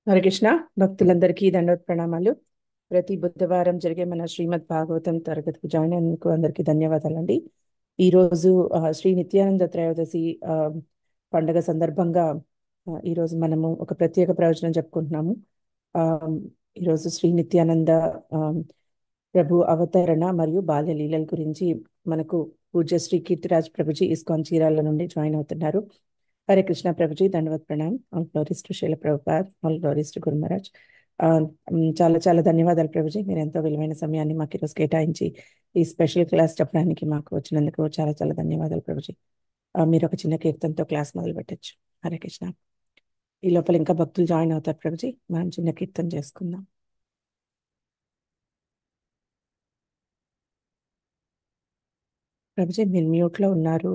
హరే కృష్ణ. భక్తులందరికీ దండవత్ ప్రణామాలు. ప్రతి బుధవారం జరిగే మన శ్రీమద్ భాగవతం తరగతికి జాయిన్ అయినందుకు అందరికీ ధన్యవాదాలండి. ఈరోజు శ్రీ నిత్యానంద త్రయోదశి పండగ సందర్భంగా ఈరోజు మనము ఒక ప్రత్యేక ప్రవచనం చెప్పుకుంటున్నాము. ఆ, ఈరోజు శ్రీ నిత్యానంద ఆ, ప్రభు అవతరణ మరియు బాల్య లీలల గురించి మనకు పూజ్య శ్రీ కీర్తిరాజ్ ప్రభుజీ ఇస్కాన్ చీరాల నుండి జాయిన్ అవుతున్నారు. Hare Krishna Prabhuji, దండవత్ Pranam. All glories to శీల ప్రభుపాద్, ఆల్ గ్లోరీస్ టు గురు మహారాజ్. చాలా చాలా ధన్యవాదాలు ప్రభుజీ, మీరు ఎంతో విలువైన సమయాన్ని మాకు ఈరోజు కేటాయించి ఈ స్పెషల్ క్లాస్ చెప్పడానికి మాకు వచ్చినందుకు చాలా చాలా ధన్యవాదాలు ప్రభుజీ. మీరు ఒక చిన్న కీర్తనతో క్లాస్ మొదలు పెట్టచ్చు. హరే కృష్ణ. ఈ లోపల ఇంకా భక్తులు జాయిన్ అవుతారు ప్రభుజీ, మనం చిన్న కీర్తన చేసుకుందాం. ప్రభుజీ మీరు మ్యూట్లో ఉన్నారు.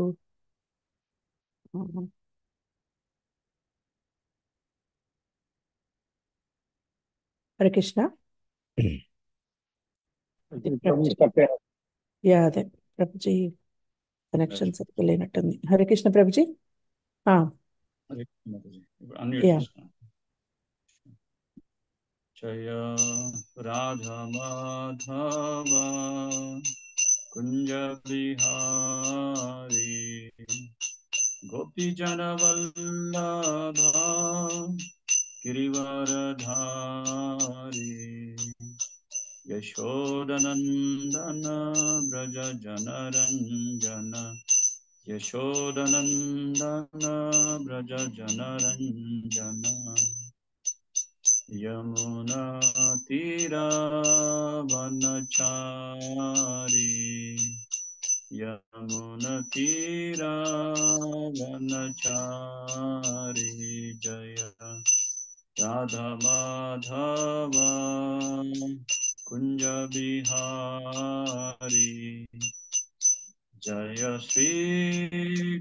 హరే కృష్ణ ప్రభుజీ. యా అదే ప్రభుజీ, కనెక్షన్ సరిగ్గా లేనట్టుంది. హరే కృష్ణ ప్రభుజీ. యా జయ రాధా మాధవ కుంజ బిహారీ గోపీజన వల్లభ గిరివరధారీ యశోదనందన వ్రజ జనరంజన యశోదనందన వ్రజ జనరంజన యమునా తీరావనచారి యమునా తీరావనచారి జయ రాధా మాధవ కుంజ బిహారీ జయ శ్రీ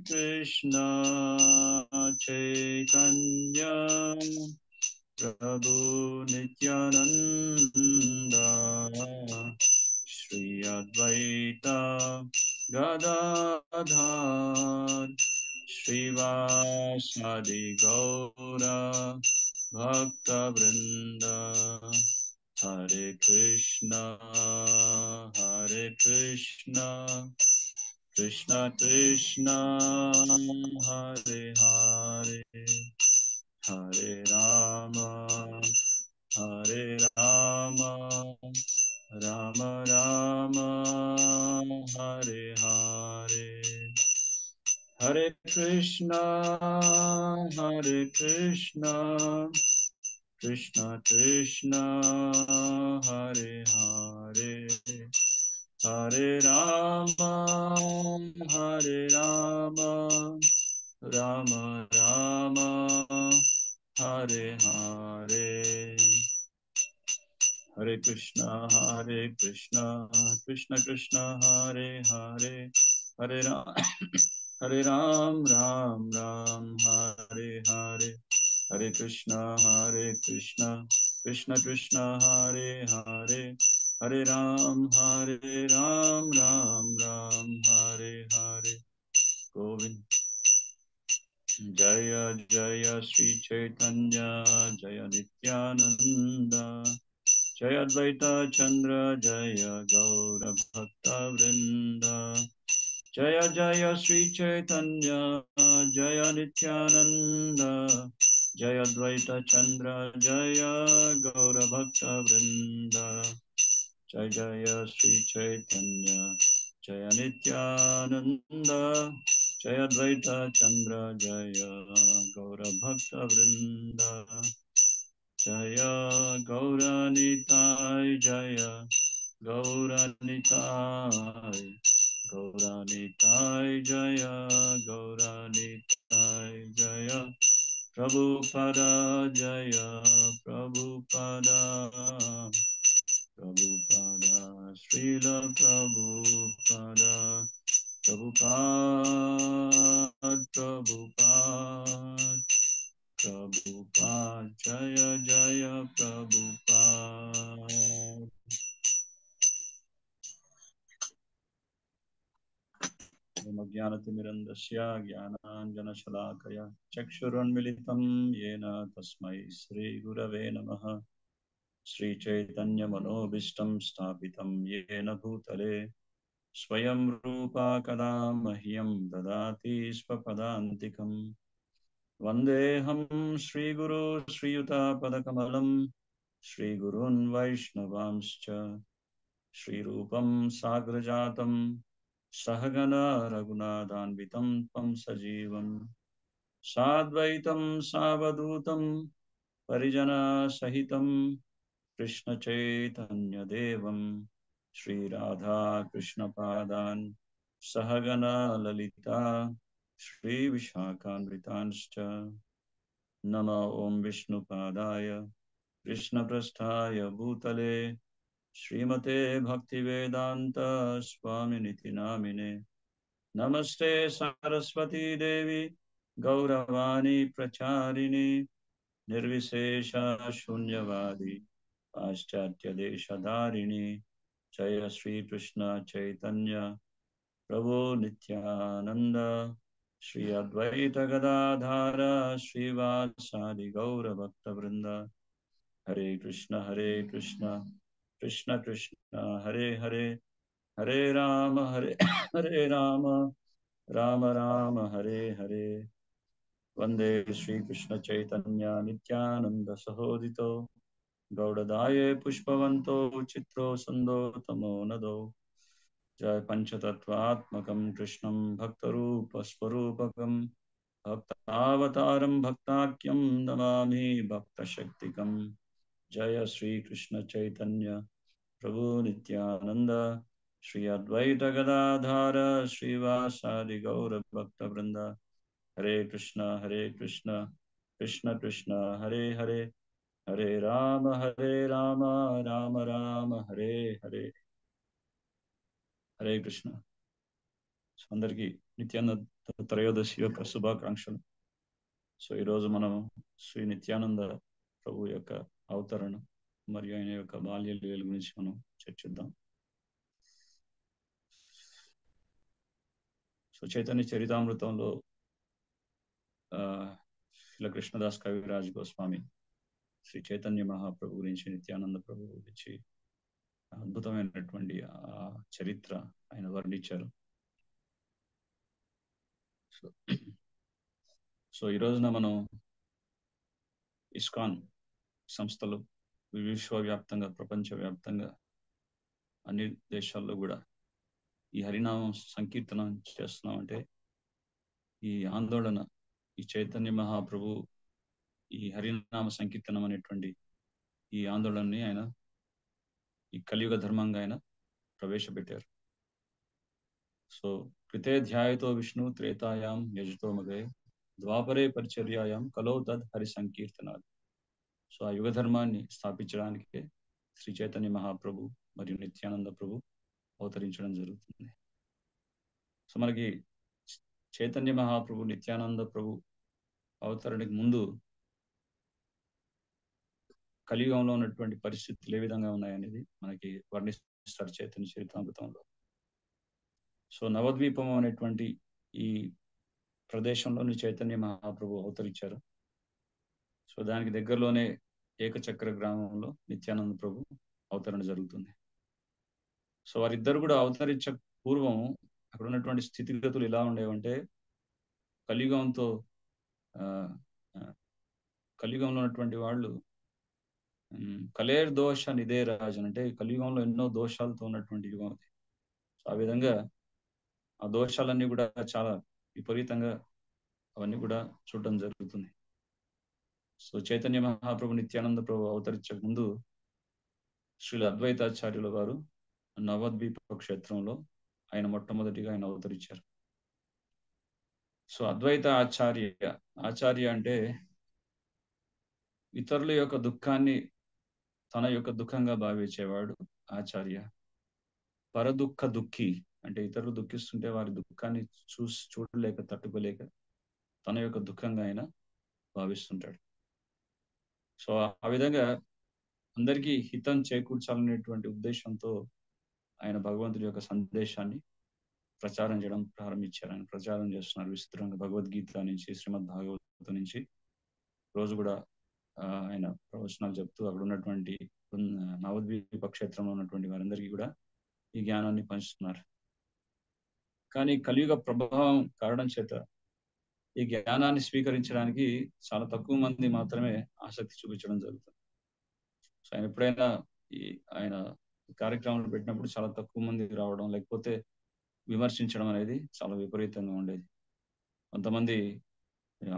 కృష్ణ చైతన్య ప్రభు నిత్యానంద శ్రీ అద్వైత గదాధర్ శ్రీవాసాది గౌర భక్త వృంద హరే కృష్ణ కృష్ణ కృష్ణ హరే హరే హరే రామ రామ రామ హరే హరే హరే కృష్ణ కృష్ణ కృష్ణ హరే హరే హరే రామ రామ రామ హరే హరే హరే కృష్ణ కృష్ణ కృష్ణ హరే హరే హరే రామ రామ హరే హరే హరే కృష్ణ కృష్ణ కృష్ణ హరే హరే హరే రామ రామ హరే హరే గోవింద జయ జయ శ్రీ చైతన్య జయ నిత్యానంద జయ అద్వైత చంద్ర జయ గౌర భక్త వృంద జయ జయ శ్రీ చైతన్య జయ నిత్యానంద జయ అద్వైత చంద్ర జయ గౌర భక్త వృంద జయ జయ శ్రీ చైతన్య జయ నిత్యానంద జయ అద్వైత చంద్ర జయ గౌర భక్త వృంద జయ గౌరనితాయ్ జయ గౌరనితాయ్ జయ గౌరనితాయ్ జయ ప్రభుపద జయ ప్రభుపద శ్రీల ప్రభుపద ప్రభుపాద జయ జయ ప్రభుపాద. यत्क्षरमज्ञानतिमिरन्दस्य ज्ञानाञ्जनशलाकया चक्षुरुन्मिलितं येन तस्मै श्रीगुरवे नमः। श्रीचैतन्यमनोभीष्टं स्थापितं येन भूतले स्वयं रूपा कदा मह्यं ददाति स्वपदान्तिकम्। वन्देऽहं श्रीगुरो श्रीयुतापदकमलं श्रीगुरून् वैष्णवांश्च श्रीरूपं साग्रजातं सहगण रघुनाथान्वितं त्वं सजीवं साद्वैतं सावधूतं परिजनसहितं कृष्णचैतन्यदेवं श्रीराधा कृष्णपादान् सहगण ललिता श्रीविशाखान्वितांश्च। नमो ॐ विष्णुपादाय कृष्णप्रस्थाय भूतले श्रीमते भक्तिवेदांत स्वामिनिति नामिने। नमस्ते सरस्वती देवी गौरवाणी प्रचारिणी निर्विशेष शून्यवादी पाश्चात्य देशधारिणी। जय श्री कृष्ण चैतन्य प्रभु नित्यानंद श्री अद्वैत गदाधर श्रीवासादि गौर भक्त वृंद। हरे कृष्ण कृष्ण कृष्ण हरे हरे, हरे राम हरे राम, राम राम हरे हरे। वंदे श्री कृष्ण चैतन्य नित्यानंद सहोदितो गौड़दाये पुष्पवंतो चित्रो सुंदो तमो नदो। जय पंचतत्वात्मकं कृष्णं भक्तरूप स्वरूपकं भक्तावतारं भक्ताख्यं नमामि भक्तशक्तिकम्। जय श्री कृष्ण चैतन्य प्रभु नित्यानंद श्री अद्वैत गदाधर श्रीवासादि गौर भक्त वृंद। हरे कृष्ण कृष्ण कृष्ण हरे हरे, हरे राम राम राम हरे हरे। हरे कृष्ण। అందరికీ నిత్యానంద త్రయోదశి యొక్క శుభాకాంక్షలు. సో ఈరోజు మనం శ్రీ నిత్యానంద ప్రభు యొక్క అవతరణ మరియు ఆయన యొక్క బాల్య లీలల గురించి మనం చర్చిద్దాం. సో చైతన్య చరితామృతంలో శ్రీల కృష్ణదాస్ కవిరాజ్ గోస్వామి శ్రీ చైతన్య మహాప్రభు గురించి, నిత్యానంద ప్రభు గురించి అద్భుతమైనటువంటి చరిత్ర ఆయన వర్ణించారు. సో ఈ రోజున మనం ఇస్కాన్ సంస్థలు విశ్వవ్యాప్తంగా, ప్రపంచవ్యాప్తంగా అన్ని దేశాల్లో కూడా ఈ హరినామం సంకీర్తనం చేస్తున్నామంటే ఈ ఆందోళన, ఈ చైతన్య మహాప్రభు ఈ హరినామ సంకీర్తనం అనేటువంటి ఈ ఆందోళనని ఆయన ఈ కలియుగ ధర్మంగా ఆయన ప్రవేశపెట్టారు. సో కృతే ధ్యాయతో విష్ణు త్రేతాయాం యజతో మగే ద్వాపరే పరిచర్యాయాం కలో తద్ హరి సంకీర్తనాలు. సో ఆ యుగ ధర్మాన్ని స్థాపించడానికి శ్రీ చైతన్య మహాప్రభు మరియు నిత్యానంద ప్రభు అవతరించడం జరుగుతుంది. సో మనకి చైతన్య మహాప్రభు, నిత్యానంద ప్రభు అవతరణకి ముందు కలియుగంలో ఉన్నటువంటి పరిస్థితులు ఏ విధంగా ఉన్నాయనేది మనకి వర్ణిస్తారు చైతన్య చరితామృతంలో. సో నవద్వీపం అనేటువంటి ఈ ప్రదేశంలోని చైతన్య మహాప్రభు అవతరించారు. సో దానికి దగ్గరలోనే ఏకచక్ర గ్రామంలో నిత్యానంద ప్రభు అవతరణ జరుగుతుంది. సో వారిద్దరు కూడా అవతరించ పూర్వం అక్కడ ఉన్నటువంటి స్థితిగతులు ఎలా ఉండేవంటే, కలియుగంలో ఉన్నటువంటి వాళ్ళు కలేర్ దోష నిదే రాజన్, అంటే కలియుగంలో ఎన్నో దోషాలతో ఉన్నటువంటి యుగం అది. సో ఆ విధంగా ఆ దోషాలన్నీ కూడా చాలా విపరీతంగా అవన్నీ కూడా చూడడం జరుగుతుంది. సో చైతన్య మహాప్రభు, నిత్యానంద ప్రభు అవతరించక ముందు శ్రీల అద్వైతాచార్యుల వారు నవద్వీప క్షేత్రంలో ఆయన మొట్టమొదటిగా ఆయన అవతరించారు. సో అద్వైత ఆచార్య అంటే ఇతరుల యొక్క దుఃఖాన్ని తన యొక్క దుఃఖంగా భావించేవాడు ఆచార్య. పరదుఃఖ దుఃఖి అంటే ఇతరులు దుఃఖిస్తుంటే వారి దుఃఖాన్ని చూడలేక, తట్టుకోలేక తన యొక్క దుఃఖంగా ఆయన భావిస్తుంటాడు. సో ఆ విధంగా అందరికీ హితం చేకూర్చాలనేటువంటి ఉద్దేశంతో ఆయన భగవంతుడి యొక్క సందేశాన్ని ప్రచారం చేయడం ప్రారంభించారు. ఆయన ప్రచారం చేస్తున్నారు విస్తృతంగా భగవద్గీత నుంచి, శ్రీమద్ భాగవతం నుంచి. రోజు కూడా ఆయన ప్రవచనాలు చెప్తూ అక్కడ ఉన్నటువంటి నవద్వీప క్షేత్రంలో ఉన్నటువంటి వారందరికీ కూడా ఈ జ్ఞానాన్ని పంచుతున్నారు. కానీ కలియుగ ప్రభావం కారణం చేత ఈ జ్ఞానాన్ని స్వీకరించడానికి చాలా తక్కువ మంది మాత్రమే ఆసక్తి చూపించడం జరుగుతుంది. సో ఆయన ఎప్పుడైనా ఆయన కార్యక్రమాలు పెట్టినప్పుడు చాలా తక్కువ మంది రావడం, లేకపోతే విమర్శించడం అనేది చాలా విపరీతంగా ఉండేది. కొంతమంది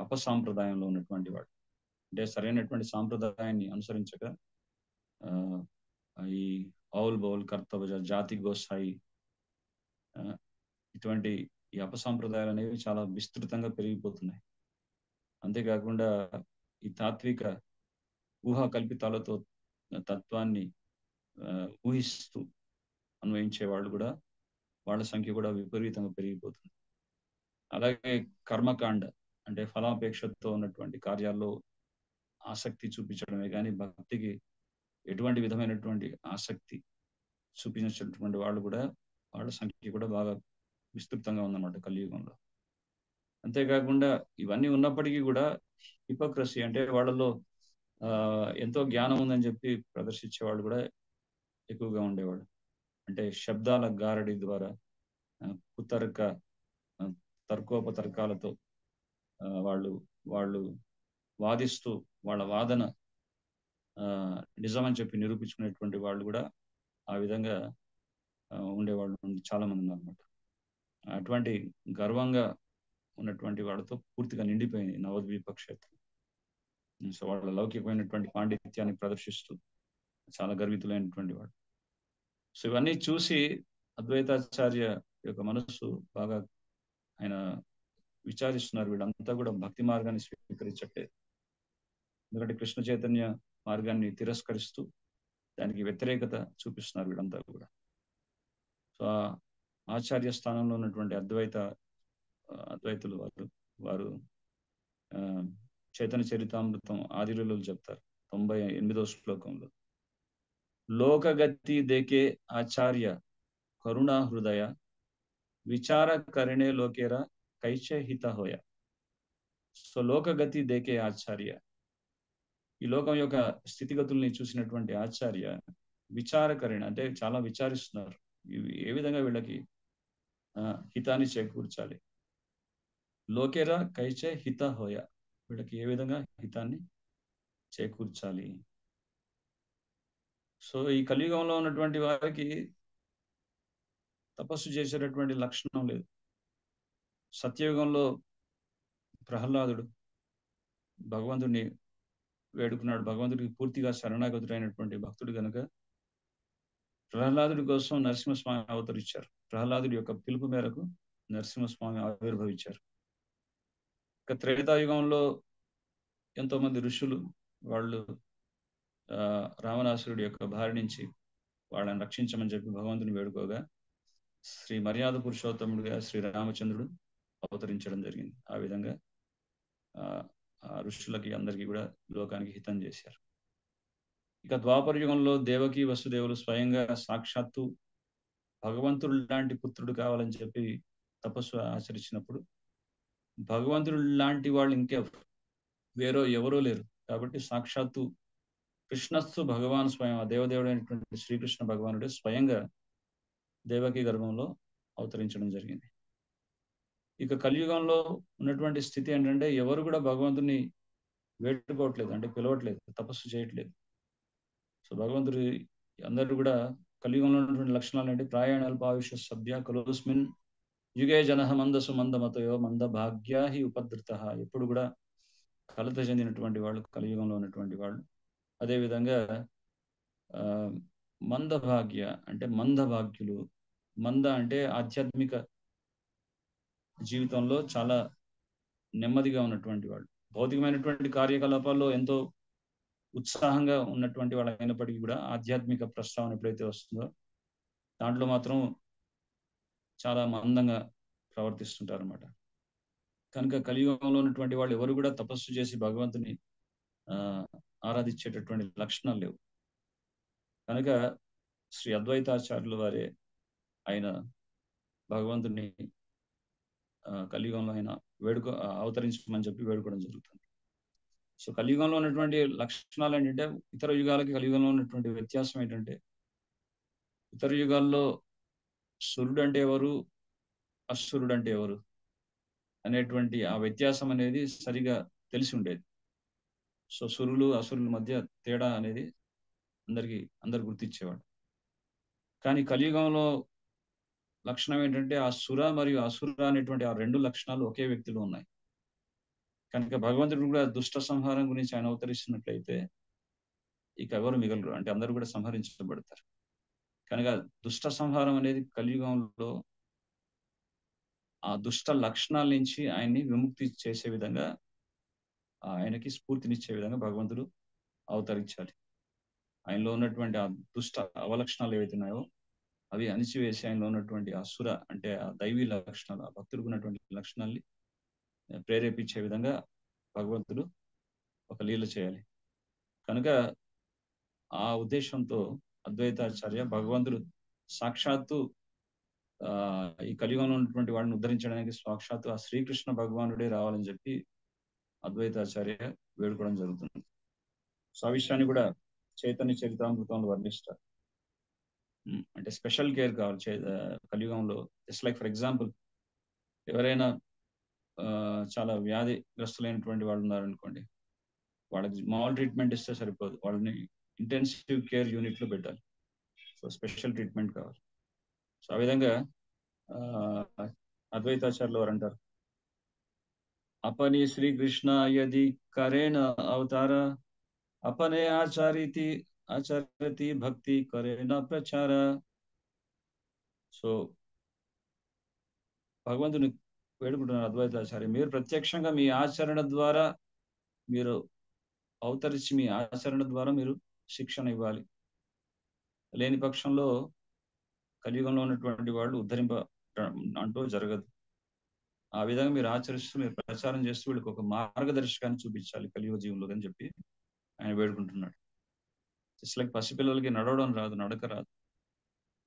అపసాంప్రదాయంలో ఉన్నటువంటి వాడు, అంటే సరైనటువంటి సాంప్రదాయాన్ని అనుసరించక ఈ ఔల్ బౌల్ కర్తవ్య జాతి గోసాయి ఇటువంటి ఈ అపసాంప్రదాయాలు అనేవి చాలా విస్తృతంగా పెరిగిపోతున్నాయి. అంతేకాకుండా ఈ తాత్విక ఊహా కల్పితాలతో తత్వాన్ని ఊహిస్తూ అన్వయించే వాళ్ళు కూడా, వాళ్ళ సంఖ్య కూడా విపరీతంగా పెరిగిపోతుంది. అలాగే కర్మకాండ అంటే ఫలాపేక్షతో ఉన్నటువంటి కార్యాల్లో ఆసక్తి చూపించడమే కానీ భక్తికి ఎటువంటి విధమైనటువంటి ఆసక్తి చూపించినటువంటి వాళ్ళు కూడా, వాళ్ళ సంఖ్య కూడా బాగా విస్తృతంగా ఉందన్నమాట కలియుగంలో. అంతేకాకుండా ఇవన్నీ ఉన్నప్పటికీ కూడా హిపోక్రసీ అంటే వాళ్ళలో ఎంతో జ్ఞానం ఉందని చెప్పి ప్రదర్శించే వాళ్ళు కూడా ఎక్కువగా ఉండేవాడు. అంటే శబ్దాల గారడి ద్వారా తర్కోపతర్కాలతో వాళ్ళు వాదిస్తూ వాళ్ళ వాదన నిజమని చెప్పి నిరూపించుకునేటువంటి వాళ్ళు కూడా ఆ విధంగా ఉండేవాళ్ళు చాలా మంది ఉన్నారన్నమాట. అటువంటి గర్వంగా ఉన్నటువంటి వాళ్ళతో పూర్తిగా నిండిపోయింది నవద్వీప క్షేత్రం. సో వాళ్ళ లౌకికమైనటువంటి పాండిత్యాన్ని ప్రదర్శిస్తూ చాలా గర్వితులైనటువంటి వాడు. సో ఇవన్నీ చూసి అద్వైతాచార్య యొక్క మనస్సు బాగా ఆయన విచారిస్తున్నారు, వీళ్ళంతా కూడా భక్తి మార్గాన్ని స్వీకరించట్లేదు. ఎందుకంటే కృష్ణ చైతన్య మార్గాన్ని తిరస్కరిస్తూ దానికి వ్యతిరేకత చూపిస్తున్నారు వీళ్ళంతా కూడా. సో ఆచార్య స్థానంలో ఉన్నటువంటి అద్వైతులు వారు చైతన్య చరితామృతం ఆదిలో చెప్తారు 98వ శ్లోకంలో, లోకగతి దేకే ఆచార్య కరుణా హృదయ విచార కరణే లోకేరా కైచే హిత హోయ. సో లోకగతి దేకే ఆచార్య, ఈ లోకం యొక్క స్థితిగతుల్ని చూసినటువంటి ఆచార్య విచారకరణ అంటే చాలా విచారిస్తున్నారు, ఏ విధంగా వీళ్ళకి హితాన్ని చేకూర్చాలి. లోకేరా కైచే హిత హోయ, వీళ్ళకి ఏ విధంగా హితాన్ని చేకూర్చాలి. సో ఈ కలియుగంలో ఉన్నటువంటి వారికి తపస్సు చేసేటటువంటి లక్షణం లేదు. సత్యయుగంలో ప్రహ్లాదుడు భగవంతుడిని వేడుకున్నాడు, భగవంతుడికి పూర్తిగా శరణాగతుడైనటువంటి భక్తుడు కనుక ప్రహ్లాదుడి కోసం నరసింహస్వామి అవతరించారు. ప్రహ్లాదుడి యొక్క పిలుపు మేరకు నరసింహస్వామి ఆవిర్భవించారు. ఇక త్రేతాయుగంలో ఎంతో మంది ఋషులు వాళ్ళు రావణాసురుడి యొక్క భార్య నుంచి వాళ్ళని రక్షించమని చెప్పి భగవంతుని వేడుకోగా శ్రీ మర్యాద పురుషోత్తముడిగా శ్రీరామచంద్రుడు అవతరించడం జరిగింది. ఆ విధంగా ఆ ఋషులకి అందరికీ కూడా లోకానికి హితం చేశారు. ఇక ద్వాపర యుగంలో దేవకి వసుదేవులు స్వయంగా సాక్షాత్తు భగవంతుడు లాంటి పుత్రుడు కావాలని చెప్పి తపస్సు ఆచరించినప్పుడు భగవంతుడు లాంటి వాళ్ళు ఎవరో లేరు కాబట్టి సాక్షాత్తు కృష్ణస్సు భగవాన్ స్వయం, ఆ దేవదేవుడైనటువంటి శ్రీకృష్ణ భగవానుడు స్వయంగా దేవకి గర్భంలో అవతరించడం జరిగింది. ఇక కలియుగంలో ఉన్నటువంటి స్థితి ఏంటంటే ఎవరు కూడా భగవంతుని వేడుకోవట్లేదు, అంటే పిలవట్లేదు, తపస్సు చేయట్లేదు. సో భగవంతుడి అందరూ కూడా కలియుగంలో ఉన్నటువంటి లక్షణాలు ఏంటి? ప్రాయాణల్పాయుష సభ్య కలోస్మిన్ యుగే జన మందసు మందమతయో మంద భాగ్యాహి ఉపద్రుత. ఎప్పుడు కూడా కలత చెందినటువంటి వాళ్ళు కలియుగంలో ఉన్నటువంటి వాళ్ళు. అదేవిధంగా మందభాగ్య అంటే మందభాగ్యులు. మంద అంటే ఆధ్యాత్మిక జీవితంలో చాలా నెమ్మదిగా ఉన్నటువంటి వాళ్ళు, భౌతికమైనటువంటి కార్యకలాపాల్లో ఎంతో ఉత్సాహంగా ఉన్నటువంటి వాళ్ళు అయినప్పటికీ కూడా ఆధ్యాత్మిక ప్రస్తావన ఎప్పుడైతే వస్తుందో దాంట్లో మాత్రం చాలా మందంగా ప్రవర్తిస్తుంటారు అన్నమాట. కనుక కలియుగంలో ఉన్నటువంటి వాళ్ళు ఎవరు కూడా తపస్సు చేసి భగవంతుని ఆరాధించేటటువంటి లక్షణాలు లేవు. కనుక శ్రీ అద్వైతాచార్యుల వారే ఆయన భగవంతుని కలియుగంలో ఆయన అవతరించమని చెప్పి వేడుకోవడం జరుగుతుంది. సో కలియుగంలో ఉన్నటువంటి లక్షణాలు ఏంటంటే, ఇతర యుగాలకి కలియుగంలో ఉన్నటువంటి వ్యత్యాసం ఏంటంటే, ఇతర యుగాల్లో సురుడు అంటే ఎవరు, అసురుడు అంటే ఎవరు అనేటువంటి ఆ వ్యత్యాసం అనేది సరిగా తెలిసి ఉండేది. సో సురులు అసురుల మధ్య తేడా అనేది అందరు గుర్తించేవాడు. కానీ కలియుగంలో లక్షణం ఏంటంటే, ఆ సుర మరియు అసుర అనేటువంటి ఆ రెండు లక్షణాలు ఒకే వ్యక్తిలో ఉన్నాయి. కనుక భగవంతుడు కూడా దుష్ట సంహారం గురించి ఆయన అవతరిస్తున్నట్లయితే ఇక ఎవరు మిగలరు, అంటే అందరూ కూడా సంహరించబడతారు. కనుక దుష్ట సంహారం అనేది కలియుగంలో ఆ దుష్ట లక్షణాల నుంచి ఆయన్ని విముక్తి చేసే విధంగా, ఆయనకి స్ఫూర్తినిచ్చే విధంగా భగవంతుడు అవతరించాలి. ఆయనలో ఉన్నటువంటి ఆ దుష్ట అవలక్షణాలు ఏవైతే ఉన్నాయో అవి అణిచివేసి ఆయనలో ఉన్నటువంటి అసుర అంటే ఆ దైవీ లక్షణాలు, ఆ భక్తుడికి ఉన్నటువంటి లక్షణాల్ని ప్రేరేపించే విధంగా భగవంతుడు ఒక లీల చేయాలి. కనుక ఆ ఉద్దేశంతో అద్వైతాచార్య భగవంతుడు సాక్షాత్తు ఈ కలియుగంలో ఉన్నటువంటి వాడిని ఉద్ధరించడానికి సాక్షాత్తు ఆ శ్రీకృష్ణ భగవానుడే రావాలని చెప్పి అద్వైతాచార్య వేడుకోవడం జరుగుతుంది. సో ఆ విషయాన్ని కూడా చైతన్య చరితామృతంలో వర్ణిస్తారు. అంటే స్పెషల్ కేర్ కావాలి కలియుగంలో. జస్ట్ లైక్ ఫర్ ఎగ్జాంపుల్, ఎవరైనా చాలా వ్యాధిగ్రస్తులైనటువంటి వాళ్ళు ఉన్నారనుకోండి, వాళ్ళకి మామూలు ట్రీట్మెంట్ ఇస్తే సరిపోదు, వాళ్ళని ఇంటెన్సివ్ కేర్ యూనిట్ లో పెట్టాలి. సో స్పెషల్ ట్రీట్మెంట్ కావాలి. సో ఆ విధంగా అద్వైతాచార్యులు వారు అంటారు, अपने श्री कृष्ण यदि करें न अवतार, अपने आचरती भक्ति करे न प्रचार. సో భగవంతుని వేడుకుంటున్నారు అద్వైతాచార్య, మీరు ప్రత్యక్షంగా మీ ఆచరణ ద్వారా మీరు అవతరించి మీ ఆచరణ ద్వారా మీరు శిక్షణ ఇవ్వాలి. లేని పక్షంలో కలియుగంలో ఉన్నటువంటి వాళ్ళు ఉద్ధరింప అంటూ జరగదు. ఆ విధంగా మీరు ఆచరిస్తూ మీరు ప్రచారం చేస్తూ వీళ్ళకి ఒక మార్గదర్శకాన్ని చూపించాలి కలియుగ జీవులు అని చెప్పి ఆయన వేడుకుంటున్నాడు. జస్ట్ లైక్ పసిపిల్లలకి నడవడం రాదు, నడక రాదు.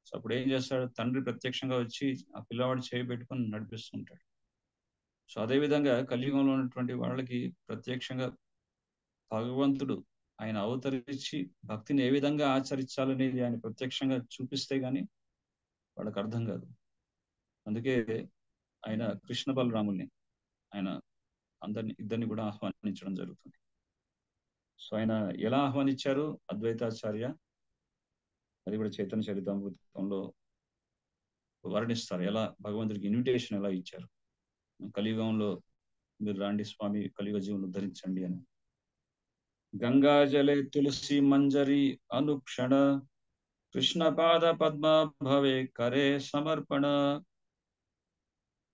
సో అప్పుడు ఏం చేస్తాడు, తండ్రి ప్రత్యక్షంగా వచ్చి ఆ పిల్లవాడు చేయి పెట్టుకొని నడిపిస్తుంటాడు. సో అదేవిధంగా కలియుగంలో ఉన్నటువంటి వాళ్ళకి ప్రత్యక్షంగా భగవంతుడు ఆయన అవతరించి భక్తిని ఏ విధంగా ఆచరించాలనేది ఆయన ప్రత్యక్షంగా చూపిస్తే గాని వాళ్ళకి అర్థం కాదు. అందుకే ఆయన కృష్ణ బలరాముల్ని ఆయన ఇద్దరిని కూడా ఆహ్వానించడం జరుగుతుంది. సో ఆయన ఎలా ఆహ్వానించారు అద్వైతాచార్య, అది కూడా చైతన్య చరితామృతంలో వర్ణిస్తారు. ఎలా భగవంతుడికి ఇన్విటేషన్ ఎలా ఇచ్చారు, కలియుగంలో మీరు రాండి స్వామి, కలియుగ జీవుని ఉద్ధరించండి అని. గంగాజలే తులసి మంజరి అనుక్షణ, కృష్ణ పాద పద్మ భవే కరే సమర్పణ.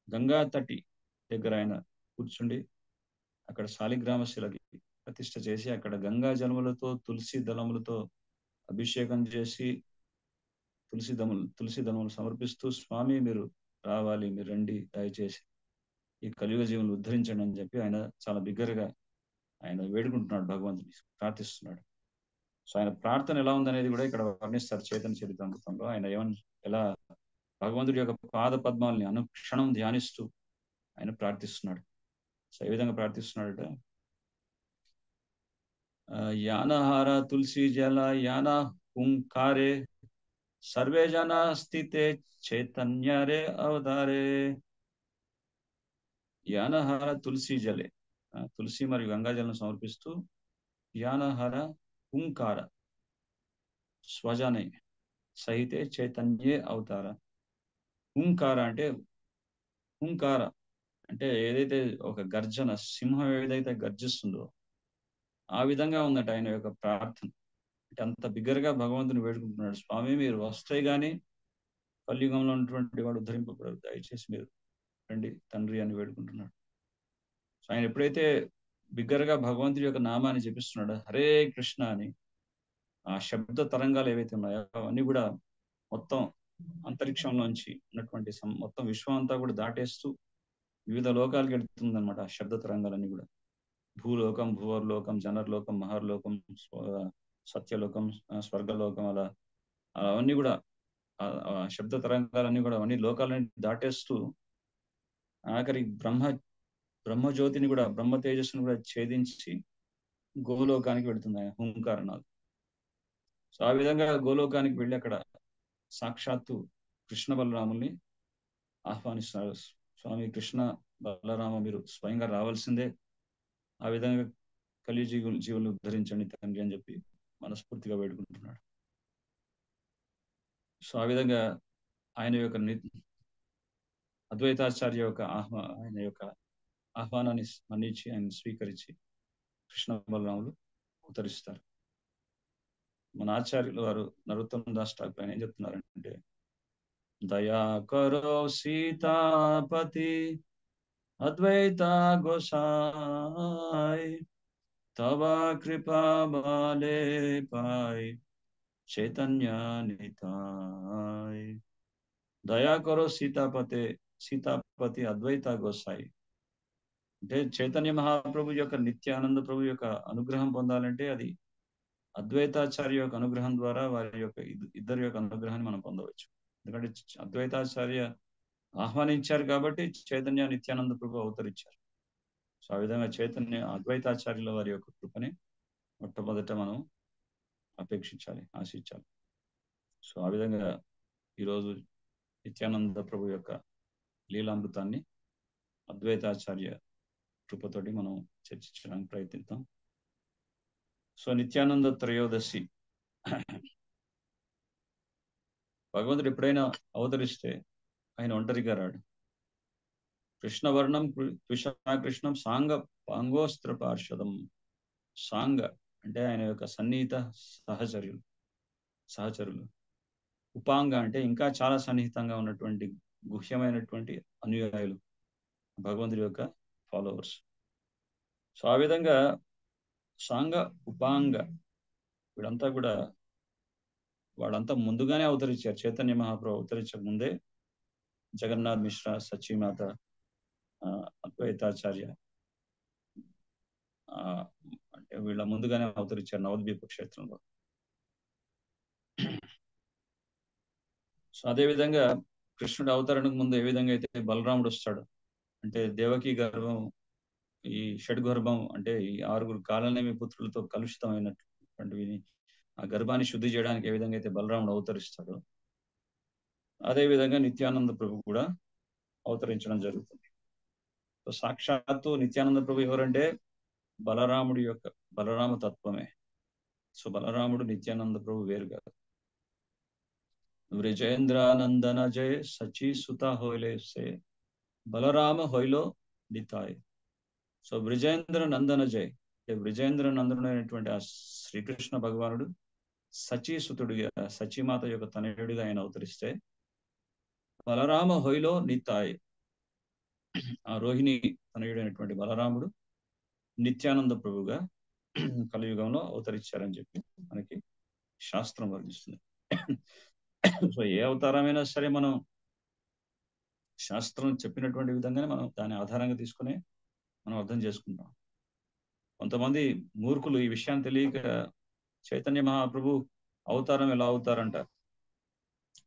గంగా తటి దగ్గర ఆయన కూర్చుండి అక్కడ శాలిగ్రామశిలకి ప్రతిష్ఠ చేసి అక్కడ గంగా జలములతో తులసి దళములతో అభిషేకం చేసి తులసి దళములు సమర్పిస్తూ, స్వామి మీరు రావాలి, మీరు రండి, దయచేసి ఈ కలియుగ జీవులు ఉద్ధరించండి అని చెప్పి ఆయన చాలా బిగ్గరగా ఆయన వేడుకుంటున్నాడు, భగవంతుని ప్రార్థిస్తున్నాడు. సో ఆయన ప్రార్థన ఎలా ఉందనేది కూడా ఇక్కడ వర్ణిస్తారు చైతన్య చరితామృతంలో. ఆయన ఎలా భగవంతుడి యొక్క పాద పద్మాలని అనుక్షణం ధ్యానిస్తూ ఆయన ప్రార్థిస్తున్నాడు. సో ఏ విధంగా ప్రార్థిస్తున్నాడట, యానహార తులసి జల యాన హుంకారే, సర్వే జన స్థితే చైతన్యరే అవతారే. యానహార తులసి జలే, తులసి మరియు గంగాజలం సమర్పిస్తూ, యానహార హుంకార స్వజనే సహితే చైతన్యే అవతార. హుంకార అంటే ఏదైతే ఒక గర్జన, సింహం ఏదైతే గర్జిస్తుందో ఆ విధంగా ఉందట ఆయన యొక్క ప్రార్థన. అంటే అంత బిగ్గరగా భగవంతుని వేడుకుంటున్నాడు, స్వామి మీరు వస్తే గాని కలియుగంలో ఉన్నటువంటి వాడు ఉద్ధరింపబడరు, దయచేసి మీరు రండి తండ్రి అని వేడుకుంటున్నాడు. సో ఆయన ఎప్పుడైతే బిగ్గరగా భగవంతుడి యొక్క నామాన్ని జపిస్తున్నాడు, హరే కృష్ణ అని, ఆ శబ్ద తరంగాలు ఏవైతే ఉన్నాయో అవన్నీ కూడా మొత్తం అంతరిక్షంలోంచి ఉన్నటువంటి మొత్తం విశ్వం అంతా కూడా దాటేస్తూ వివిధ లోకాలకు వెళుతుంది అనమాట. ఆ శబ్ద తరంగాలన్నీ కూడా భూలోకం, భువర్లోకం, జనర్లోకం, మహర్లోకం, సత్యలోకం, స్వర్గలోకం, అలా అవన్నీ కూడా శబ్ద తరంగాలన్నీ కూడా అన్ని లోకాలని దాటేస్తూ ఆఖరి బ్రహ్మజ్యోతిని కూడా, బ్రహ్మ తేజస్సును కూడా ఛేదించి గోలోకానికి వెళుతుంది ఆయన హుంకారనాథ్. సో ఆ విధంగా గోలోకానికి వెళ్ళి అక్కడ సాక్షాత్తు కృష్ణ బలరాముల్ని ఆహ్వానిస్తున్నారు. స్వామి కృష్ణ బలరామ, మీరు స్వయంగా రావాల్సిందే, ఆ విధంగా జీవులు ఉద్ధరించండి తండ్రి అని చెప్పి మనస్ఫూర్తిగా వేడుకుంటున్నాడు. సో ఆ విధంగా ఆయన యొక్క అద్వైతాచార్య యొక్క ఆయన యొక్క ఆహ్వానాన్ని మన్నించి ఆయన స్వీకరించి కృష్ణ బలరాములు అవతరిస్తారు. మన ఆచార్యులు వారు నరోత్తమ దాస్ ఠాకూర్ ఆయన ఏం చెప్తున్నారంటే, దయా కరో సీతాపతి అద్వైత గోసాయి తవ కృపా బాలే పాయ్ చైతన్య నితాయ్. దయా కరో సీతాపతి అద్వైత గోసాయి అంటే చైతన్య మహాప్రభు యొక్క నిత్యానంద ప్రభు యొక్క అనుగ్రహం పొందాలంటే అది అద్వైతాచార్య యొక్క అనుగ్రహం ద్వారా వారి యొక్క ఇద్దరి యొక్క అనుగ్రహాన్ని మనం పొందవచ్చు. ఎందుకంటే అద్వైతాచార్య ఆహ్వానించారు కాబట్టి చైతన్య నిత్యానంద ప్రభు అవతరించారు. సో ఆ విధంగా చైతన్య అద్వైతాచార్యుల వారి యొక్క కృపని మొట్టమొదట మనం అపేక్షించాలి, ఆశించాలి. సో ఆ విధంగా ఈరోజు నిత్యానంద ప్రభు యొక్క లీలామృతాన్ని అద్వైతాచార్య కృపతోటి మనం చర్చించడానికి ప్రయత్నిద్దాం. సో నిత్యానంద త్రయోదశి, భగవంతుడు ఎప్పుడైనా అవతరిస్తే ఆయన ఒంటరిగా రాడు. కృష్ణవర్ణం కృష్ణం సాంగ పాంగోస్త్ర పార్షదం. సాంగ అంటే ఆయన యొక్క సన్నిహిత సహచరులు. ఉపాంగ అంటే ఇంకా చాలా సన్నిహితంగా ఉన్నటువంటి గుహ్యమైనటువంటి అనుయాయులు, భగవంతుడి యొక్క ఫాలోవర్స్. సో ఆ విధంగా సాంగ ఉపాంగ వాళ్ళంతా ముందుగానే అవతరించారు. చైతన్య మహాప్రభు అవతరించక ముందే జగన్నాథ్ మిశ్రా, సచీమాత, అద్వైతాచార్య అంటే వీళ్ళ ముందుగానే అవతరించారు నవద్వీప క్షేత్రంలో. సో అదే విధంగా కృష్ణుడు అవతరణకు ముందు ఏ విధంగా అయితే బలరాముడు వస్తాడు అంటే దేవకీ గర్భం, ఈ షడ్గర్భం అంటే ఈ 6 కాలనేమి పుత్రులతో కలుషితమైనటువంటివి ఆ గర్భాన్ని శుద్ధి చేయడానికి ఏ విధంగా అయితే బలరాముడు అవతరిస్తాడో అదే విధంగా నిత్యానంద ప్రభు కూడా అవతరించడం జరుగుతుంది. సో సాక్షాత్తు నిత్యానంద ప్రభు ఎవరంటే బలరామ తత్వమే. సో బలరాముడు నిత్యానంద ప్రభు వేరు కాదు. బ్రిజేంద్రానందన జయ సచి సుత హోయిలే సే బలరామ హోయిలో నితాయ్. సో బ్రిజేంద్ర నందన జయ్, బ్రిజేంద్ర నందనుడైనటువంటి ఆ శ్రీకృష్ణ భగవానుడు సచీసుతుడిగా, సచీమాత యొక్క తనయుడిగా ఆయన అవతరిస్తే బలరామ హొయిలో నితాయ్, ఆ రోహిణి తనయుడైనటువంటి బలరాముడు నిత్యానంద ప్రభుగా కలియుగంలో అవతరించారని చెప్పి మనకి శాస్త్రం వర్ణిస్తుంది. సో ఏ అవతారమైనా సరే మనం శాస్త్రం చెప్పినటువంటి విధంగానే మనం దాన్ని ఆధారంగా తీసుకుని మనం అర్థం చేసుకుంటాం. కొంతమంది మూర్ఖులు ఈ విషయాన్ని తెలియక చైతన్య మహాప్రభు అవతారం ఎలా అవుతారంటారు.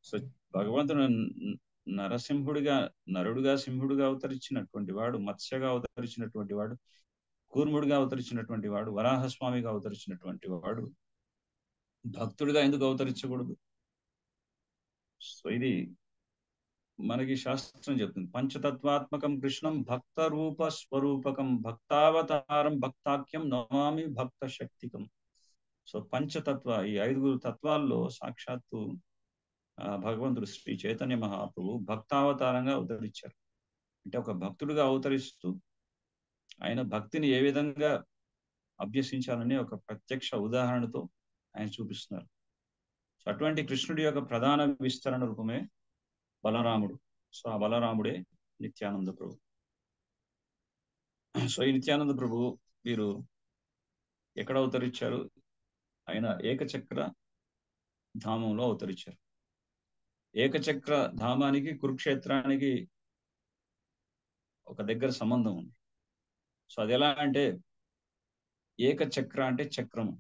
సో భగవంతుడు నరుడుగా సింహుడుగా అవతరించినటువంటి వాడు, మత్స్యగా అవతరించినటువంటి వాడు, కూర్ముడిగా అవతరించినటువంటి వాడు, వరాహస్వామిగా అవతరించినటువంటి వాడు భక్తుడిగా ఎందుకు అవతరించకూడదు? సో ఇది మనకి శాస్త్రం చెప్తుంది. పంచతత్వాత్మకం కృష్ణం భక్త రూప స్వరూపకం భక్తావతారం భక్తాఖ్యం నమామి భక్త శక్తికం. సో పంచతత్వ, ఈ 5 తత్వాల్లో సాక్షాత్తు భగవంతుడు శ్రీ చైతన్య మహాప్రభు భక్తావతారంగా అవతరించారు. అంటే ఒక భక్తుడిగా అవతరిస్తూ ఆయన భక్తిని ఏ విధంగా అభ్యసించాలని ఒక ప్రత్యక్ష ఉదాహరణతో ఆయన చూపిస్తున్నారు. సో అటువంటి కృష్ణుడి యొక్క ప్రధాన విస్తరణ రూపమే బలరాముడు. సో ఆ బలరాముడే నిత్యానంద ప్రభు. సో ఈ నిత్యానంద ప్రభు వీరు ఎక్కడ అవతరించారు? ఆయన ఏకచక్ర ధామంలో అవతరించారు. ఏకచక్ర ధామానికి కురుక్షేత్రానికి ఒక దగ్గర సంబంధం ఉంది. సో అది ఎలా అంటే ఏకచక్ర అంటే చక్రము.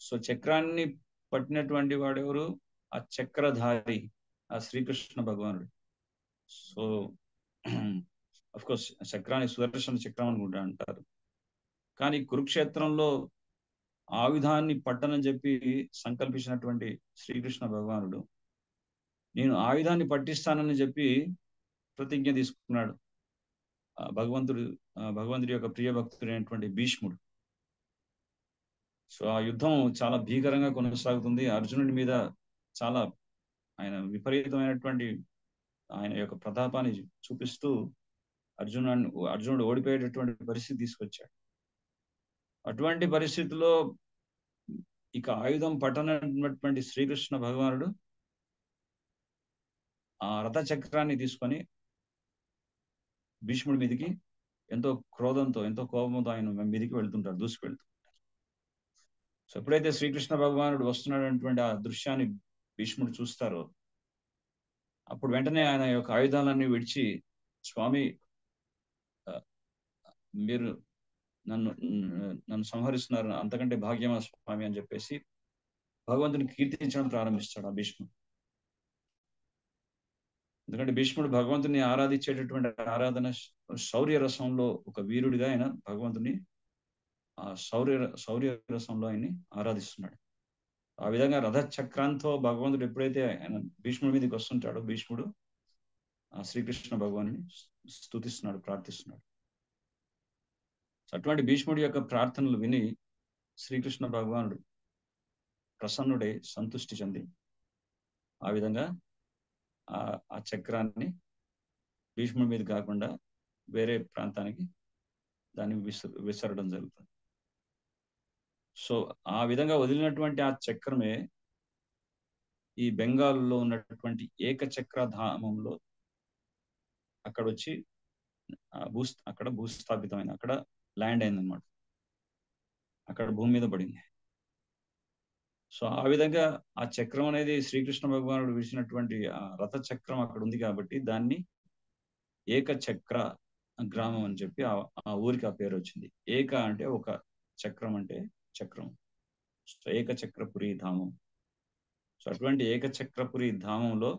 సో చక్రాన్ని పట్టినటువంటి వాడెవరు? ఆ చక్రధారి ఆ శ్రీకృష్ణ భగవానుడు. సో అఫ్ కోర్స్ చక్రాన్ని సుదర్శన చక్రం అని కూడా అంటారు. కానీ కురుక్షేత్రంలో ఆయుధాన్ని పట్టనని చెప్పి సంకల్పించినటువంటి శ్రీకృష్ణ భగవానుడు నేను ఆయుధాన్ని పట్టిస్తానని చెప్పి ప్రతిజ్ఞ తీసుకున్నాడు. భగవంతుడి యొక్క ప్రియ భక్తుడైనటువంటి భీష్ముడు. సో ఆ యుద్ధం చాలా భీకరంగా కొనసాగుతుంది. అర్జునుడి మీద చాలా ఆయన విపరీతమైనటువంటి ఆయన యొక్క ప్రతాపాన్ని చూపిస్తూ అర్జునుడు ఓడిపోయేటటువంటి పరిస్థితి తీసుకొచ్చాడు. అటువంటి పరిస్థితుల్లో ఇక ఆయుధం పట్టనటువంటి శ్రీకృష్ణ భగవానుడు ఆ రథ చక్రాన్ని తీసుకొని భీష్ముడి మీదికి ఎంతో క్రోధంతో ఎంతో కోపంతో ఆయన మీదికి వెళ్తుంటారు, దూసుకువెళ్తుంటారు. సో ఎప్పుడైతే శ్రీకృష్ణ భగవానుడు వస్తున్నాడటువంటి ఆ దృశ్యాన్ని భీష్ముడు చూస్తారో అప్పుడు వెంటనే ఆయన యొక్క ఆయుధాలన్నీ విడిచి, స్వామి మీరు నన్ను సంహరిస్తున్నారు, అంతకంటే భాగ్యమా స్వామి అని చెప్పేసి భగవంతుని కీర్తించడం ప్రారంభిస్తాడు ఆ భీష్ముడు. ఎందుకంటే భీష్ముడు భగవంతుని ఆరాధించేటటువంటి ఆరాధన శౌర్య రసంలో ఒక వీరుడిగా ఆయన భగవంతుని ఆ శౌర్య రసంలో ఆయన్ని ఆరాధిస్తున్నాడు. ఆ విధంగా రథ చక్రాంతో భగవంతుడు ఎప్పుడైతే ఆయన భీష్ముడి మీదకి వస్తుంటాడో భీష్ముడు ఆ శ్రీకృష్ణ భగవానుని స్తుతిస్తున్నాడు, ప్రార్థిస్తున్నాడు. అటువంటి భీష్ముడి యొక్క ప్రార్థనలు విని శ్రీకృష్ణ భగవానుడు ప్రసన్నుడై సంతుష్టి చెంది ఆ విధంగా ఆ చక్రాన్ని భీష్ముడి మీద కాకుండా వేరే ప్రాంతానికి దాన్ని విసరడం జరుగుతుంది. సో ఆ విధంగా వదిలినటువంటి ఆ చక్రమే ఈ బెంగాల్లో ఉన్నటువంటి ఏకచక్ర ధామంలో అక్కడ వచ్చి అక్కడ భూస్థాపితమైన అక్కడ ల్యాండ్ అయిందనమాట, అక్కడ భూమి మీద పడింది. సో ఆ విధంగా ఆ చక్రం అనేది శ్రీకృష్ణ భగవానుడు విడిచినటువంటి ఆ రథ చక్రం అక్కడ ఉంది కాబట్టి దాన్ని ఏకచక్ర గ్రామం అని చెప్పి ఆ ఊరికి ఆ పేరు వచ్చింది. ఏక అంటే ఒక, చక్రం అంటే చక్రం. సో ఏకచక్రపురి ధామం. సో అటువంటి ఏకచక్రపురి ధామంలో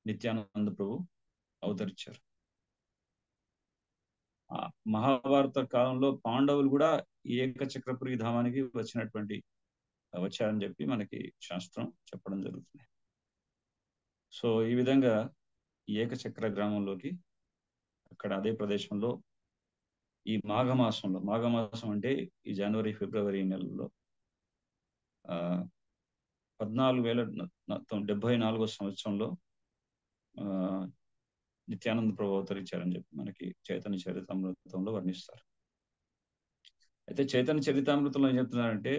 నిత్యానంద ప్రభు అవతరించారు. ఆ మహాభారత కాలంలో పాండవులు కూడా ఈ ఏకచక్రపురి ధామానికి వచ్చారని చెప్పి మనకి శాస్త్రం చెప్పడం జరుగుతుంది. సో ఈ విధంగా ఈ ఏకచక్ర గ్రామంలోకి అక్కడ అదే ప్రదేశంలో ఈ మాఘమాసం అంటే ఈ జనవరి ఫిబ్రవరి నెలల్లో 1474 సంవత్సరంలో నిత్యానంద ప్రభు అవతరించారని చెప్పి మనకి చైతన్య చరితామృతంలో వర్ణిస్తారు. అయితే చైతన్య చరితామృతంలో ఏం చెప్తున్నారంటే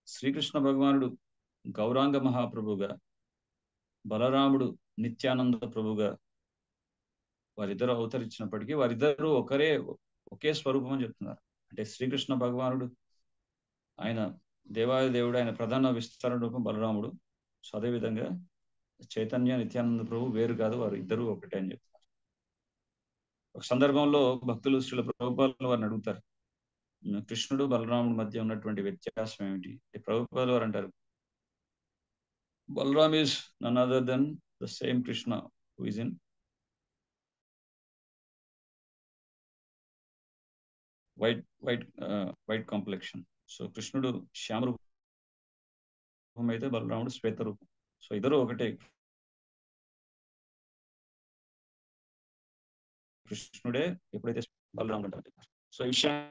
శ్రీకృష్ణ భగవానుడు గౌరాంగ మహాప్రభుగా, బలరాముడు నిత్యానంద ప్రభుగా వారిద్దరు అవతరించినప్పటికీ వారిద్దరూ ఒకే స్వరూపం అని చెప్తున్నారు. అంటే శ్రీకృష్ణ భగవానుడు ఆయన దేవాది దేవుడు, ఆయన ప్రధాన విస్తరణ రూపం బలరాముడు. సో అదేవిధంగా చైతన్య నిత్యానంద ప్రభు వేరు కాదు, వారు ఇద్దరు ఒకటే అని చెప్తున్నారు. ఒక సందర్భంలో భక్తులు శ్రీల ప్రభుపాదుల వారిని అడుగుతారు, కృష్ణుడు బలరాముడు మధ్య ఉన్నటువంటి వ్యత్యాసం ఏమిటి? ప్రభుపాదుల వారు అంటారు, Balaram is none other than the same Krishna who is in white complexion. So కృష్ణుడు శ్యామ రూపం అయితే బలరాముడు శ్వేత రూపం. సో ఇద్దరు ఒకటే, కృష్ణుడే ఎప్పుడైతే బలరాముడు అంటారు. సో ఈ విషయాన్ని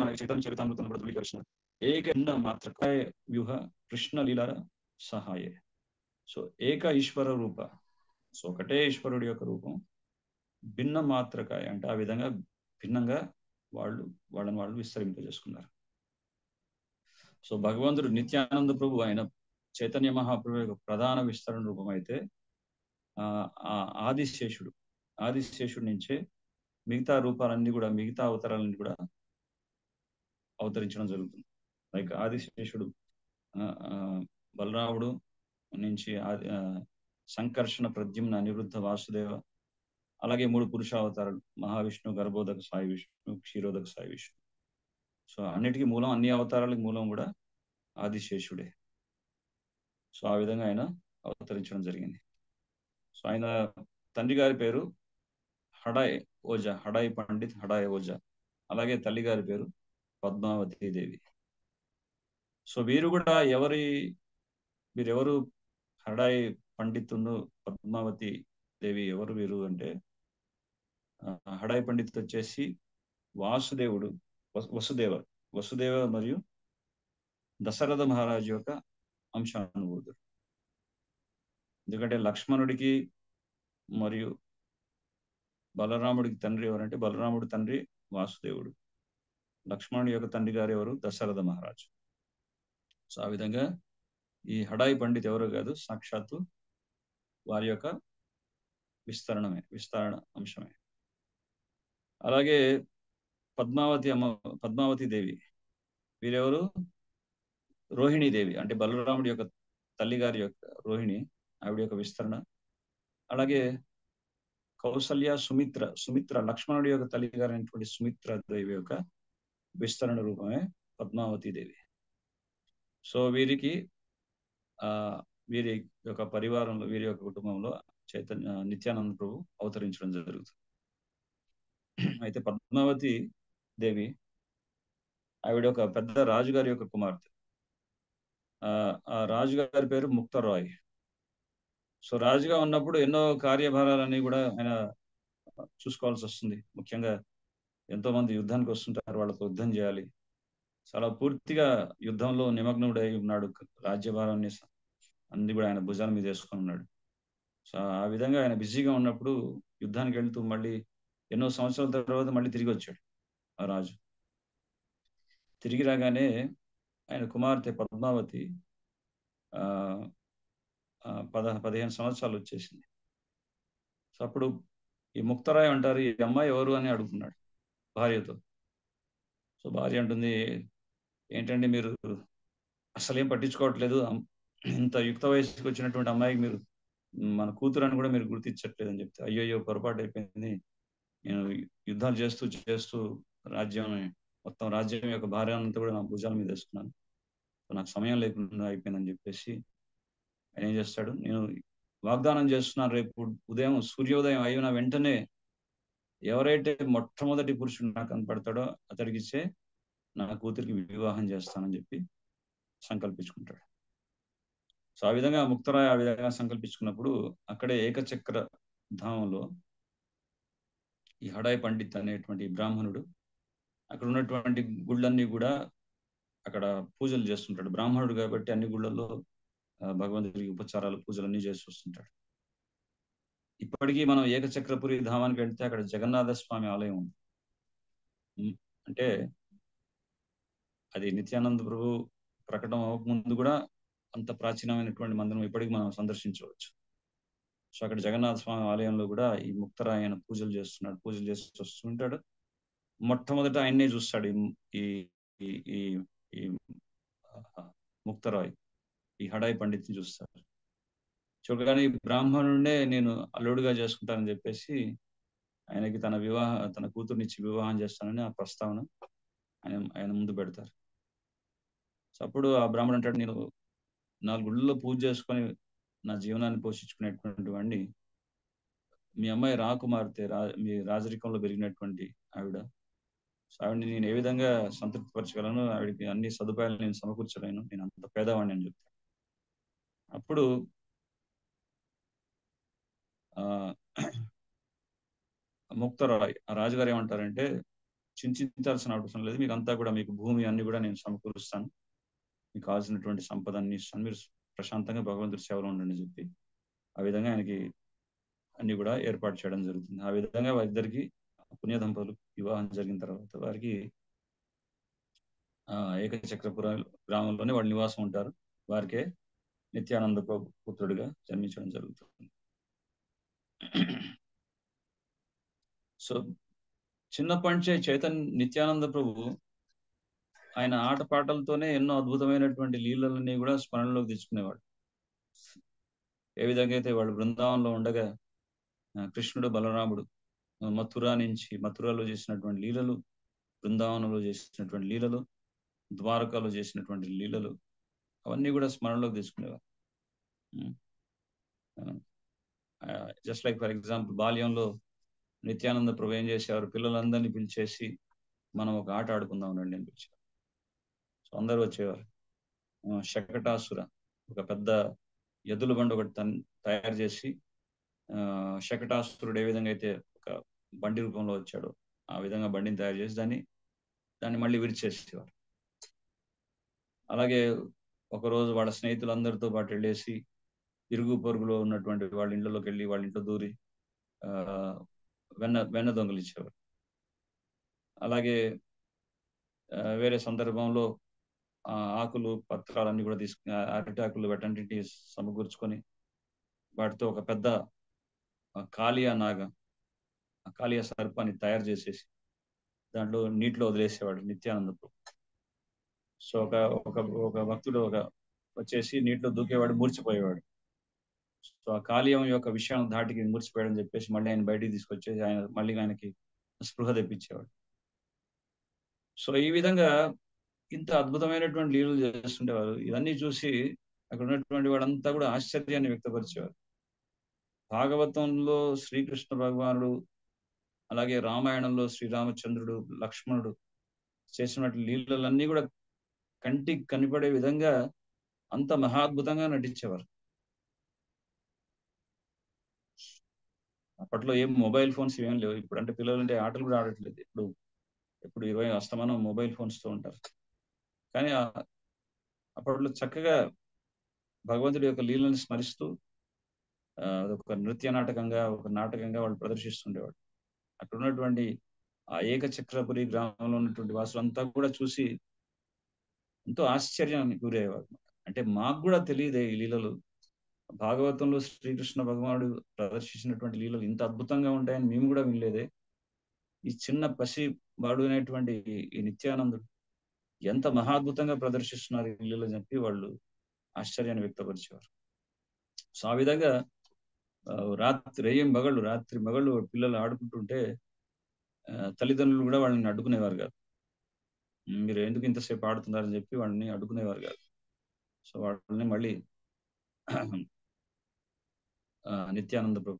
మనకి చైతన్య చరితామృతంలో కూడా ధృవీకరిస్తున్నారు. ఏక మాత్రకాయ వ్యూహ కృష్ణ లీలార సహాయే. సో ఏక ఈశ్వర రూప, సో ఒకటే ఈశ్వరుడి యొక్క రూపం, భిన్న మాత్రకాయ అంటే ఆ విధంగా భిన్నంగా వాళ్ళని విస్తరింపజేసుకున్నారు. సో భగవంతుడు నిత్యానంద ప్రభు ఆయన చైతన్య మహాప్రభు యొక్క ప్రధాన విస్తరణ రూపం అయితే ఆదిశేషుడి నుంచే మిగతా రూపాలన్నీ కూడా, మిగతా అవతారాలన్నీ కూడా అవతరించడం జరుగుతుంది. లైక్ ఆదిశేషుడు బలరాముడు నుంచి సంకర్షణ, ప్రద్యుమ్న, అనిరుద్ధ, వాసుదేవ, అలాగే 3 పురుషావతారాలు మహావిష్ణు, గర్భోదక సాయి విష్ణు, క్షీరోదక సాయి విష్ణు. సో అన్నిటికీ మూలం, అన్ని అవతారాలకు మూలం కూడా ఆదిశేషుడే. సో ఆ విధంగా ఆయన అవతరించడం జరిగింది. సో ఆయన తండ్రి గారి పేరు హడాయ్ ఓజా, హడాయ్ పండిత్ హడాయ్ ఓజా. అలాగే తల్లి గారి పేరు పద్మావతి దేవి. సో వీరు కూడా వీరెవరు? హడాయ్ పండితును పద్మావతి దేవి ఎవరు వీరు అంటే, హడాయ్ పండిత్ వచ్చేసి వాసుదేవుడు, వసుదేవ వసుదేవ మరియు దశరథ మహారాజు యొక్క అంశానుభూతుడు. ఎందుకంటే లక్ష్మణుడికి మరియు బలరాముడికి తండ్రి ఎవరంటే, బలరాముడి తండ్రి వాసుదేవుడు, లక్ష్మణుడి యొక్క తండ్రి గారు ఎవరు? దశరథ మహారాజు. సో ఆ విధంగా ఈ హడాయి పండిత్ ఎవరు కాదు, సాక్షాత్తు వారి యొక్క విస్తరణ అంశమే. అలాగే పద్మావతి దేవి, వీరెవరు? రోహిణీ దేవి, అంటే బలరాముడి యొక్క తల్లి గారి యొక్క రోహిణి, ఆవిడ యొక్క విస్తరణ. అలాగే కౌసల్య సుమిత్ర లక్ష్మణుడి యొక్క తల్లి గారు అయినటువంటి సుమిత్ర దేవి యొక్క విస్తరణ రూపమే పద్మావతి దేవి. సో వీరి యొక్క పరివారంలో, వీరి యొక్క కుటుంబంలో నిత్యానంద ప్రభు అవతరించడం జరుగుతుంది. అయితే పద్మావతి దేవి ఆవిడ ఒక పెద్ద రాజుగారి యొక్క కుమార్తె. ఆ రాజుగారి పేరు ముక్తరాయ్. సో రాజుగా ఉన్నప్పుడు ఎన్నో కార్యభారాలన్నీ కూడా ఆయన చూసుకోవాల్సి వస్తుంది. ముఖ్యంగా ఎంతో మంది యుద్ధానికి వస్తుంటారు, వాళ్ళతో యుద్ధం చేయాలి. చాలా పూర్తిగా యుద్ధంలో నిమగ్నుడై ఉన్నాడు. రాజ్యభారాన్ని అన్ని కూడా ఆయన భుజాల మీద వేసుకొని ఉన్నాడు. సో ఆ విధంగా ఆయన బిజీగా ఉన్నప్పుడు యుద్ధానికి వెళ్తూ మళ్ళీ ఎన్నో సంవత్సరాల తర్వాత మళ్ళీ తిరిగి వచ్చాడు ఆ రాజు. తిరిగి రాగానే ఆయన కుమార్తె పద్మావతి 15 సంవత్సరాలు వచ్చేసింది. సో అప్పుడు ఈ ముక్తరాయ్ అంటారు, ఈ అమ్మాయి ఎవరు అని అడుగుతున్నాడు భార్యతో. సో భార్య అంటుంది, ఏంటండి మీరు అసలేం పట్టించుకోవట్లేదు, ఇంత యుక్త వయసుకి వచ్చినటువంటి అమ్మాయికి మీరు మన కూతురు అని కూడా మీరు గుర్తించట్లేదు అని చెప్తే, అయ్యో పొరపాటు అయిపోయింది, నేను యుద్ధాలు చేస్తూ మొత్తం రాజ్యం యొక్క భార్య అంతా కూడా నా భుజాల మీద వేసుకున్నాను, నాకు సమయం లేకుండా అయిపోయిందని చెప్పేసి ఆయన ఏం చేస్తాడు, నేను వాగ్దానం చేస్తున్నాను, రేపు ఉదయం సూర్యోదయం అయిన వెంటనే ఎవరైతే మొట్టమొదటి పురుషుడు నాకు కనపడతాడో అతడికి ఇచ్చే నా కూతురికి వివాహం చేస్తానని చెప్పి సంకల్పించుకుంటాడు. సో ఆ విధంగా ముక్తరాయ్ ఆ విధంగా సంకల్పించుకున్నప్పుడు అక్కడే ఏకచక్ర ధామంలో ఈ హడాయ్ పండిత్ అనేటువంటి బ్రాహ్మణుడు అక్కడ ఉన్నటువంటి గుళ్ళన్నీ కూడా అక్కడ పూజలు చేస్తుంటాడు. బ్రాహ్మణుడు కాబట్టి అన్ని గుళ్ళల్లో భగవంతుడికి ఉపచారాలు, పూజలు అన్ని చేసి వస్తుంటాడు. ఇప్పటికీ మనం ఏకచక్రపురి ధామానికి వెళ్తే అక్కడ జగన్నాథ స్వామి ఆలయం ఉంది. అంటే అది నిత్యానంద ప్రభు ప్రకటన అవ్వకముందు కూడా అంత ప్రాచీనమైనటువంటి మందిరం ఇప్పటికి మనం సందర్శించవచ్చు. సో అక్కడ జగన్నాథ స్వామి ఆలయంలో కూడా ఈ ముక్తరాయ్ ఆయన పూజలు చేసి వస్తుంటాడు. మొట్టమొదట ఆయన్నే చూస్తాడు ఈ ఈ ఈ ఈ ముక్తరాయ్, ఈ హడాయ్ పండిత్ని చూస్తాడు. చూడగానే బ్రాహ్మణుడే నేను అల్లుడుగా చేసుకుంటానని చెప్పేసి ఆయనకి తన కూతుర్నిచ్చి వివాహం చేస్తానని ఆ ప్రస్తావన ఆయన ముందు పెడతారు. సో అప్పుడు ఆ బ్రాహ్మణుడు అంటాడు, నేను 4 గుళ్ళలో పూజ చేసుకొని నా జీవనాన్ని పోషించుకునేటువంటి వాడిని, మీ అమ్మాయి రాకుమార్తె మీ రాజరికంలో పెరిగినటువంటి ఆవిడ, ఆవిడని నేను ఏ విధంగా సంతృప్తిపరచగలను, ఆవిడకి అన్ని సదుపాయాలు నేను సమకూర్చలేను, నేను అంత పేదవాడిని అని చెప్తాను. అప్పుడు ముక్తరాయ్ ఆ రాజుగారు ఏమంటారంటే, చింతించాల్సిన అవసరం లేదు, మీకు అంతా కూడా మీకు భూమి అన్ని కూడా నేను సమకూరుస్తాను, మీకు కావాల్సినటువంటి సంపద అన్ని ఇస్తాను, మీరు ప్రశాంతంగా భగవంతుడి సేవలో ఉండండి చెప్పి ఆ విధంగా ఆయనకి అన్ని కూడా ఏర్పాటు చేయడం జరుగుతుంది. ఆ విధంగా వారిద్దరికి పుణ్య దంపతులు వివాహం జరిగిన తర్వాత వారికి ఏకచక్రపుర గ్రామంలోనే వాళ్ళు నివాసం ఉంటారు. వారికే నిత్యానంద ప్రభు పుత్రుడిగా జన్మించడం జరుగుతుంది. సో చిన్నప్పటి నుంచే నిత్యానంద ప్రభు ఆయన ఆటపాటలతోనే ఎన్నో అద్భుతమైనటువంటి లీలలన్నీ కూడా స్మరణలోకి తెచ్చుకునేవాడు. ఏ విధంగా అయితే వాళ్ళు బృందావనంలో ఉండగా కృష్ణుడు బలరాముడు మథురాలో చేసినటువంటి లీలలు, బృందావనంలో చేసినటువంటి లీలలు, ద్వారకాలో చేసినటువంటి లీలలు అవన్నీ కూడా స్మరణలోకి తీసుకునేవారు. జస్ట్ లైక్ ఫర్ ఎగ్జాంపుల్, బాల్యంలో నిత్యానంద ప్రభు ఏం చేసేవారు, పిల్లలందరినీ పిలిచేసి మనం ఒక ఆట ఆడుకుందాం రండి అని పిలిచారు. సో అందరూ వచ్చేవారు. శకటాసుర, ఒక పెద్ద ఎద్దుల బండి ఒకటి తయారు చేసి, శకటాసురుడు ఏ విధంగా అయితే ఒక బండి రూపంలో వచ్చాడో ఆ విధంగా బండిని తయారు చేసి దాన్ని మళ్ళీ విరిచేసేవారు. అలాగే ఒకరోజు వాళ్ళ స్నేహితులందరితో పాటు వెళ్ళేసి ఇరుగు పొరుగులో ఉన్నటువంటి వాళ్ళ ఇంట్లోకి వెళ్ళి వాళ్ళ ఇంట్లో దూరి వెన్న దొంగలిచ్చేవారు. అలాగే వేరే సందర్భంలో ఆకులు పత్రాలన్నీ కూడా తీసుకుని, అరటాకులు వాటన్నింటినీ సమకూర్చుకొని వాటితో ఒక పెద్ద కాళియా సర్పాన్ని తయారు చేసేసి దాంట్లో నీటిలో వదిలేసేవాడు నిత్యానంద ప్రభు. సో ఒక భక్తుడు వచ్చేసి నీటిలో దూకేవాడు, మూర్చిపోయేవాడు. సో ఆ కాళీయం యొక్క విషయాన్ని దాటికి మూర్చిపోయాడని చెప్పేసి మళ్ళీ ఆయన బయటికి తీసుకొచ్చేసి ఆయనకి స్పృహ తెప్పించేవాడు. సో ఈ విధంగా ఇంత అద్భుతమైనటువంటి లీలలు చేస్తుండేవారు. ఇవన్నీ చూసి అక్కడ ఉన్నటువంటి వాడంతా కూడా ఆశ్చర్యాన్ని వ్యక్తపరిచేవారు. భాగవతంలో శ్రీకృష్ణ భగవానుడు, అలాగే రామాయణంలో శ్రీరామచంద్రుడు, లక్ష్మణుడు చేసినటువంటి లీలలన్నీ కూడా కంటికి కనిపడే విధంగా అంత మహాద్భుతంగా నటించేవారు. అప్పట్లో ఏం మొబైల్ ఫోన్స్ ఏం లేవు. ఇప్పుడు అంటే పిల్లలు అంటే ఆటలు కూడా ఆడట్లేదు. ఇప్పుడు 20 అస్తమానం మొబైల్ ఫోన్స్ తో ఉంటారు. కానీ అప్పట్లో చక్కగా భగవంతుడి యొక్క లీలను స్మరిస్తూ అదొక నృత్య నాటకంగా, ఒక నాటకంగా వాళ్ళు ప్రదర్శిస్తుండేవాడు. అక్కడ ఉన్నటువంటి ఆ ఏకచక్రపురి గ్రామంలో ఉన్నటువంటి వాసులంతా కూడా చూసి ఎంతో ఆశ్చర్యానికి గురయ్యేవారు. అంటే మాకు కూడా తెలియదే ఈ లీలలు, భాగవతంలో శ్రీకృష్ణ భగవానుడు ప్రదర్శించినటువంటి లీలలు ఇంత అద్భుతంగా ఉంటాయని మేము కూడా వినలేదే. ఈ చిన్న పసి వాడు అనేటువంటి ఈ నిత్యానందుడు ఎంత మహాద్భుతంగా ప్రదర్శిస్తున్నారు ఈ లీలలు చెప్పి వాళ్ళు ఆశ్చర్యాన్ని వ్యక్తపరిచేవారు. సో ఆ విధంగా రాత్రి మగళ్ళు పిల్లలు ఆడుకుంటుంటే తల్లిదండ్రులు కూడా వాళ్ళని అడ్డుకునేవారు కాదు. మీరు ఎందుకు ఇంతసేపు ఆడుతున్నారని చెప్పి వాళ్ళని అడ్డుకునేవారు కాదు. సో వాళ్ళని మళ్ళీ నిత్యానంద ప్రభు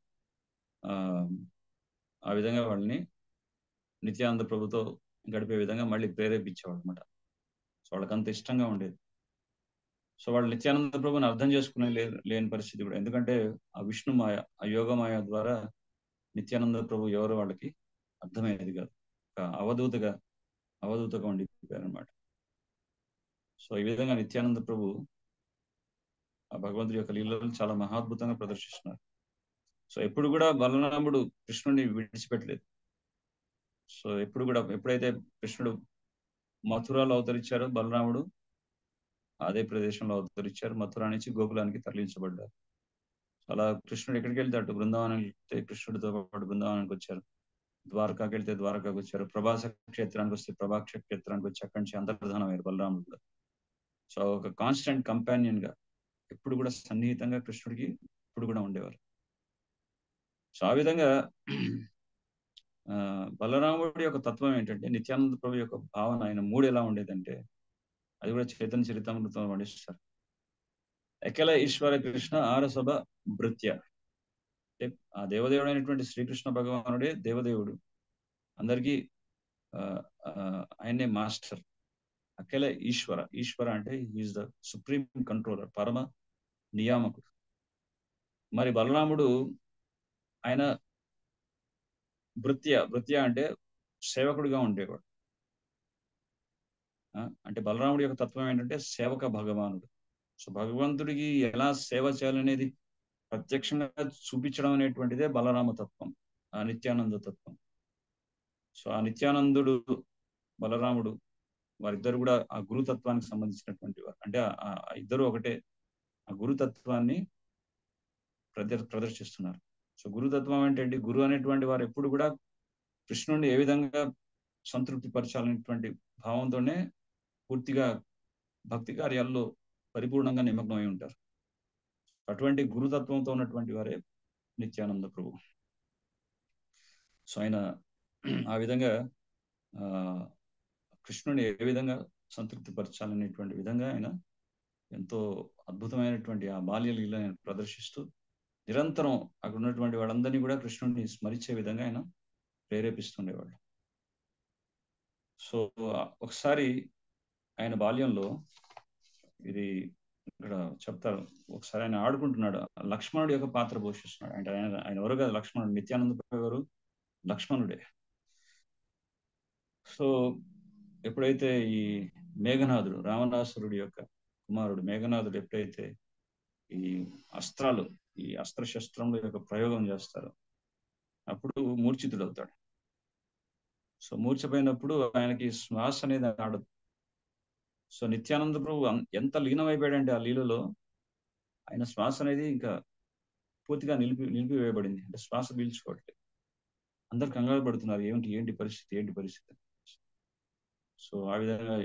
ఆ విధంగా వాళ్ళని నిత్యానంద ప్రభుతో గడిపే విధంగా మళ్ళీ ప్రేరేపించేవాడు అనమాట. సో వాళ్ళకి అంత ఇష్టంగా ఉండేది. సో వాళ్ళు నిత్యానంద ప్రభుని అర్థం చేసుకునే లేని పరిస్థితి కూడా. ఎందుకంటే ఆ విష్ణుమాయ, ఆ యోగమాయ ద్వారా నిత్యానంద ప్రభు ఎవరు వాళ్ళకి అర్థమయ్యేది కాదు. అవధూతగా ఉండిపోయారనమాట. సో ఈ విధంగా నిత్యానంద ప్రభు ఆ భగవంతుడి యొక్క లీలలు చాలా మహాద్భుతంగా ప్రదర్శిస్తున్నారు. సో ఎప్పుడు కూడా బలరాముడు కృష్ణుడిని విడిచిపెట్టలేదు. సో ఎప్పుడైతే కృష్ణుడు మథురాలో అవతరించారో బలరాముడు అదే ప్రదేశంలో అవతరించారు. మథురా నుంచి గోకులానికి తరలించబడ్డారు. అలా కృష్ణుడు ఎక్కడికి వెళ్తే అటు బృందావనానికి వెళ్తే కృష్ణుడితో పాటు బృందావనానికి వచ్చారు. ద్వారకాకి వెళ్తే ద్వారకాకి వచ్చారు. ప్రభాస క్షేత్రానికి వస్తే ప్రభాక్ష క్షేత్రానికి వచ్చి అక్కడి నుంచి అంతర్ధానం అయ్యారు బలరాముడు. సో ఒక కాన్స్టెంట్ కంపానియన్ గా ఎప్పుడు కూడా సన్నిహితంగా కృష్ణుడికి ఇప్పుడు కూడా ఉండేవారు. సో ఆ విధంగా బలరాముడి యొక్క తత్వం ఏంటంటే, నిత్యానంద ప్రభు యొక్క భావన, ఆయన మూడు ఎలా ఉండేదంటే, అది కూడా చైతన్య చరితామృతంలో వర్ణిస్తారు. ఎకల ఈశ్వర కృష్ణ ఆరసభ భృత్య. అంటే ఆ దేవదేవుడైనటువంటి శ్రీకృష్ణ భగవానుడే దేవదేవుడు, అందరికీ ఆయనే మాస్టర్. అఖిల ఈశ్వర అంటే ఈజ్ ద సుప్రీం కంట్రోలర్, పరమ నియామకుడు. మరి బలరాముడు ఆయన భృత్య అంటే సేవకుడిగా ఉండేవాడు. అంటే బలరాముడి యొక్క తత్వం ఏంటంటే సేవక భగవానుడు. సో భగవంతుడికి ఎలా సేవ చేయాలనేది ప్రత్యక్షంగా చూపించడం అనేటువంటిదే బలరామ తత్వం, ఆ నిత్యానంద తత్వం. సో ఆ నిత్యానందుడు బలరాముడు వారిద్దరు కూడా ఆ గురుతత్వానికి సంబంధించినటువంటి వారు. అంటే ఆ ఇద్దరు ఒకటే, ఆ గురుతత్వాన్ని ప్రదర్శిస్తున్నారు. సో గురుతత్వం ఏంటంటే, గురు అనేటువంటి వారు ఎప్పుడు కూడా కృష్ణుడిని ఏ విధంగా సంతృప్తి పరచాలనేటువంటి భావంతోనే పూర్తిగా భక్తి కార్యాల్లో పరిపూర్ణంగా నిమగ్నమై ఉంటారు. అటువంటి గురుతత్వంతో ఉన్నటువంటి వారే నిత్యానంద ప్రభు. సో ఆయన ఆ విధంగా కృష్ణుని ఏ విధంగా సంతృప్తి పరచాలనేటువంటి విధంగా ఆయన ఎంతో అద్భుతమైనటువంటి ఆ బాల్య లీల ఆయన ప్రదర్శిస్తూ నిరంతరం అక్కడ ఉన్నటువంటి వాళ్ళందరినీ కూడా కృష్ణుడిని స్మరించే విధంగా ఆయన ప్రేరేపిస్తుండేవాడు. సో ఒకసారి ఆయన బాల్యంలో ఇది ఇక్కడ చెప్తారు, ఒకసారి ఆయన ఆడుకుంటున్నాడు, లక్ష్మణుడి యొక్క పాత్ర పోషిస్తున్నాడు. అంటే ఆయన ఎవరు కాదు, లక్ష్మణుడు, నిత్యానంద గారు లక్ష్మణుడే. సో ఎప్పుడైతే ఈ మేఘనాథుడు, రావణాసురుడి యొక్క కుమారుడు మేఘనాథుడు ఎప్పుడైతే ఈ అస్త్రాలు, ఈ అస్త్రశస్త్రముల యొక్క ప్రయోగం చేస్తారో అప్పుడు మూర్ఛితుడవుతాడు. సో మూర్ఛపోయినప్పుడు ఆయనకి శ్వాస అనేది ఆడదు. సో నిత్యానంద ప్రభు ఎంత లీనమైపోయాడంటే ఆ లీలలో ఆయన శ్వాస అనేది ఇంకా పూర్తిగా నిలిపివేయబడింది. అంటే శ్వాస పీల్చుకోవట్లేదు. అందరు కంగారు పడుతున్నారు, ఏంటి పరిస్థితి. సో ఆ విధంగా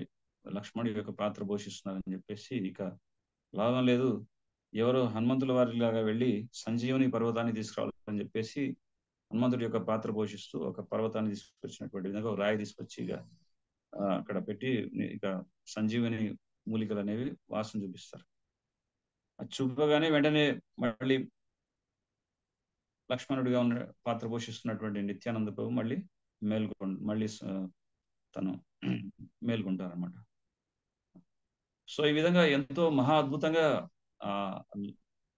లక్ష్మణుడి యొక్క పాత్ర పోషిస్తున్నారని చెప్పేసి ఇక లాభం లేదు, ఎవరో హనుమంతుల వారిలాగా వెళ్ళి సంజీవని పర్వతాన్ని తీసుకురావాలని చెప్పేసి హనుమంతుడి యొక్క పాత్ర పోషిస్తూ ఒక పర్వతాన్ని తీసుకొచ్చినటువంటి విధంగా ఒక రాయి తీసుకొచ్చి ఇక అక్కడ పెట్టి ఇక సంజీవని మూలికలు అనేవి వాసన చూపిస్తారు. అది చూపగానే వెంటనే మళ్ళీ లక్ష్మణుడిగా ఉన్న పాత్ర పోషిస్తున్నటువంటి నిత్యానంద ప్రభు మళ్ళీ తను మేల్కొంటారన్నమాట. సో ఈ విధంగా ఎంతో మహా అద్భుతంగా ఆ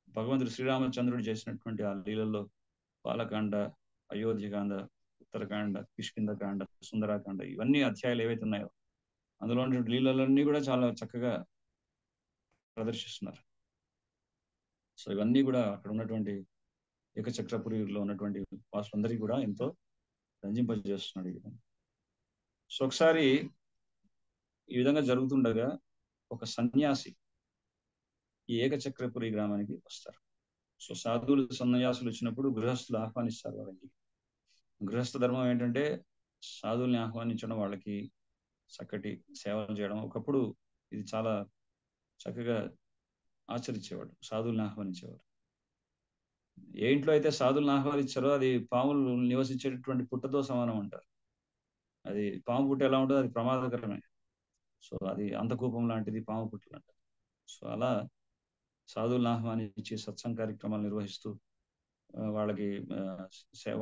భగవంతుడు శ్రీరామచంద్రుడు చేసినటువంటి ఆ లీలల్లో బాలకాండ, అయోధ్యకాండ, ఉత్తరకాండ, కిష్కింధకాండ, సుందరాకాండ, ఇవన్నీ అధ్యాయాలు ఏవైతే ఉన్నాయో అందులో ఉన్నటువంటి లీలలన్నీ కూడా చాలా చక్కగా ప్రదర్శిస్తున్నారు. సో ఇవన్నీ కూడా అక్కడ ఉన్నటువంటి ఏకచక్రపురిలో ఉన్నటువంటి వాసులందరికీ కూడా ఎంతో రంజింపజేస్తున్నాడు ఈ విధంగా. సో ఒకసారి ఈ విధంగా జరుగుతుండగా ఒక సన్యాసి ఈ ఏకచక్రపురి గ్రామానికి వస్తారు. సో సాధువులు సన్యాసులు వచ్చినప్పుడు గృహస్థులు ఆహ్వానిస్తారు వాళ్ళకి. గృహస్థ ధర్మం ఏంటంటే సాధువుల్ని ఆహ్వానించడం, వాళ్ళకి చక్కటి సేవలు చేయడం. ఒకప్పుడు ఇది చాలా చక్కగా ఆచరించేవాడు, సాధువుల్ని ఆహ్వానించేవాడు. ఏ ఇంట్లో అయితే సాధువులను ఆహ్వానించారో అది పాములు నివసించేటటువంటి పుట్టతో సమానం అంటారు. అది పాము పుట్ట ఎలా ఉంటుందో అది ప్రమాదకరమే. సో అది అంతకూపం లాంటిది పాము పుట్టలు అంటారు. సో అలా సాధువులను ఆహ్వానించి సత్సంగ కార్యక్రమాలు నిర్వహిస్తూ వాళ్ళకి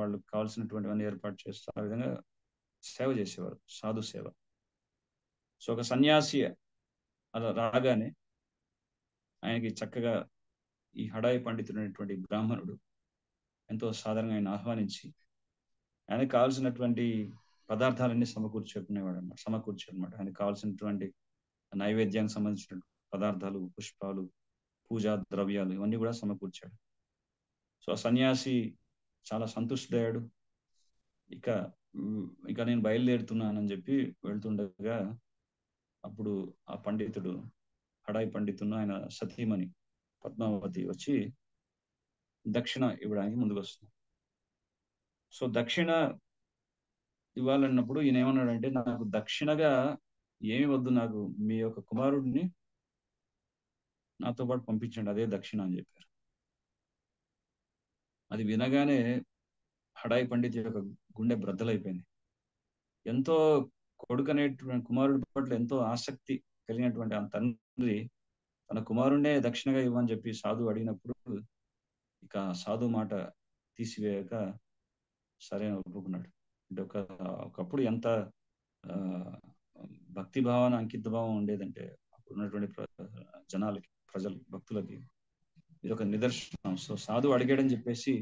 వాళ్ళకి కావాల్సినటువంటివన్నీ ఏర్పాటు చేస్తూ ఆ విధంగా సేవ చేసేవారు, సాధు సేవ. సో ఒక సన్యాసి అలా రాగానే ఆయనకి చక్కగా ఈ హడాయి పండితుడైనటువంటి బ్రాహ్మణుడు ఎంతో సాధారణంగా ఆయన ఆహ్వానించి ఆయనకు కావాల్సినటువంటి పదార్థాలన్నీ సమకూర్చారన్నమాట. ఆయనకు కావాల్సినటువంటి నైవేద్యానికి సంబంధించిన పదార్థాలు, పుష్పాలు, పూజా ద్రవ్యాలు ఇవన్నీ కూడా సమకూర్చాడు. సో ఆ సన్యాసి చాలా సంతుష్టుడయ్యాడు. ఇక నేను బయలుదేరుతున్నానని చెప్పి వెళ్తుండగా అప్పుడు ఆ పండితుడు, హడాయి పండితుడు, ఆయన సతీమణి పద్మావతి వచ్చి దక్షిణ ఇవ్వడానికి ముందుకు వస్తుంది. సో దక్షిణ ఇవ్వాలన్నప్పుడు ఈయన ఏమన్నాడంటే, నాకు దక్షిణగా ఏమి వద్దు, నాకు మీ యొక్క కుమారుడిని నాతో పాటు పంపించండి, అదే దక్షిణ అని చెప్పారు. అది వినగానే హడాయి పండిత్ యొక్క గుండె బ్రద్దలైపోయింది. ఎంతో కొడుకు అనేటువంటి కుమారుడి పట్ల ఎంతో ఆసక్తి కలిగినటువంటి ఆ తండ్రి తన కుమారుడినే దక్షిణగా ఇవ్వని చెప్పి సాధువు అడిగినప్పుడు ఇక సాధు మాట తీసివేయక సరే ఒప్పుకున్నాడు. అంటే ఒకప్పుడు ఎంత భక్తి భావన, అంకిత భావం ఉండేదంటే అప్పుడు ఉన్నటువంటి జనాలకి, భక్తులకి ఇది ఒక నిదర్శనం. సో సాధు అడిగాడని చెప్పేసి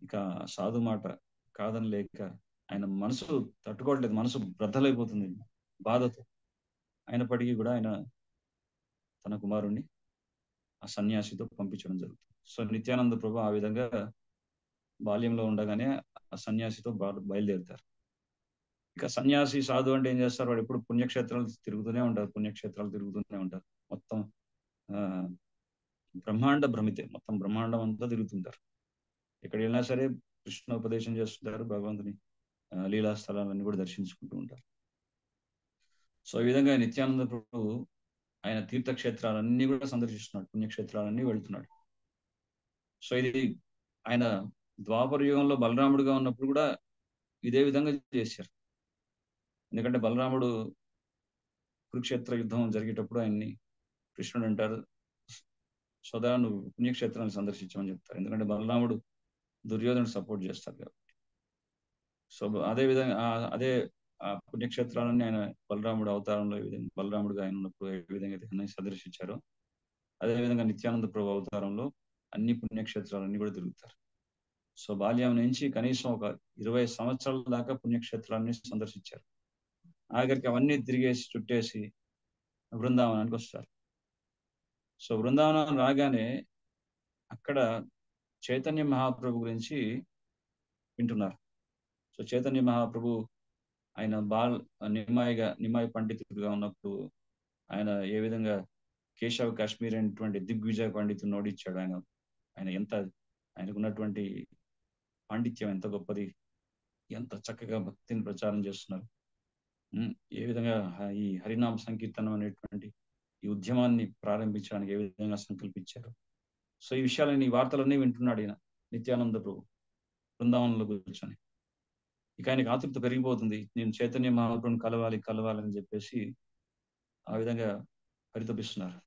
ఇక సాధు మాట కాదని లేక ఆయన మనసు తట్టుకోవట్లేదు, మనసు బ్రద్దలైపోతుంది బాధతో. అయినప్పటికీ కూడా ఆయన తన కుమారుణ్ణి ఆ సన్యాసితో పంపించడం జరుగుతుంది. సో నిత్యానంద ప్రభు ఆ విధంగా బాల్యంలో ఉండగానే ఆ సన్యాసితో బయలుదేరుతారు. ఇక సన్యాసి సాధు అంటే ఏం చేస్తారు, వాడు ఎప్పుడు పుణ్యక్షేత్రాలు తిరుగుతూనే ఉంటారు. మొత్తం బ్రహ్మాండ భ్రమితే, మొత్తం బ్రహ్మాండం అంతా తిరుగుతుంటారు. ఎక్కడ వెళ్ళినా సరే కృష్ణ ఉపదేశం చేస్తుంటారు, భగవంతుని లీలా స్థలాలన్నీ కూడా దర్శించుకుంటూ ఉంటారు. సో ఈ విధంగా నిత్యానంద ప్రభు ఆయన తీర్థక్షేత్రాలన్నీ కూడా సందర్శిస్తున్నాడు, పుణ్యక్షేత్రాలన్నీ వెళ్తున్నాడు. సో ఇది ఆయన ద్వాపర యుగంలో బలరాముడిగా ఉన్నప్పుడు కూడా ఇదే విధంగా చేశారు. ఎందుకంటే బలరాముడు కురుక్షేత్ర యుద్ధం జరిగేటప్పుడు ఆయన్ని కృష్ణుడు అంటారు, సోదరా నువ్వు పుణ్యక్షేత్రాన్ని సందర్శించమని చెప్తారు. ఎందుకంటే బలరాముడు దుర్యోధనుడు సపోర్ట్ చేస్తారు కాబట్టి. సో అదే విధంగా అదే ఆ పుణ్యక్షేత్రాలన్నీ ఆయన బలరాముడు అవతారంలో ఏ విధంగా బలరాముడుగా ఆయన ఉన్నప్పుడు ఏ విధంగా అయితే అన్ని సందర్శించారో, అదేవిధంగా నిత్యానంద ప్రభు అవతారంలో అన్ని పుణ్యక్షేత్రాలన్నీ కూడా తిరుగుతారు. సో బాల్యం నుంచి కనీసం ఒక 20 సంవత్సరాల దాకా పుణ్యక్షేత్రాన్ని సందర్శించారు. ఆఖరికి అవన్నీ తిరిగేసి చుట్టేసి బృందావనానికి వస్తారు. సో బృందావనం రాగానే అక్కడ చైతన్య మహాప్రభు గురించి వింటున్నారు. సో చైతన్య మహాప్రభు ఆయన నిమ్మాయి పండితుడిగా ఉన్నప్పుడు ఆయన ఏ విధంగా కేశవ్ కాశ్మీర్ అనేటువంటి దిగ్విజయ పండితుడిని ఓడించాడు. ఆయన ఎంత ఆయనకున్నటువంటి పాండిత్యం ఎంత గొప్పది, ఎంత చక్కగా భక్తిని ప్రచారం చేస్తున్నారు. ఏ విధంగా ఈ హరినామ సంకీర్తనం అనేటువంటి ఈ ఉద్యమాన్ని ప్రారంభించడానికి ఏ విధంగా సంకల్పించారు. సో ఈ విషయాలని ఈ వార్తలన్నీ వింటున్నాడు ఈయన నిత్యానంద ప్రభు బృందావనంలో కూర్చొని. ఇక ఆయనకి ఆతృత పెరిగిపోతుంది, నేను చైతన్య మహాప్రభుని కలవాలని చెప్పేసి ఆ విధంగా పరితపిస్తున్నారు.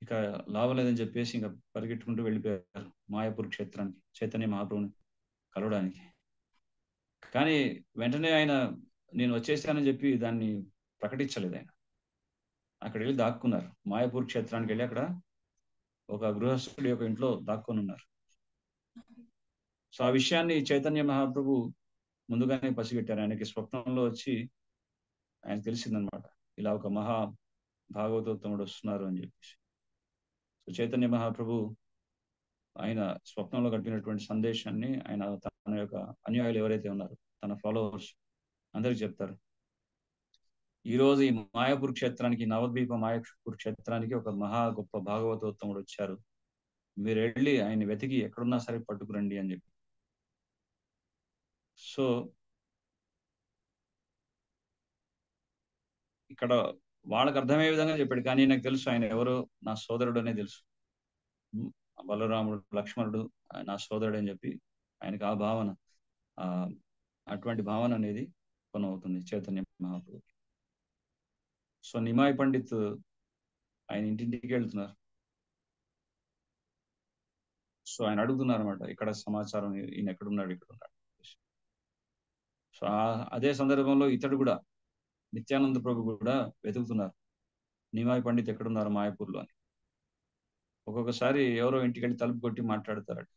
ఇక లాభం లేదని చెప్పేసి ఇంకా పరిగెట్టుకుంటూ వెళ్ళిపోయారు మాయాపూర్ క్షేత్రానికి చైతన్య మహాప్రభుని కలవడానికి. కానీ వెంటనే ఆయన నేను వచ్చేసానని చెప్పి దాన్ని ప్రకటించలేదు. ఆయన అక్కడ వెళ్ళి దాక్కున్నారు. మాయాపూర్ క్షేత్రానికి వెళ్ళి అక్కడ ఒక గృహస్థుడి యొక్క ఇంట్లో దాక్కొని ఉన్నారు. సో ఆ విషయాన్ని చైతన్య మహాప్రభు ముందుగానే పసిగట్టారు. ఆయనకి స్వప్నంలో వచ్చి ఆయన తెలిసిందనమాట, ఇలా ఒక మహా భాగవతోత్తముడు వస్తున్నారు అని చెప్పేసి. సో చైతన్య మహాప్రభు ఆయన స్వప్నంలో కట్టినటువంటి సందేశాన్ని ఆయన తన యొక్క అనుయాయులు ఎవరైతే ఉన్నారో తన ఫాలోవర్స్ అందరికి చెప్తారు. ఈ రోజు ఈ మాయాపూర్ క్షేత్రానికి, నవద్వీప మాయాపూర్ క్షేత్రానికి ఒక మహా గొప్ప భాగవతోత్తముడు వచ్చారు, మీరు వెళ్ళి ఆయన వెతికి ఎక్కడున్నా సరే పట్టుకురండి అని చెప్పి. సో ఇక్కడ వాళ్ళకి అర్థమయ్యే విధంగా చెప్పాడు. కానీ నాకు తెలుసు ఆయన ఎవరో, నా సోదరుడు అనే తెలుసు, బలరాముడు లక్ష్మణుడు నా సోదరుడు అని చెప్పి ఆయనకు ఆ భావన, అటువంటి భావన అనేది కొనవుతుంది చైతన్య మహాప్రభు. సో నిమాయ్ పండిత్ ఆయన ఇంటింటికి వెళ్తున్నారు. సో ఆయన అడుగుతున్నారు అనమాట, ఇక్కడ సమాచారం ఈయన ఎక్కడున్నాడు. సో అదే సందర్భంలో ఇతడు కూడా నిత్యానంద ప్రభు కూడా వెతుకుతున్నారు, నిమాయ్ పండిత్ ఎక్కడున్నారు మాయాపూర్లో అని. ఒక్కొక్కసారి ఎవరో ఇంటికి వెళ్ళి తలుపు కొట్టి మాట్లాడతారట.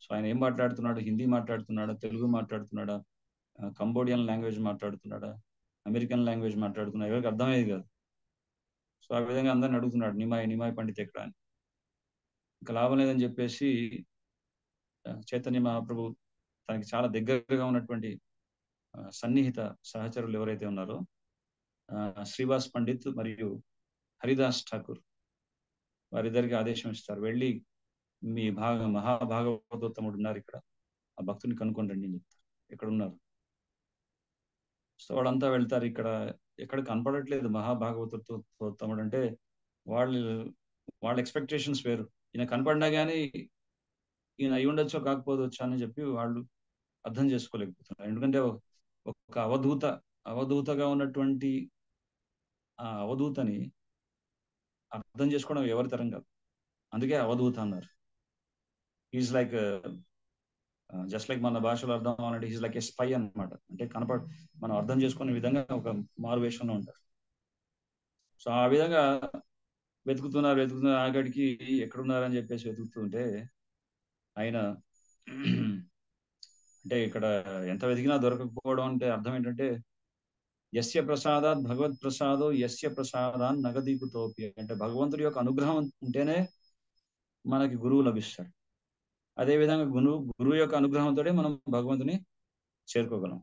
సో ఆయన ఏం మాట్లాడుతున్నాడు, హిందీ మాట్లాడుతున్నాడా, తెలుగు మాట్లాడుతున్నాడా, కంబోడియన్ లాంగ్వేజ్ మాట్లాడుతున్నాడా, అమెరికన్ లాంగ్వేజ్ మాట్లాడుతున్నాడా, ఎవరికి అర్థమయ్యేది కాదు. సో ఆ విధంగా అందరిని అడుగుతున్నాడు, నిమాయ్ పండిత్ ఎక్కడ అని. ఇంకా లాభం లేదని చెప్పేసి చైతన్య మహాప్రభు తనకి చాలా దగ్గరగా ఉన్నటువంటి సన్నిహిత సహచరులు ఎవరైతే ఉన్నారో శ్రీవాస్ పండిత్ మరియు హరిదాస్ ఠాకూర్, వారిద్దరికి ఆదేశం ఇస్తారు, వెళ్ళి మీ మహాభాగవతోత్తముడు ఉన్నారు ఇక్కడ, ఆ భక్తుని కనుక్కొని రండి అని చెప్తారు. ఎక్కడ ఉన్నారు? సో వాళ్ళంతా వెళ్తారు. ఎక్కడ కనపడట్లేదు మహాభాగవతోత్తముడు. అంటే వాళ్ళ ఎక్స్పెక్టేషన్స్ వేరు. ఈయన కనపడినా కానీ ఈయన అయి ఉండొచ్చో కాకపోవచ్చు అని చెప్పి వాళ్ళు అర్థం చేసుకోలేకపోతున్నారు. ఎందుకంటే ఒక అవధూతగా ఉన్నటువంటి ఆ అవధూతని అర్థం చేసుకోవడం ఎవరి తరం కాదు. అందుకే అవధూత అన్నారు. ఈజ్ లైక్ జస్ట్ లైక్ మన భాషలో అర్థం అవ్వాలంటే ఈజ్ లైక్ ఏ స్పై అనమాట. అంటే మనం అర్థం చేసుకునే విధంగా ఒక మారువేషంలో ఉంటారు. సో ఆ విధంగా వెతుకుతున్నారు. ఆగడికి ఎక్కడున్నారని చెప్పేసి వెతుకుతుంటే ఆయన అంటే ఇక్కడ ఎంత వెతికినా దొరకకపోవడం అంటే అర్థం ఏంటంటే, యస్య ప్రసాదాత్ భగవత్ ప్రసాదో యస్య ప్రసాదాన్ నగదీపుతోపి. అంటే భగవంతుడి యొక్క అనుగ్రహం ఉంటేనే మనకి గురువు లభిస్తాడు. అదేవిధంగా గురువు యొక్క అనుగ్రహంతోనే మనం భగవంతుని చేరుకోగలం.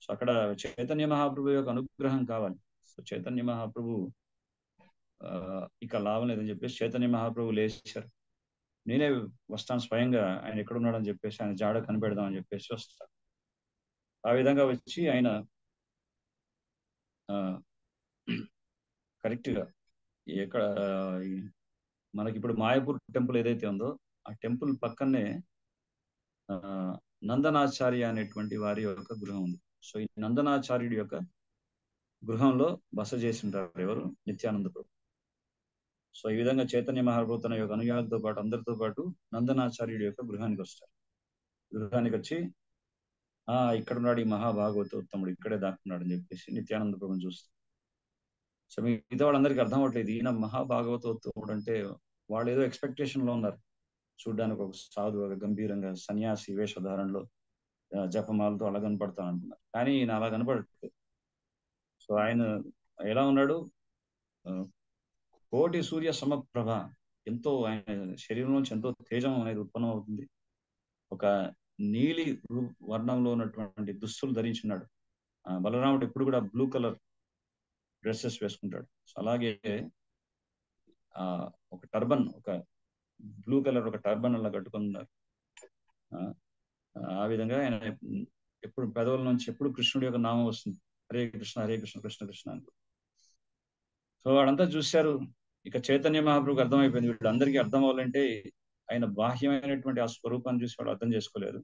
సో అక్కడ చైతన్య మహాప్రభు యొక్క అనుగ్రహం కావాలి. సో చైతన్య మహాప్రభు ఇక లాభం లేదని చెప్పేసి చైతన్య మహాప్రభు లేచారు, నేనే వస్తాను స్వయంగా, ఆయన ఎక్కడున్నాడని చెప్పేసి ఆయన జాడ కనిపెడదామని చెప్పేసి వస్తారు. ఆ విధంగా వచ్చి ఆయన కరెక్ట్గా ఎక్కడ మనకి ఇప్పుడు మాయాపూర్ టెంపుల్ ఏదైతే ఉందో ఆ టెంపుల్ పక్కనే నందనాచార్య అనేటువంటి వారి యొక్క గృహం ఉంది. సో ఈ నందనాచార్యుడి యొక్క గృహంలో బస చేసి ఉంటారు. ఎవరు? నిత్యానంద ప్రభు. సో ఈ విధంగా చైతన్య మహాప్రభు తన యొక్క అనుయాయులతో పాటు అందరితో పాటు నందనాచార్యుడి యొక్క గృహానికి వస్తారు. గృహానికి వచ్చి ఇక్కడ ఉన్నాడు ఈ మహాభాగవత ఉత్తముడు, ఇక్కడే దాక్కున్నాడు అని చెప్పేసి నిత్యానంద ప్రభుని చూస్తారు. సో మిగతా వాళ్ళందరికీ అర్థం అవ్వట్లేదు, ఈయన మహాభాగవత ఉత్తముడు అంటే వాళ్ళు ఏదో ఎక్స్పెక్టేషన్ లో ఉన్నారు. చూడ్డానికి ఒక సాధువుగా గంభీరంగా సన్యాసి వేషధారణలో జపమాలతో అలా కనపడతా అంటున్నారు. కానీ ఈయన అలా కనపడట్లేదు. సో ఆయన ఎలా ఉన్నాడు? కోటి సూర్య సమప్రభ, ఎంతో ఆయన శరీరం నుంచి ఎంతో తేజం అనేది ఉత్పన్నం అవుతుంది. ఒక నీలి వర్ణంలో ఉన్నటువంటి దుస్తులు ధరించున్నాడు. బలరాముడు ఎప్పుడు కూడా బ్లూ కలర్ డ్రెస్సెస్ వేసుకుంటాడు. సో అలాగే ఒక టర్బన్, ఒక బ్లూ కలర్ ఒక టర్బన్ అలా కట్టుకున్నారు. ఆ విధంగా ఆయన ఎప్పుడు పెదవుల నుంచి ఎప్పుడు కృష్ణుడి యొక్క నామం వస్తుంది, హరే కృష్ణ హరే కృష్ణ కృష్ణ కృష్ణ అని. సో వాడంతా చూశారు. ఇక చైతన్య మహాప్రభుకి అర్థమైపోయింది, వీళ్ళందరికీ అర్థం అవ్వాలంటే ఆయన బాహ్యమైనటువంటి ఆ స్వరూపాన్ని చూసి వాళ్ళు అర్థం చేసుకోలేరు.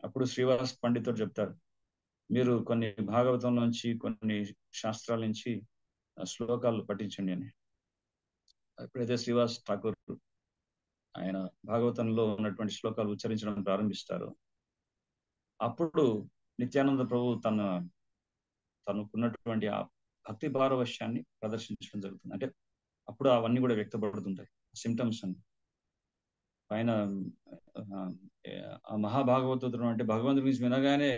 అప్పుడు శ్రీవాస్ పండితుడు చెప్తారు, మీరు కొన్ని భాగవతం నుంచి కొన్ని శాస్త్రాల నుంచి శ్లోకాలు పఠించండి అని. ఎప్పుడైతే శ్రీవాస్ ఠాకూర్ ఆయన భాగవతంలో ఉన్నటువంటి శ్లోకాలు ఉచ్చరించడం ప్రారంభిస్తారు, అప్పుడు నిత్యానంద ప్రభు తనకున్నటువంటి ఆ భక్తి పారవశ్యాన్ని ప్రదర్శించడం జరుగుతుంది. అంటే అప్పుడు అవన్నీ కూడా వ్యక్తపడుతుంటాయి, సిమ్టమ్స్ అని. ఆయన ఆ మహాభాగవతుడు అంటే భగవంతుడి గురించి వినగానే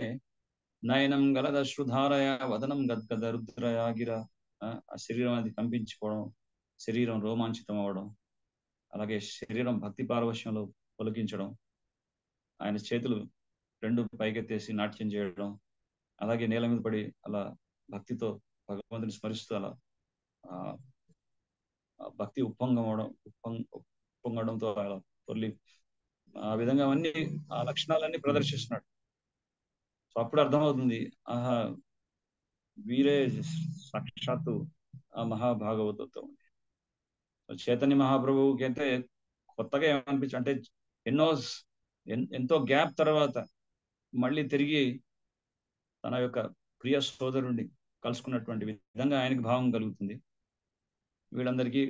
నయనం గలదశ్రుధారయ వదనం గద్గద రుద్రయాగిర, ఆ శరీరం అది కంపించిపోవడం, శరీరం రోమాంచితం అవడం, అలాగే శరీరం భక్తి పారవశ్యంలో పొలికించడం, ఆయన చేతులు రెండు పైకెత్తేసి నాట్యం చేయడం, అలాగే నేల మీద పడి అలా భక్తితో భగవంతుని స్మరిస్తూ అలా భక్తి ఉప్పొంగడంతో అలా పొర్లి, ఆ విధంగా అవన్నీ ఆ లక్షణాలన్నీ ప్రదర్శిస్తున్నాడు. సో అప్పుడు అర్థమవుతుంది, ఆహా వీరే సాక్షాత్తు ఆ మహాభాగవతత్వం. చైతన్య మహాప్రభువుకి అయితే కొత్తగా ఏమనిపించి అంటే ఎంతో గ్యాప్ తర్వాత మళ్ళీ తిరిగి తన యొక్క ప్రియ సోదరుడిని కలుసుకున్నటువంటి విధంగా ఆయనకి భావం కలుగుతుంది. వీళ్ళందరికీ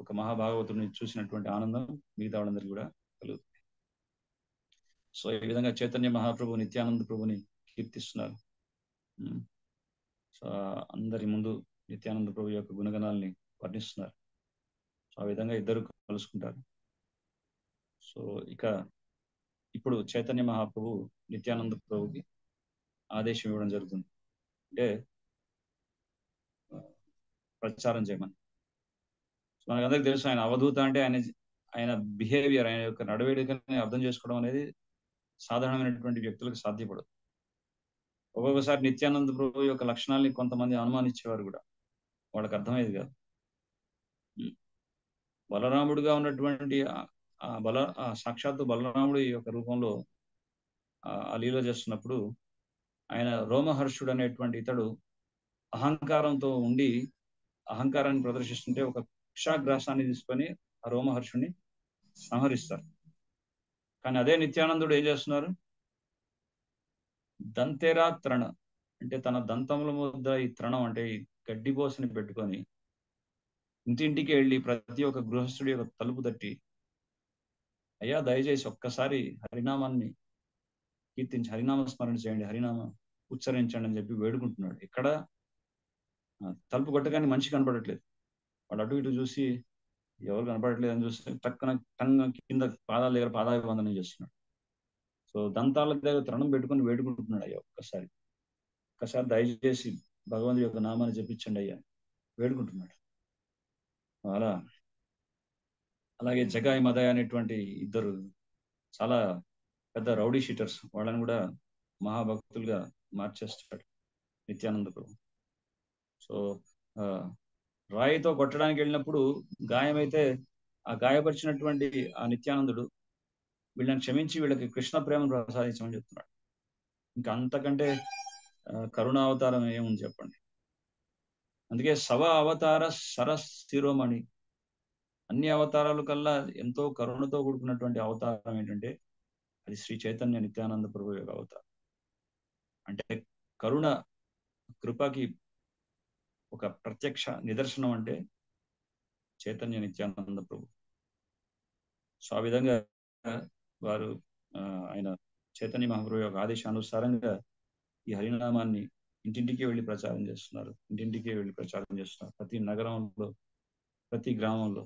ఒక మహాభాగవతుడిని చూసినటువంటి ఆనందం మిగతా వాళ్ళందరికీ కూడా కలుగుతుంది. సో ఈ విధంగా చైతన్య మహాప్రభు నిత్యానంద ప్రభుని కీర్తిస్తున్నారు. సో అందరి ముందు నిత్యానంద ప్రభు యొక్క గుణగణాలని వర్ణిస్తున్నారు. సో ఆ విధంగా ఇద్దరు కలుసుకుంటారు. సో ఇప్పుడు చైతన్య మహాప్రభు నిత్యానంద ప్రభుకి ఆదేశం ఇవ్వడం జరుగుతుంది, అంటే ప్రచారం చేయమని. మనకందరికి తెలుసు, ఆయన అవధూత అంటే ఆయన బిహేవియర్, ఆయన యొక్క నడవడికని అర్థం చేసుకోవడం అనేది సాధారణమైనటువంటి వ్యక్తులకు సాధ్యపడదు. ఒక్కొక్కసారి నిత్యానంద ప్రభు యొక్క లక్షణాలని కొంతమంది అనుమానించేవారు కూడా, వాళ్ళకి అర్థమయ్యేది కాదు. బలరాముడుగా ఉన్నటువంటి సాక్షాత్తు బలరాముడి యొక్క రూపంలో ఆ లీల చేస్తున్నప్పుడు ఆయన రోమహర్షుడు అనేటువంటి ఇతడు అహంకారంతో ఉండి అహంకారాన్ని ప్రదర్శిస్తుంటే ఒక కుక్షాగ్రాసాన్ని తీసుకొని ఆ రోమహర్షుని సంహరిస్తారు. కానీ అదే నిత్యానందుడు ఏం చేస్తున్నారు? దంతేరా త్రణ అంటే తన దంతముల ముద్ద ఈ త్రణం అంటే ఈ గడ్డిపోసని పెట్టుకొని ఇంటింటికి వెళ్ళి ప్రతి ఒక్క గృహస్థుడి యొక్క తలుపు తట్టి, అయ్యా దయచేసి ఒక్కసారి హరినామాన్ని కీర్తించి హరినామ స్మరణ చేయండి, హరినామ ఉచ్చరించండి అని చెప్పి వేడుకుంటున్నాడు. ఇక్కడ తలుపు కొట్టగానే మనిషి కనపడట్లేదు. వాడు అటు ఇటు చూసి ఎవరు కనపడట్లేదు అని చూస్తే టక్కున కింద పాదాల దగ్గర పాదాభివందనం చేస్తున్నాడు. సో దంతాల దగ్గర త్రణం పెట్టుకొని వేడుకుంటున్నాడు, అయ్యా ఒక్కసారి దయచేసి భగవంతుడి యొక్క నామాన్ని జపించండి అయ్యా వేడుకుంటున్నాడు. అలాగే జగాయి మదయ అనేటువంటి ఇద్దరు చాలా పెద్ద రౌడీ షీటర్స్, వాళ్ళని కూడా మహాభక్తులుగా మార్చేస్తాడు నిత్యానంద ప్రభు. సో రాయితో కొట్టడానికి వెళ్ళినప్పుడు గాయమైతే ఆ గాయపరిచినటువంటి ఆ నిత్యానందుడు వీళ్ళని క్షమించి వీళ్ళకి కృష్ణ ప్రేమను ప్రసాదించమని చెప్తున్నాడు. ఇంకా అంతకంటే కరుణావతారం ఏముంది చెప్పండి. అందుకే సవ అవతార సరశిరోమణి, అన్ని అవతారాల కల్లా ఎంతో కరుణతో కూడుకున్నటువంటి అవతారం ఏంటంటే అది శ్రీ చైతన్య నిత్యానంద ప్రభు యొక్క అవతారం. అంటే కరుణ, కృపకి ఒక ప్రత్యక్ష నిదర్శనం అంటే చైతన్య నిత్యానంద ప్రభు. సో ఆ విధంగా వారు ఆయన చైతన్య మహాప్రభు యొక్క ఆదేశానుసారంగా ఈ హరినామాన్ని ఇంటింటికి వెళ్ళి ప్రచారం చేస్తున్నారు. ప్రతి నగరంలో, ప్రతి గ్రామంలో.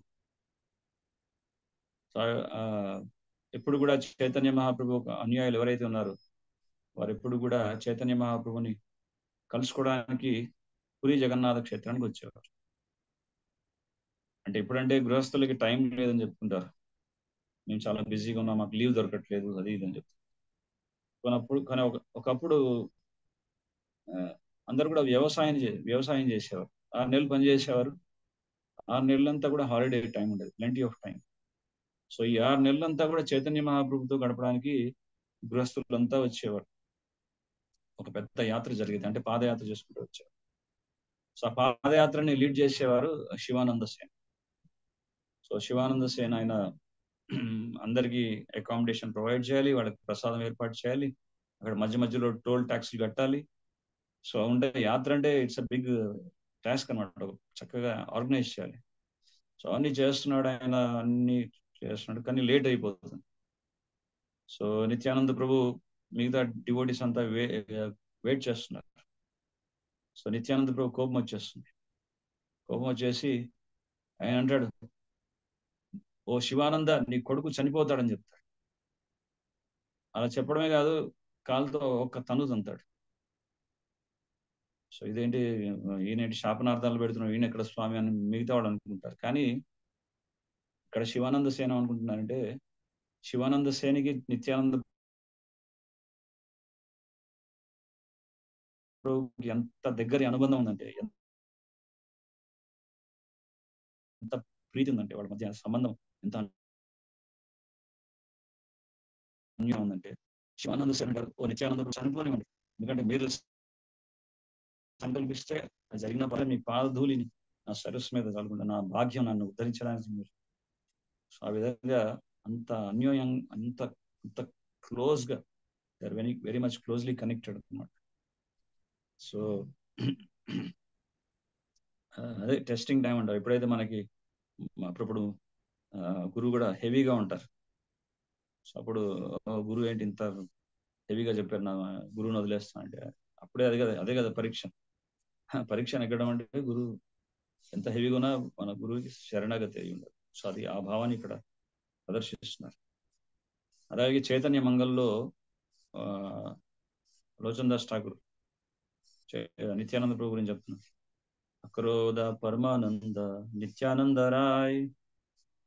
ఎప్పుడు కూడా చైతన్య మహాప్రభు అనుయాయులు ఎవరైతే ఉన్నారో వారు ఎప్పుడు కూడా చైతన్య మహాప్రభుని కలుసుకోవడానికి పూరి జగన్నాథ క్షేత్రానికి వచ్చేవారు. అంటే ఇప్పుడంటే గృహస్థులకి టైం లేదని చెప్పుకుంటారు, మేము చాలా బిజీగా ఉన్నాం, మాకు లీవ్ దొరకట్లేదు, అది ఇది అని చెప్తారు. కానీ ఒకప్పుడు అందరు కూడా వ్యవసాయం చేసేవారు. 6 నెలలు పనిచేసేవారు. 6 నెలలంతా కూడా హాలిడే టైం ఉండేది, ప్లెంటీ ఆఫ్ టైం. సో ఈ 6 నెలలంతా కూడా చైతన్య మహాప్రభుతో గడపడానికి గృహస్థులంతా వచ్చేవారు. ఒక పెద్ద యాత్ర జరిగేది, అంటే పాదయాత్ర చేసుకుంటూ వచ్చేవారు. సో ఆ పాదయాత్రని లీడ్ చేసేవారు శివానంద సేన. సో శివానంద సేన ఆయన అందరికీ అకామిడేషన్ ప్రొవైడ్ చేయాలి, వాళ్ళకి ప్రసాదం ఏర్పాటు చేయాలి, అక్కడ మధ్య మధ్యలో టోల్ ట్యాక్స్లు కట్టాలి. సో ఉంటే యాత్ర అంటే ఇట్స్ అ బిగ్ టాస్క్ అనమాట, చక్కగా ఆర్గనైజ్ చేయాలి. సో అన్ని చేస్తున్నాడు ఆయన, అన్ని చేస్తున్నాడు, కానీ లేట్ అయిపోతుంది. సో నిత్యానంద ప్రభు మిగతా డివోటీస్ అంతా వెయిట్ చేస్తున్నారు. సో నిత్యానంద ప్రభు కోపం వచ్చేసి ఆయన అంటాడు, ఓ శివానంద, నీ కొడుకు చనిపోతాడని చెప్తాడు. అలా చెప్పడమే కాదు, కాలుతో ఒక్క తను తంతాడు. సో ఇదేంటి, ఈయనేంటి శాపనార్థాలు పెడుతున్నాడు, ఈయన ఎక్కడ స్వామి అని మిగతా వాడు అనుకుంటారు. కానీ ఇక్కడ శివానంద సేన అనుకుంటున్నారంటే, శివానంద సేనికి నిత్యానంద ప్రభుకి ఎంత దగ్గర అనుబంధం ఉందంటే, ఎంత ప్రీతి ఉందంటే, వాళ్ళ మధ్య సంబంధం ఎంత అన్యోన్యం ఉందంటే, శివానంద సేన గారు ఓ నిత్యానంద చనిపోనివ్వండి, ఎందుకంటే మీరు సంకల్పిస్తే జరిగిన పని మీ పాదధూళిని నా సరస్సు మీద చల్లుకుంటా, నా భాగ్యం నన్ను ఉద్ధరించడానికి మీరు. సో ఆ విధంగా అంత అన్యోన్యం, అంత క్లోజ్ గా, they are very very much closely connected అన్నమాట. సో అదే టెస్టింగ్ టైం అంటారు. ఎప్పుడైతే మనకి అప్పుడు గురువు కూడా హెవీగా ఉంటారు. సో అప్పుడు గురువు ఏంటి ఇంత హెవీగా చెప్పారు, నా గురువుని వదిలేస్తా అంటే అప్పుడే అదే కదా పరీక్ష ఎక్కడం అంటే గురువు ఎంత హెవీగా ఉన్నా మన గురువుకి శరణాగతి అయి ఉండదు. సో అది ఆ భావాన్ని ఇక్కడ ప్రదర్శిస్తున్నారు. అలాగే చైతన్య మంగల్లో లోచన్ దాస్ ఠాకూర్ నిత్యానంద ప్రభు గురించి చెప్తున్నారు. అక్రోధ పరమానంద నిత్యానంద రాయ్.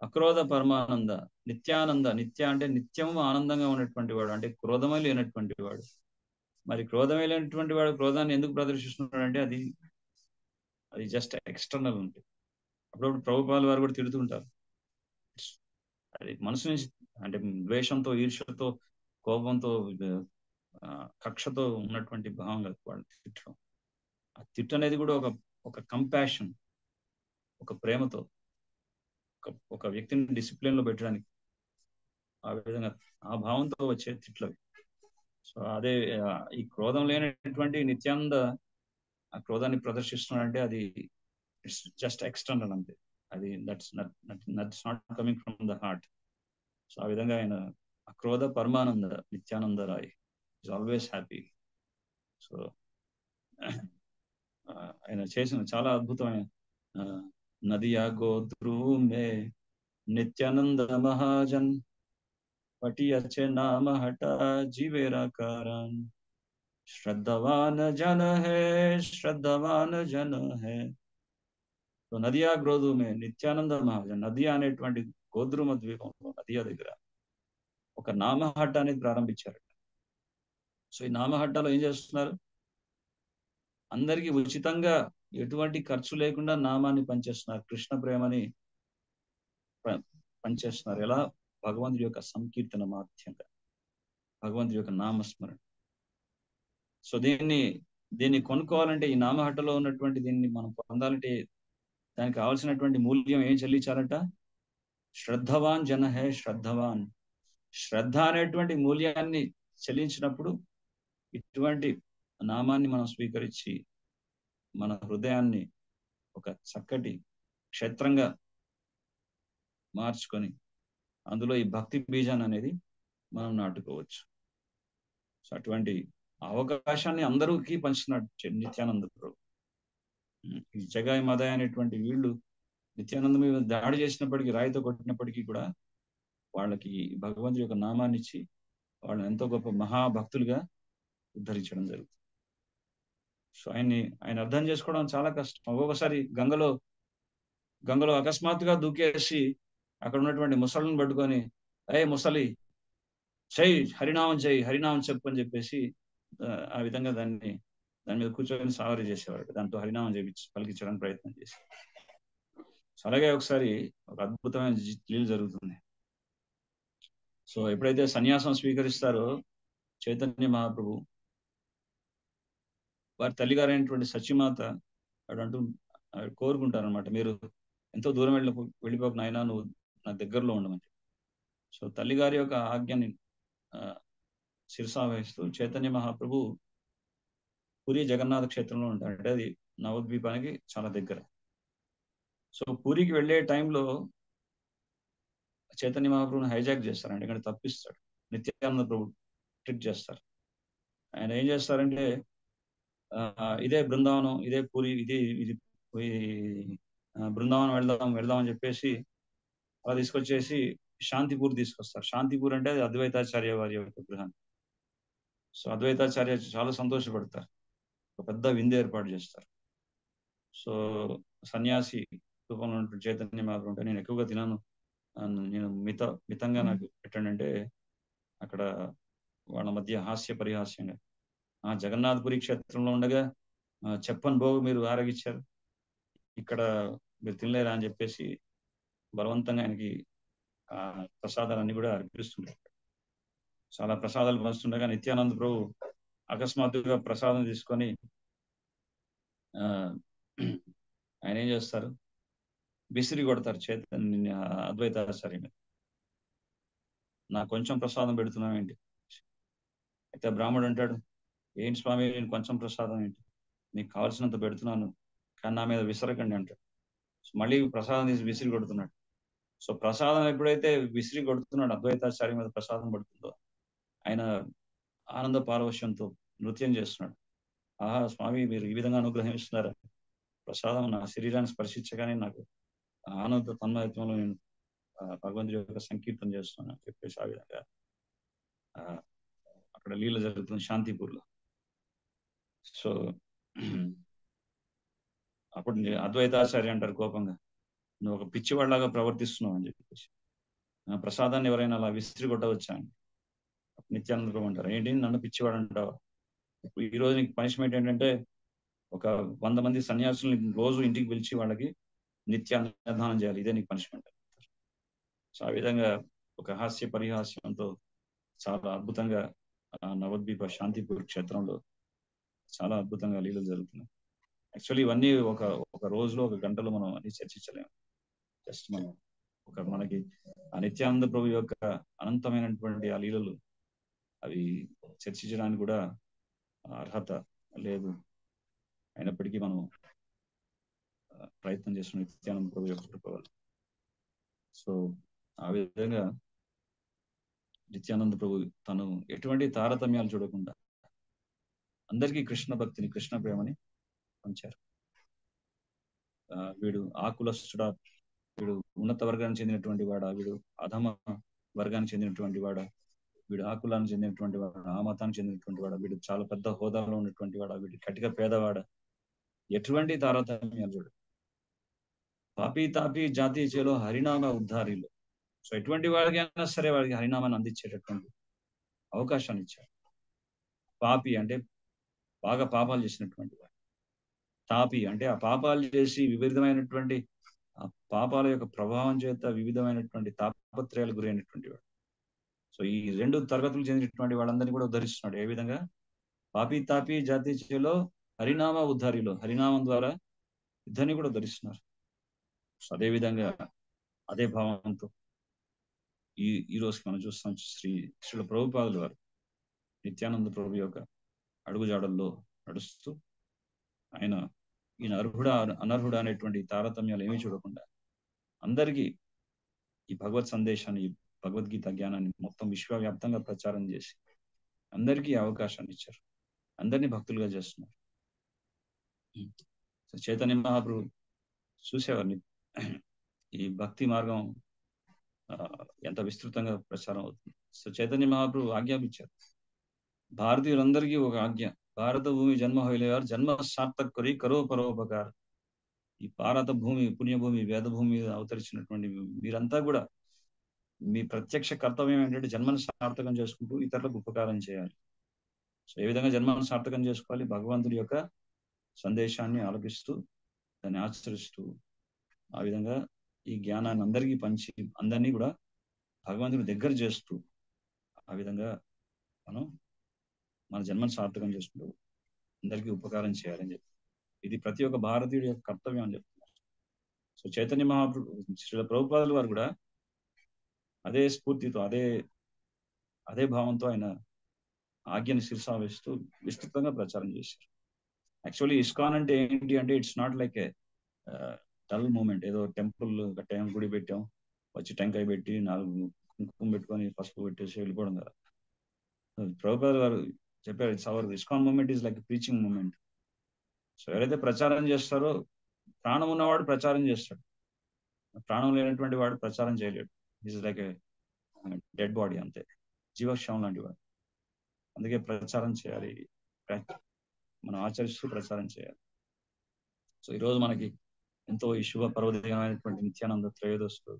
అక్రోధ పరమానంద నిత్యానంద, నిత్య అంటే నిత్యము ఆనందంగా ఉన్నటువంటి వాడు, అంటే క్రోధమే లేనటువంటి వాడు. మరి క్రోధమే లేనటువంటి వాడు క్రోధాన్ని ఎందుకు ప్రదర్శిస్తున్నాడు అంటే అది జస్ట్ ఎక్స్టర్నల్ ఉంది. అప్పుడప్పుడు ప్రభుపాల్ వారు కూడా తిడుతుంటారు, అది మనసు నుంచి, అంటే ద్వేషంతో, ఈర్ష్యతో, కోపంతో, కక్షతో ఉన్నటువంటి భావం కాదు వాళ్ళు తిట్టడం. ఆ తిట్టు అనేది కూడా ఒక కంపాషన్, ఒక ప్రేమతో, ఒక వ్యక్తిని డిసిప్లిన్ లో పెట్టడానికి, ఆ విధంగా ఆ భావంతో వచ్చే తిట్లవి. సో అదే ఈ క్రోధం లేనటువంటి నిత్యానంద ఆ క్రోధాన్ని ప్రదర్శిస్తున్నాడంటే అది ఇట్స్ జస్ట్ ఎక్స్టర్నల్ అంతే, అది that's not coming from the heart. So ఆ విధంగా ఆయన Akrodha Paramananda Nityananda Rai is always happy. So ఆయన చేసిన చాలా అద్భుతమైన నదియా గోద్రూ మే నిత్యానంద మహాజన్ పటియచ్చే నామ హట జీవేరా కారన్ శ్రద్ధవాన్ జన హే. సో నదియా గ్రోధు మే నిత్యానంద మహాజన్, నదియా అనేటువంటి గోద్రుమ ద్వీపంలో నదియా దగ్గర ఒక నామహట్ట అనేది ప్రారంభించారు. సో ఈ నామహట్టలో ఏం చేస్తున్నారు, అందరికీ ఉచితంగా ఎటువంటి ఖర్చు లేకుండా నామాన్ని పనిచేస్తున్నారు, కృష్ణ ప్రేమని పనిచేస్తున్నారు. ఎలా? భగవంతుడి యొక్క సంకీర్తన మాధ్యంగా, భగవంతుడి యొక్క నామస్మరణ. సో దీన్ని కొనుక్కోవాలంటే, ఈ నామహట్టలో ఉన్నటువంటి దీన్ని మనం పొందాలంటే దానికి కావాల్సినటువంటి మూల్యం ఏం చెల్లించాలట? శ్రద్ధవాన్ జన హే శ్రద్ధవాన్. శ్రద్ధ అనేటువంటి మూల్యాన్ని చెల్లించినప్పుడు ఇటువంటి నామాన్ని మనం స్వీకరించి మన హృదయాన్ని ఒక చక్కటి క్షేత్రంగా మార్చుకొని అందులో ఈ భక్తి బీజాన్ని అనేది మనం నాటుకోవచ్చు. సో అటువంటి అవకాశాన్ని అందరికీ పంచుతున్నాడు నిత్యానంద ప్రభు. ఈ జగాయి మదాయి అనేటువంటి వీళ్ళు నిత్యానంద మీద దాడి చేసినప్పటికీ, రాయితో కొట్టినప్పటికీ కూడా వాళ్ళకి భగవంతుడి యొక్క నామాన్ని ఇచ్చి వాళ్ళని ఎంతో గొప్ప మహాభక్తులుగా ఉద్ధరించడం జరుగుతుంది. సో ఆయన అర్థం చేసుకోవడం చాలా కష్టం. ఒక్కొక్కసారి గంగలో అకస్మాత్తుగా దూకేసి అక్కడ ఉన్నటువంటి ముసలిని పట్టుకొని, ముసలి చెయ్యి హరినామం చెయ్యి, హరినామం చెప్పు అని చెప్పేసి ఆ విధంగా దాని మీద కూర్చొని సావరి చేసేవాడు. దాంతో హరినామం పలికించడానికి ప్రయత్నం చేసి. అలాగే ఒకసారి ఒక అద్భుతమైన లీల జరుగుతుంది. సో ఎప్పుడైతే సన్యాసం స్వీకరిస్తారో చైతన్య మహాప్రభు, వారి తల్లిగారైనటువంటి సత్యమాత అంటూ కోరుకుంటారు అనమాట, మీరు ఎంతో దూరం వెళ్ళిపోక నాయనా, నువ్వు నా దగ్గరలో ఉండమని. సో తల్లిగారి యొక్క ఆజ్ఞని శిరసావహిస్తూ చైతన్య మహాప్రభు పూరి జగన్నాథ క్షేత్రంలో ఉంటాడు. అంటే అది నవద్వీపానికి చాలా దగ్గర. సో పూరికి వెళ్ళే టైంలో చైతన్య మహాప్రభుని హైజాక్ చేస్తారు, అంటే ఇక్కడ తప్పిస్తాడు. నిత్యానంద ప్రభు ట్రిక్ చేస్తారు. ఆయన ఏం చేస్తారంటే, ఇదే బృందావనం, ఇదే పూరి, ఇది బృందావనం వెళ్దాం అని చెప్పేసి అలా తీసుకొచ్చేసి శాంతిపూర్ తీసుకొస్తారు. శాంతిపూర్ అంటే అది అద్వైతాచార్య వారి యొక్క గృహం. సో అద్వైతాచార్య చాలా సంతోషపడతారు, ఒక పెద్ద విందు ఏర్పాటు చేస్తారు. సో సన్యాసి రూపంలో ఉన్నటువంటి చైతన్య మహాప్రభు ఉంటే, నేను ఎక్కువగా తినను, నేను మితంగా నాకు పెట్టండి అంటే, అక్కడ వాళ్ళ మధ్య హాస్య పరిహాస్యంగా, జగన్నాథపురి క్షేత్రంలో ఉండగా చెప్పని భోగు మీరు ఆరగిచ్చారు, ఇక్కడ మీరు తినలేరా అని చెప్పేసి బలవంతంగా ఆయనకి ప్రసాదాలన్నీ కూడా అర్పిస్తుంటారు. చాలా ప్రసాదాలు పంచుతుండగా నిత్యానంద ప్రభు అకస్మాత్తుగా ప్రసాదం తీసుకొని ఆయన ఏం చేస్తారు, విసిరి కొడతారు చైతన్య అద్వైతాచార్య మీద. నాకు కొంచెం ప్రసాదం పెడుతున్నావు ఏంటి? అయితే బ్రాహ్మడు అంటాడు, ఏంటి స్వామి, నేను కొంచెం ప్రసాదం ఏంటి, నీకు కావాల్సినంత పెడుతున్నాను, కానీ నా మీద విసరకండి అంటాడు. మళ్ళీ ప్రసాదం తీసి విసిరి కొడుతున్నాడు. సో ప్రసాదం ఎప్పుడైతే విసిరి కొడుతున్నాడు, అద్వైతాచార్య మీద ప్రసాదం పడుతుందో, ఆయన ఆనంద పారవశ్యంతో నృత్యం చేస్తున్నాడు. ఆహా స్వామి, మీరు ఈ విధంగా అనుగ్రహం ఇస్తున్నారా, ప్రసాదం నా శరీరాన్ని స్పర్శించగానే నాకు ఆనంద తన్మయత్వంలో నేను భగవంతుడి యొక్క సంకీర్తన చేస్తున్నాను అని చెప్పేసి ఆ విధంగా అక్కడ లీల జరుగుతుంది శాంతిపూర్లో. సో అప్పుడు అద్వైతాచార్య అంటారు కోపంగా, నువ్వు ఒక పిచ్చివాడిలాగా ప్రవర్తిస్తున్నావు అని చెప్పేసి, ప్రసాదాన్ని ఎవరైనా అలా విసిరి కొట్టవచ్చా అని. నిత్యానంద ప్రభు అంటారు, ఏంటి నన్ను పిచ్చివాడు అంటావా, ఇప్పుడు ఈ రోజు నీకు పనిష్మెంట్ ఏంటంటే, ఒక 100 మంది సన్యాసుల్ని రోజు ఇంటికి పిలిచి వాళ్ళకి నిత్యాన్నదానం చేయాలి, ఇదే నీకు పనిష్మెంట్. సో ఆ విధంగా ఒక హాస్య పరిహాస్యంతో చాలా అద్భుతంగా నవద్వీప శాంతిపూర్ క్షేత్రంలో చాలా అద్భుతంగా లీలలు జరుగుతున్నాయి. యాక్చువల్లీ ఇవన్నీ ఒక రోజులో, ఒక గంటలో మనం అన్ని చర్చించలేము. జస్ట్ మనం మనకి ఆ నిత్యానంద ప్రభు యొక్క అనంతమైనటువంటి ఆ లీలలు అవి చర్చించడానికి కూడా అర్హత లేదు. అయినప్పటికీ మనం ప్రయత్నం చేస్తున్నాం నిత్యానంద ప్రభు యొక్క కృప వల్ల. సో ఆ విధంగా నిత్యానంద ప్రభు తను ఎటువంటి తారతమ్యాలు చూడకుండా అందరికీ కృష్ణ భక్తిని, కృష్ణ ప్రేమని పంచారు. వీడు ఆకులస్తుడా, వీడు ఉన్నత వర్గానికి చెందినటువంటి వాడా, వీడు అధమ వర్గానికి చెందినటువంటి వాడా, వీడు ఆ కులానికి చెందినటువంటి వాడా, ఆ మతానికి చెందినటువంటి వాడా, వీడు చాలా పెద్ద హోదాలో ఉన్నటువంటి వాడా, వీడు కటిక పేదవాడా, ఎటువంటి తారతమ్యాలు చూడు. పాపి తాపి జాతి చేలో హరినామ ఉద్ధారిలో. సో ఎటువంటి వాడికైనా సరే వాడికి హరినామాన్ని అందించేటటువంటి అవకాశాన్ని ఇచ్చారు. పాపి అంటే బాగా పాపాలు చేసినటువంటి వాడు, తాపి అంటే ఆ పాపాలు చేసి వివిధమైనటువంటి ఆ పాపాల యొక్క ప్రభావం చేత వివిధమైనటువంటి తాపత్రయాలు గురైనటువంటి వాడు. సో ఈ 2 తరగతులు చెందినటువంటి వాళ్ళందరినీ కూడా ఉద్ధరిస్తున్నాడు. ఏ విధంగా? పాపి తాపి జాతీయలో హరినామ ఉద్ధారిలో, హరినామం ద్వారా ఇద్దరిని కూడా ఉద్ధరిస్తున్నారు. సో అదే విధంగా అదే భావంతో ఈ రోజుకి మనం చూస్తాం శ్రీల ప్రభుపాదుల వారు నిత్యానంద ప్రభు యొక్క అడుగుజాడల్లో నడుస్తూ ఆయన ఈయన అర్హుడా అనర్హుడా అనేటువంటి తారతమ్యాలు ఏమీ చూడకుండా అందరికీ ఈ భగవత్ సందేశాన్ని, ఈ భగవద్గీత జ్ఞానాన్ని మొత్తం విశ్వవ్యాప్తంగా ప్రచారం చేసి అందరికీ అవకాశాన్ని ఇచ్చారు. అందరినీ భక్తులుగా చేస్తున్నారు. సో చైతన్య మహాప్రభు చూసేవారిని ఈ భక్తి మార్గం ఎంత విస్తృతంగా ప్రచారం అవుతుంది. సో చైతన్య మహాప్రభు ఆజ్ఞాపించారు, భారతీయులందరికీ ఒక ఆజ్ఞ, భారత భూమి జన్మ హైలేవారు జన్మ సార్థక్ కొరి కరో పరోపకార్. ఈ భారత భూమి, పుణ్యభూమి, వేదభూమి మీద అవతరించినటువంటి మీరంతా కూడా మీ ప్రత్యక్ష కర్తవ్యం ఏంటంటే జన్మను సార్థకం చేసుకుంటూ ఇతరులకు ఉపకారం చేయాలి. సో ఏ విధంగా జన్మను సార్థకం చేసుకోవాలి? భగవంతుడి యొక్క సందేశాన్ని ఆలపిస్తూ దాన్ని ఆచరిస్తూ ఆ విధంగా ఈ జ్ఞానాన్ని అందరికీ పంచి అందరినీ కూడా భగవంతుడి దగ్గర చేస్తూ ఆ విధంగా మనం మన జన్మను సార్థకం చేసుకుంటూ అందరికీ ఉపకారం చేయాలని చెప్పి ఇది ప్రతి ఒక్క భారతీయుడి యొక్క కర్తవ్యం అని చెప్తున్నారు. సో చైతన్య మహాప్రభు, శ్రీల ప్రభుపాదుల వారు కూడా అదే స్ఫూర్తితో అదే భావంతో ఆయన ఆజ్ఞని శిరసావేస్తూ విస్తృతంగా ప్రచారం చేశారు. యాక్చువల్లీ ఇస్కాన్ అంటే ఏంటి అంటే it's not like a dull moment, ఏదో టెంపుల్ కట్టాం, గుడి పెట్టాం, వచ్చి టెంకాయ పెట్టి 4 కుంకుమ పెట్టుకొని పసుపు పెట్టేసి వెళ్ళిపోవడం కదా. ప్రభుపాద గారు చెప్పారు, it's our ISKCON moment is like preaching moment. So ఎవరైతే ప్రచారం చేస్తారో, ప్రాణం ఉన్నవాడు ప్రచారం చేస్తాడు, ప్రాణం లేనటువంటి వాడు ప్రచారం చేయలేడు. Is like A dead body, అంతే, జీవక్షవం లాంటి వాడు. అందుకే ప్రచారం చేయాలి, మనం ఆచరిస్తూ ప్రచారం చేయాలి. సో ఈరోజు మనకి ఎంతో ఈ శుభ పర్వదినమైనటువంటి నిత్యానంద త్రయోదశిలో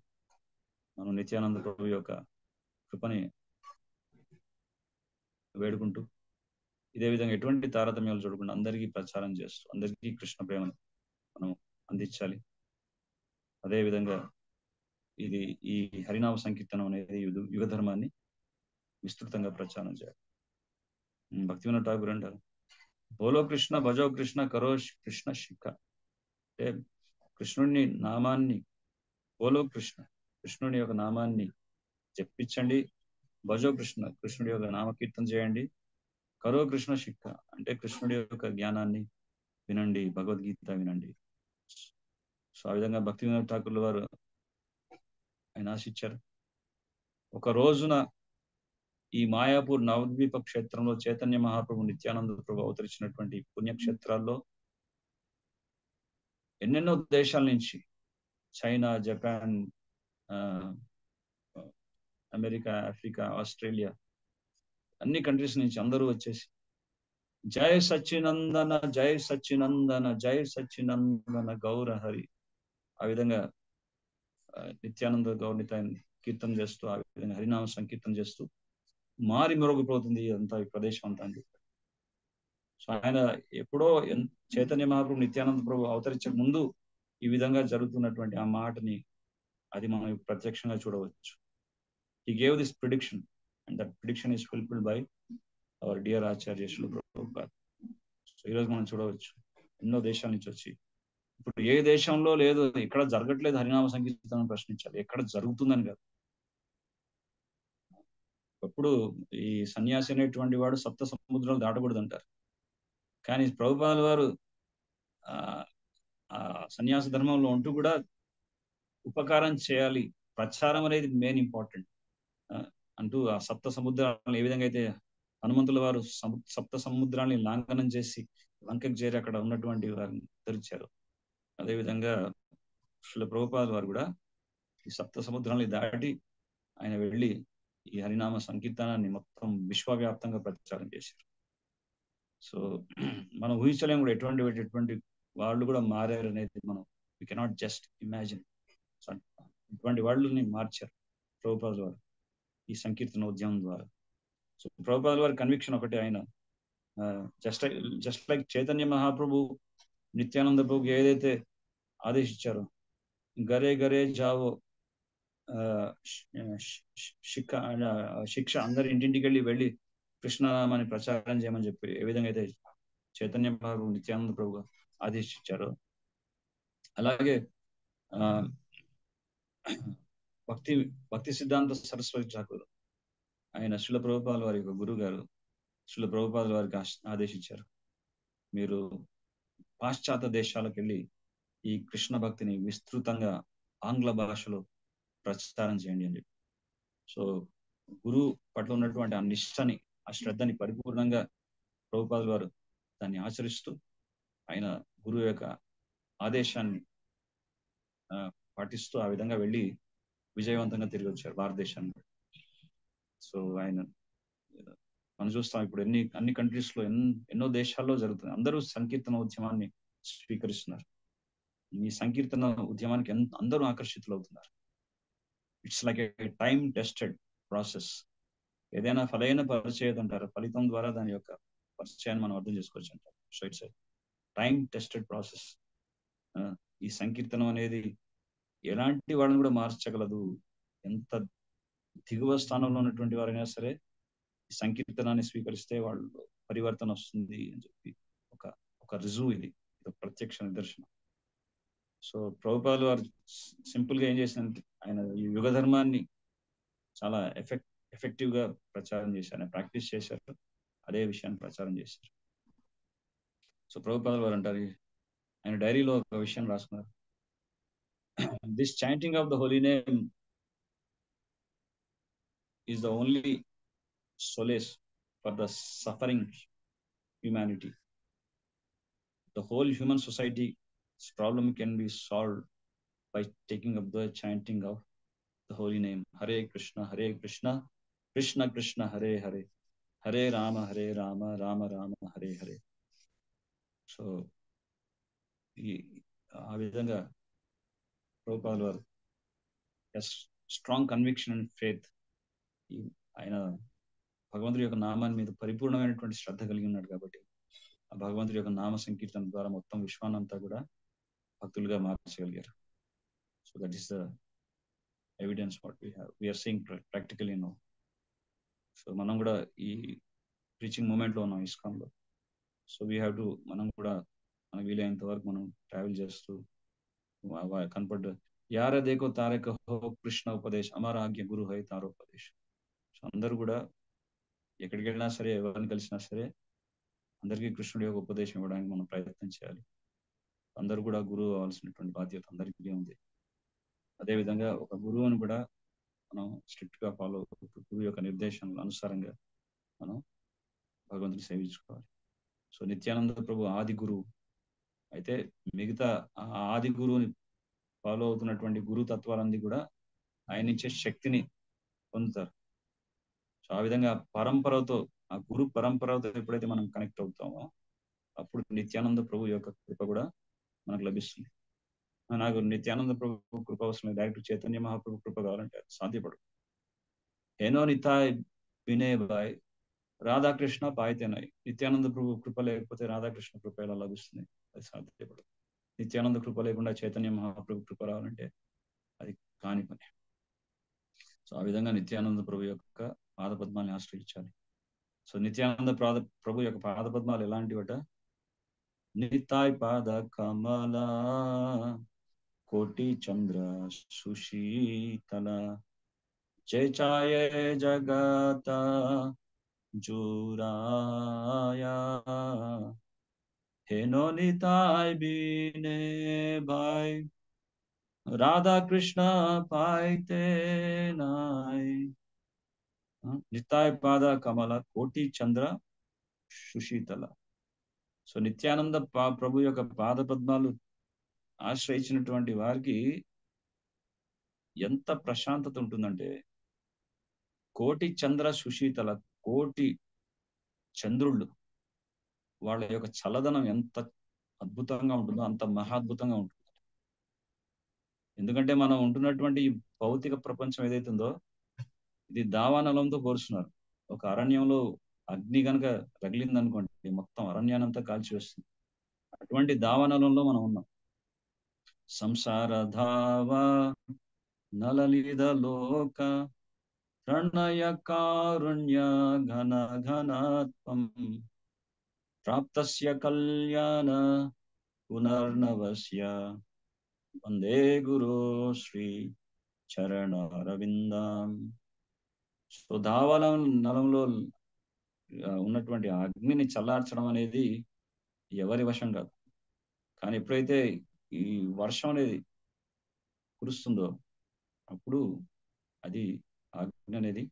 మనం నిత్యానంద ప్రభు యొక్క కృపని వేడుకుంటూ ఇదే విధంగా ఎటువంటి తారతమ్యాలు చూడకుండా అందరికీ ప్రచారం చేస్తూ అందరికీ కృష్ణ ప్రేమను మనం అందించాలి. అదే విధంగా ఈ హరినామ సంకీర్తనం అనేది యుగ ధర్మాన్ని విస్తృతంగా ప్రచారం చేయాలి. భక్తివినోద్ ఠాకూర్ అంటారు, బోలో కృష్ణ భజో కృష్ణ కరో కృష్ణ శిఖ. అంటే కృష్ణుడిని నామాన్ని, బోలో కృష్ణ, కృష్ణుడి యొక్క నామాన్ని జపించండి, భజో కృష్ణ, కృష్ణుడి యొక్క నామకీర్తన చేయండి, కరో కృష్ణ శిఖ అంటే కృష్ణుడి యొక్క జ్ఞానాన్ని వినండి, భగవద్గీత వినండి. సో ఆ విధంగా భక్తివినోద్ ఠాకూర్ల వారు ఆయన ఆశించారు. ఒక రోజున ఈ మాయాపూర్ నవద్వీప క్షేత్రంలో చైతన్య మహాప్రభు, నిత్యానంద ప్రభు అవతరించినటువంటి పుణ్యక్షేత్రాల్లో ఎన్నెన్నో దేశాల నుంచి, China, Japan, America, Africa, Australia, అన్ని కంట్రీస్ నుంచి అందరూ వచ్చేసి జయ సచ్చినందన జయ సచ్చినందన జయ సచ్చినందన గౌర హరి, ఆ విధంగా నిత్యానంద గౌరనిత కీర్తన చేస్తూ, ఆ విధంగా హరినామ సంకీర్తన చేస్తూ మారి మెరుగుపోతుంది అంతా ఈ ప్రదేశం అంతా అని చెప్పారు. సో ఆయన ఎప్పుడో చైతన్య మహాప్రభు, నిత్యానంద ప్రభు అవతరించక ముందు ఈ విధంగా జరుగుతున్నటువంటి ఆ మాటని అది మనం ప్రత్యక్షంగా చూడవచ్చు. He gave this prediction and that prediction is fulfilled by our dear Acharya Srila Prabhupada. So ఈరోజు మనం చూడవచ్చు, ఎన్నో దేశాల నుంచి వచ్చి, ఇప్పుడు ఏ దేశంలో లేదు, ఎక్కడ జరగట్లేదు హరినామ సంకీర్తనం ప్రశ్నించాలి, ఎక్కడ జరుగుతుందని కాదు. అప్పుడు ఈ సన్యాసి అనేటువంటి వాడు సప్త సముద్రాలు దాటకూడదు అంటారు. కానీ ప్రభుపాదుల వారు ఆ సన్యాస ధర్మంలో ఉంటూ కూడా ఉపకారం చేయాలి, ప్రచారం అనేది మెయిన్ ఇంపార్టెంట్ అంటూ ఆ సప్త సముద్రాలను ఏ విధంగా అయితే హనుమంతుల వారు సప్త సముద్రాన్ని లాంఘనం చేసి లంకకు చేరి అక్కడ ఉన్నటువంటి వారిని ఉద్ధరించారు, అదేవిధంగా శ్రీల ప్రభుపాదుల వారు కూడా ఈ సప్త సముద్రాన్ని దాటి ఆయన వెళ్ళి ఈ హరినామ సంకీర్తనాన్ని మొత్తం విశ్వవ్యాప్తంగా ప్రచారం చేశారు. సో మనం ఊహించలేము కూడా ఎటువంటి వాళ్ళు కూడా మారారు అనేది మనం వి కెనాట్ జస్ట్ ఇమాజిన్. ఇటువంటి వాళ్ళని మార్చారు ప్రభుపాదుల వారు ఈ సంకీర్తన ఉద్యమం ద్వారా. సో ప్రభుపాదుల వారి కన్విక్షన్ ఒకటే, ఆయన జస్ట్ లైక్ చైతన్య మహాప్రభు, నిత్యానంద ప్రభు ఏదైతే ఆదేశించారో, గరే గరే జావో శిక్ష, అందరి ఇంటింటికి వెళ్ళి కృష్ణనామాన్ని ప్రచారం చేయమని చెప్పి ఏ విధంగా అయితే చైతన్య మహాప్రభు, నిత్యానంద ప్రభు ఆదేశించారో, అలాగే భక్తి సిద్ధాంత సరస్వతి ఠాకూర్, ఆయన శ్రీల ప్రభుపాదుల వారి యొక్క గురువు గారు శ్రీల ప్రభుపాదుల వారికి ఆదేశించారు, మీరు పాశ్చాత్య దేశాలకు వెళ్ళి ఈ కృష్ణ భక్తిని విస్తృతంగా ఆంగ్ల భాషలో ప్రచారం చేయండి అని చెప్పి. సో గురువు పట్ల ఉన్నటువంటి ఆ నిష్టని, ఆ శ్రద్ధని పరిపూర్ణంగా ప్రభుపాదుల వారు దాన్ని ఆచరిస్తూ ఆయన గురువు యొక్క ఆదేశాన్ని పాటిస్తూ ఆ విధంగా వెళ్ళి విజయవంతంగా తిరిగి వచ్చారు భారతదేశానికి. సో ఆయన మనం చూస్తాం ఇప్పుడు అన్ని కంట్రీస్ లో ఎన్నో దేశాల్లో జరుగుతుంది. అందరూ సంకీర్తన ఉద్యమాన్ని స్వీకరిస్తున్నారు. ఈ సంకీర్తన ఉద్యమానికి అందరూ ఆకర్షితులు అవుతున్నారు. It's like A time tested process. ఏదైనా పరిచయం అంటారు, ఫలితం ద్వారా దాని యొక్క పరిచయాన్ని మనం అర్థం చేసుకోవచ్చు అంటారు. So it's time tested process. ఈ సంకీర్తనం అనేది ఎలాంటి వాళ్ళని కూడా మార్చగలదు. ఎంత దిగువ స్థానంలో ఉన్నటువంటి వారైనా సరే ఈ సంకీర్తనాన్ని స్వీకరిస్తే వాళ్ళు పరివర్తన వస్తుంది అని చెప్పి ఒక రుజువు ఇది ఒక ప్రత్యక్ష నిదర్శనం. సో ప్రభుపాదులు వారు సింపుల్ గా ఏం చేసినంటే ఆయన ఈ యుగ ధర్మాన్ని చాలా ఎఫెక్టివ్ గా ప్రచారం చేశారు, ప్రాక్టీస్ చేశారు, అదే విషయాన్ని ప్రచారం చేశారు. సో ప్రభుపాదులు వారు అంటారు, ఆయన డైరీలో ఒక విషయం రాసుకున్నారు. This chanting of the holy name is the only solace for the suffering humanity. The whole human society's problem can be solved by taking up the chanting of the holy name. Hare Krishna, Krishna Krishna, Hare Hare, Hare Rama, Rama Rama, Hare Hare. So, ఆ విధంగా ప్రభుపాదుల వారు strong conviction and faith, ఆయన భగవంతుడి యొక్క నామాన్ని మీద పరిపూర్ణమైనటువంటి శ్రద్ధ కలిగి ఉన్నాడు కాబట్టి ఆ భగవంతుడి యొక్క నామ సంకీర్తన ద్వారా మొత్తం విశ్వానంతా కూడా భక్తులుగా మార్చగలిగారు. So that is the evidence what we are seeing practically no. So మనం కూడా ఈ ప్రీచింగ్ మూమెంట్ లో ఉన్నాం ఇస్కాన్ లో. సో వీ హ్యావ్ టు, మనం కూడా మనకు వీలైనంత వరకు మనం ట్రావెల్ చేస్తూ కనపడ్డ యార దేకో తారక హో కృష్ణ ఉపదేశ్ అమర ఆజ్ఞ గురు హై తారోపదేశ్. సో అందరూ కూడా ఎక్కడికి వెళ్ళినా సరే, ఎవరిని కలిసినా సరే అందరికీ కృష్ణుడి యొక్క ఉపదేశం ఇవ్వడానికి మనం ప్రయత్నం చేయాలి. అందరూ కూడా గురువు అవ్వాల్సినటువంటి బాధ్యత అందరికీ ఉంది. అదేవిధంగా ఒక గురువుని కూడా మనం స్ట్రిక్ట్ గా ఫాలో అవుతూ గురువు యొక్క నిర్దేశాల అనుసారంగా మనం భగవంతుని సేవించుకోవాలి. సో నిత్యానంద ప్రభు ఆది గురువు అయితే, మిగతా ఆది గురువుని ఫాలో అవుతున్నటువంటి గురు తత్వాలన్నీ కూడా ఆయన ఇచ్చే శక్తిని పొందుతారు. సో ఆ విధంగా పరంపరతో, ఆ గురు పరంపరతో ఎప్పుడైతే మనం కనెక్ట్ అవుతామో అప్పుడు నిత్యానంద ప్రభు యొక్క కృప కూడా మనకు లభిస్తుంది. నాకు నిత్యానంద ప్రభు కృప అవసరం, డైరెక్ట్ చైతన్య మహాప్రభు కృప కావాలంటే సాధ్యపడు. హేనో నితాయ్ వినే బాయ్ రాధాకృష్ణ పాయితేనాయ్. నిత్యానంద ప్రభు కృప లేకపోతే రాధాకృష్ణ కృప ఎలా లభిస్తుంది? అది సాధ్యపడదు. నిత్యానంద కృప లేకుండా చైతన్య మహాప్రభు కృప రావాలంటే అది కాని పని. సో ఆ విధంగా నిత్యానంద ప్రభు యొక్క పాదపద్మాన్ని ఆశ్రయించాలి. సో నిత్యానంద ప్రభు యొక్క పాదపద్మాలు ఎలాంటివట? నితాయ్ పాద కమల కోటి చంద్ర సుశీతల జయ ఛాయ జగత జురాయా हेनो निताय बीने भाई राधा कृष्ण पाइते नाय. నితాయ్ పాద కమల కోటి చంద్ర సుశీతల. సో నిత్యానంద ప్రభు యొక్క పాద పద్మాలు ఆశ్రయించినటువంటి వారికి ఎంత ప్రశాంతత ఉంటుందంటే, కోటి చంద్ర సుశీతల, కోటి చంద్రుళ్ళు వాళ్ళ యొక్క చల్లదనం ఎంత అద్భుతంగా ఉంటుందో అంత మహాద్భుతంగా ఉంటుంది. ఎందుకంటే మనం ఉంటున్నటువంటి ఈ భౌతిక ప్రపంచం ఏదైతుందో ఇది దావానలంతో పోల్చున్నారు. ఒక అరణ్యంలో అగ్ని కనుక రగిలింది అనుకోండి, మొత్తం అరణ్యానంతా కాల్చివేస్తుంది. అటువంటి దావానలంలో మనం ఉన్నాం. సంసార ధావ నలలిద లోక ప్రణయ కారుణ్య ఘన ఘనాత్మం ప్రాప్తస్య కళ్యాణ పునర్నవస్య వందే గురు శ్రీ చరణారవిందం. సో దావాల నలంలో ఉన్నటువంటి అగ్నిని చల్లార్చడం అనేది ఎవరి వశం కాదు. కానీ ఎప్పుడైతే ఈ వర్షం అనేది కురుస్తుందో అప్పుడు అది అగ్ని అనేది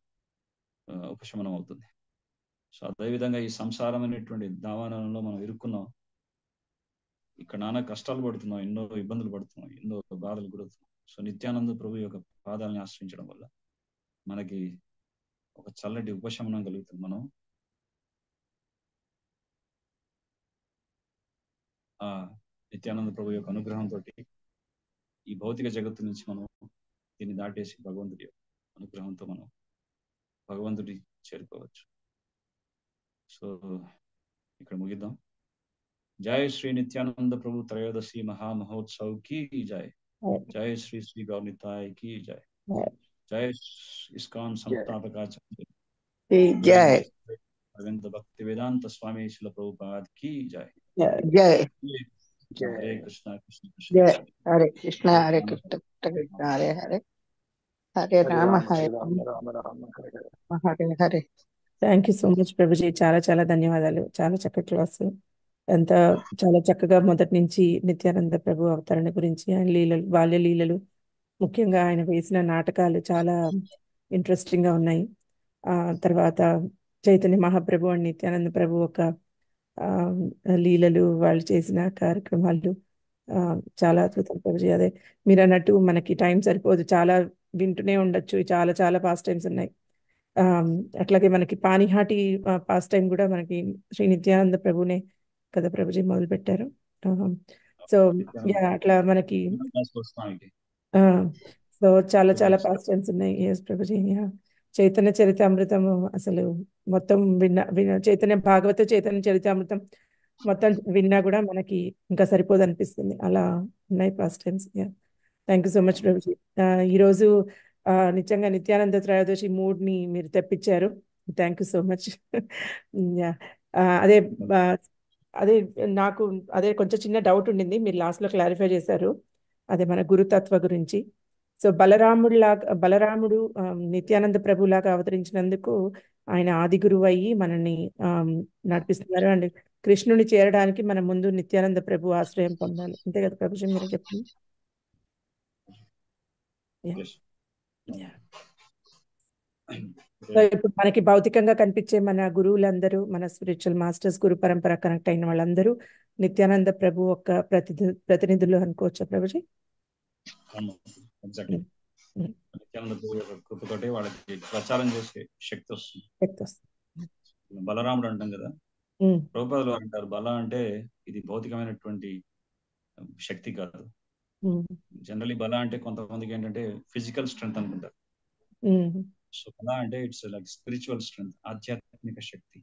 ఉపశమనం అవుతుంది. సో అదేవిధంగా ఈ సంసారం అనేటువంటి దావానంలో మనం ఇరుక్కున్నాం. ఇక్కడ నానా కష్టాలు పడుతున్నాం, ఎన్నో ఇబ్బందులు పడుతున్నాం, ఎన్నో బాధలు గురవుతున్నాం. సో నిత్యానంద ప్రభు యొక్క పాదాలని ఆశ్రయించడం వల్ల మనకి ఒక చల్లటి ఉపశమనం కలుగుతుంది. మనం ఆ నిత్యానంద ప్రభు యొక్క అనుగ్రహంతో ఈ భౌతిక జగత్తు నుంచి మనం దీన్ని దాటేసి భగవంతుడి యొక్క అనుగ్రహంతో మనం భగవంతుడి చేరుకోవచ్చు. సో ఇక్కడ ముగిద్దాం. జై శ్రీ నిత్యానంద ప్రభు త్రయోదశి మహామహోత్సవ్ కి జై. జై శ్రీ శ్రీ గౌరనితాయ్ కి జై. జై ఇస్కాన్ సంస్థాపకాచార్య జై అరవింద భక్తి వేదాంత స్వామి శిల ప్రభుపాద్ కి జై. జై హరే కృష్ణ కృష్ణ కృష్ణ జై Hare Krishna Hare Krishna Krishna Hare Hare Hare Rama Hare Rama Rama Rama Hare Hare. Hare Hare. Thank you so much Prabhuji. చాలా చాలా ధన్యవాదాలు. చాలా చక్కటి క్లాసు. అంత చాలా చక్కగా మొదటి నుంచి నిత్యానంద ప్రభు అవతరణ గురించి, ఆయన లీలలు, బాల్య లీలలు, ముఖ్యంగా ఆయన వేసిన నాటకాలు చాలా ఇంట్రెస్టింగ్ గా ఉన్నాయి. తర్వాత చైతన్య మహాప్రభు అండ్ నిత్యానంద ప్రభు ఒక లీలలు, వాళ్ళు చేసిన కార్యక్రమాలు చాలా అద్భుతం ప్రభుజీ. అదే మీరు అన్నట్టు మనకి టైం సరిపోదు, చాలా వింటూనే ఉండొచ్చు. చాలా చాలా పాస్ టైమ్స్ ఉన్నాయి. అట్లాగే మనకి పానిహాటి పాస్ టైం కూడా మనకి శ్రీ నిత్యానంద ప్రభునే కదా ప్రభుజీ మొదలు పెట్టారు. సో అట్లా మనకి స్వామికి సో చాలా చాలా పాస్ టైమ్స్ ఉన్నాయి. ఎస్ ప్రభుజీ. చైతన్య చరితామృతము అసలు మొత్తం విన్నా చైతన్య భాగవత చైతన్య చరితామృతం మొత్తం విన్నా కూడా మనకి ఇంకా సరిపోదు అనిపిస్తుంది. అలా ఉన్నాయి pastimes. Thank you so much Prabhuji. ఈరోజు నిజంగా నిత్యానంద త్రయోదశి మూడ్ని మీరు తెప్పించారు. Thank you so much. అదే అదే నాకు అదే కొంచెం చిన్న డౌట్ ఉండింది, మీరు లాస్ట్లో క్లారిఫై చేశారు. అదే మన గురుతత్వ గురించి. సో బలరాముడు నిత్యానంద ప్రభులాగా అవతరించినందుకు ఆయన ఆది గురువు అయ్యి మనల్ని నడిపిస్తున్నారు. అండ్ కృష్ణుని చేరడానికి మనం ముందు నిత్యానంద ప్రభు ఆశ్రయం పొందాలి. అంతే కదా ప్రభుజీ మీరు చెప్పింది? సో ఇప్పుడు మనకి భౌతికంగా కనిపించే మన గురువులందరూ, మన స్పిరిచువల్ మాస్టర్స్, గురు పరంపర కనెక్ట్ అయిన వాళ్ళందరూ నిత్యానంద ప్రభు ఒక ప్రతినిధులు అనుకోవచ్చా ప్రభుజీ? నిత్యానంద ప్రభు యొక్క కృపతోటి వాళ్ళకి ప్రచారం చేసే శక్తి వస్తుంది. బలరాముడు అంటాం కదా, ప్రభుపాదులు అంటారు బల అంటే ఇది భౌతికమైనటువంటి శక్తి కాదు. జనరలీ బల అంటే కొంతమందికి ఏంటంటే ఫిజికల్ స్ట్రెంగ్త్ అనుకుంటారు. సో బల అంటే ఇట్స్ లైక్ స్పిరిచువల్ స్ట్రెంగ్త్, ఆధ్యాత్మిక శక్తి.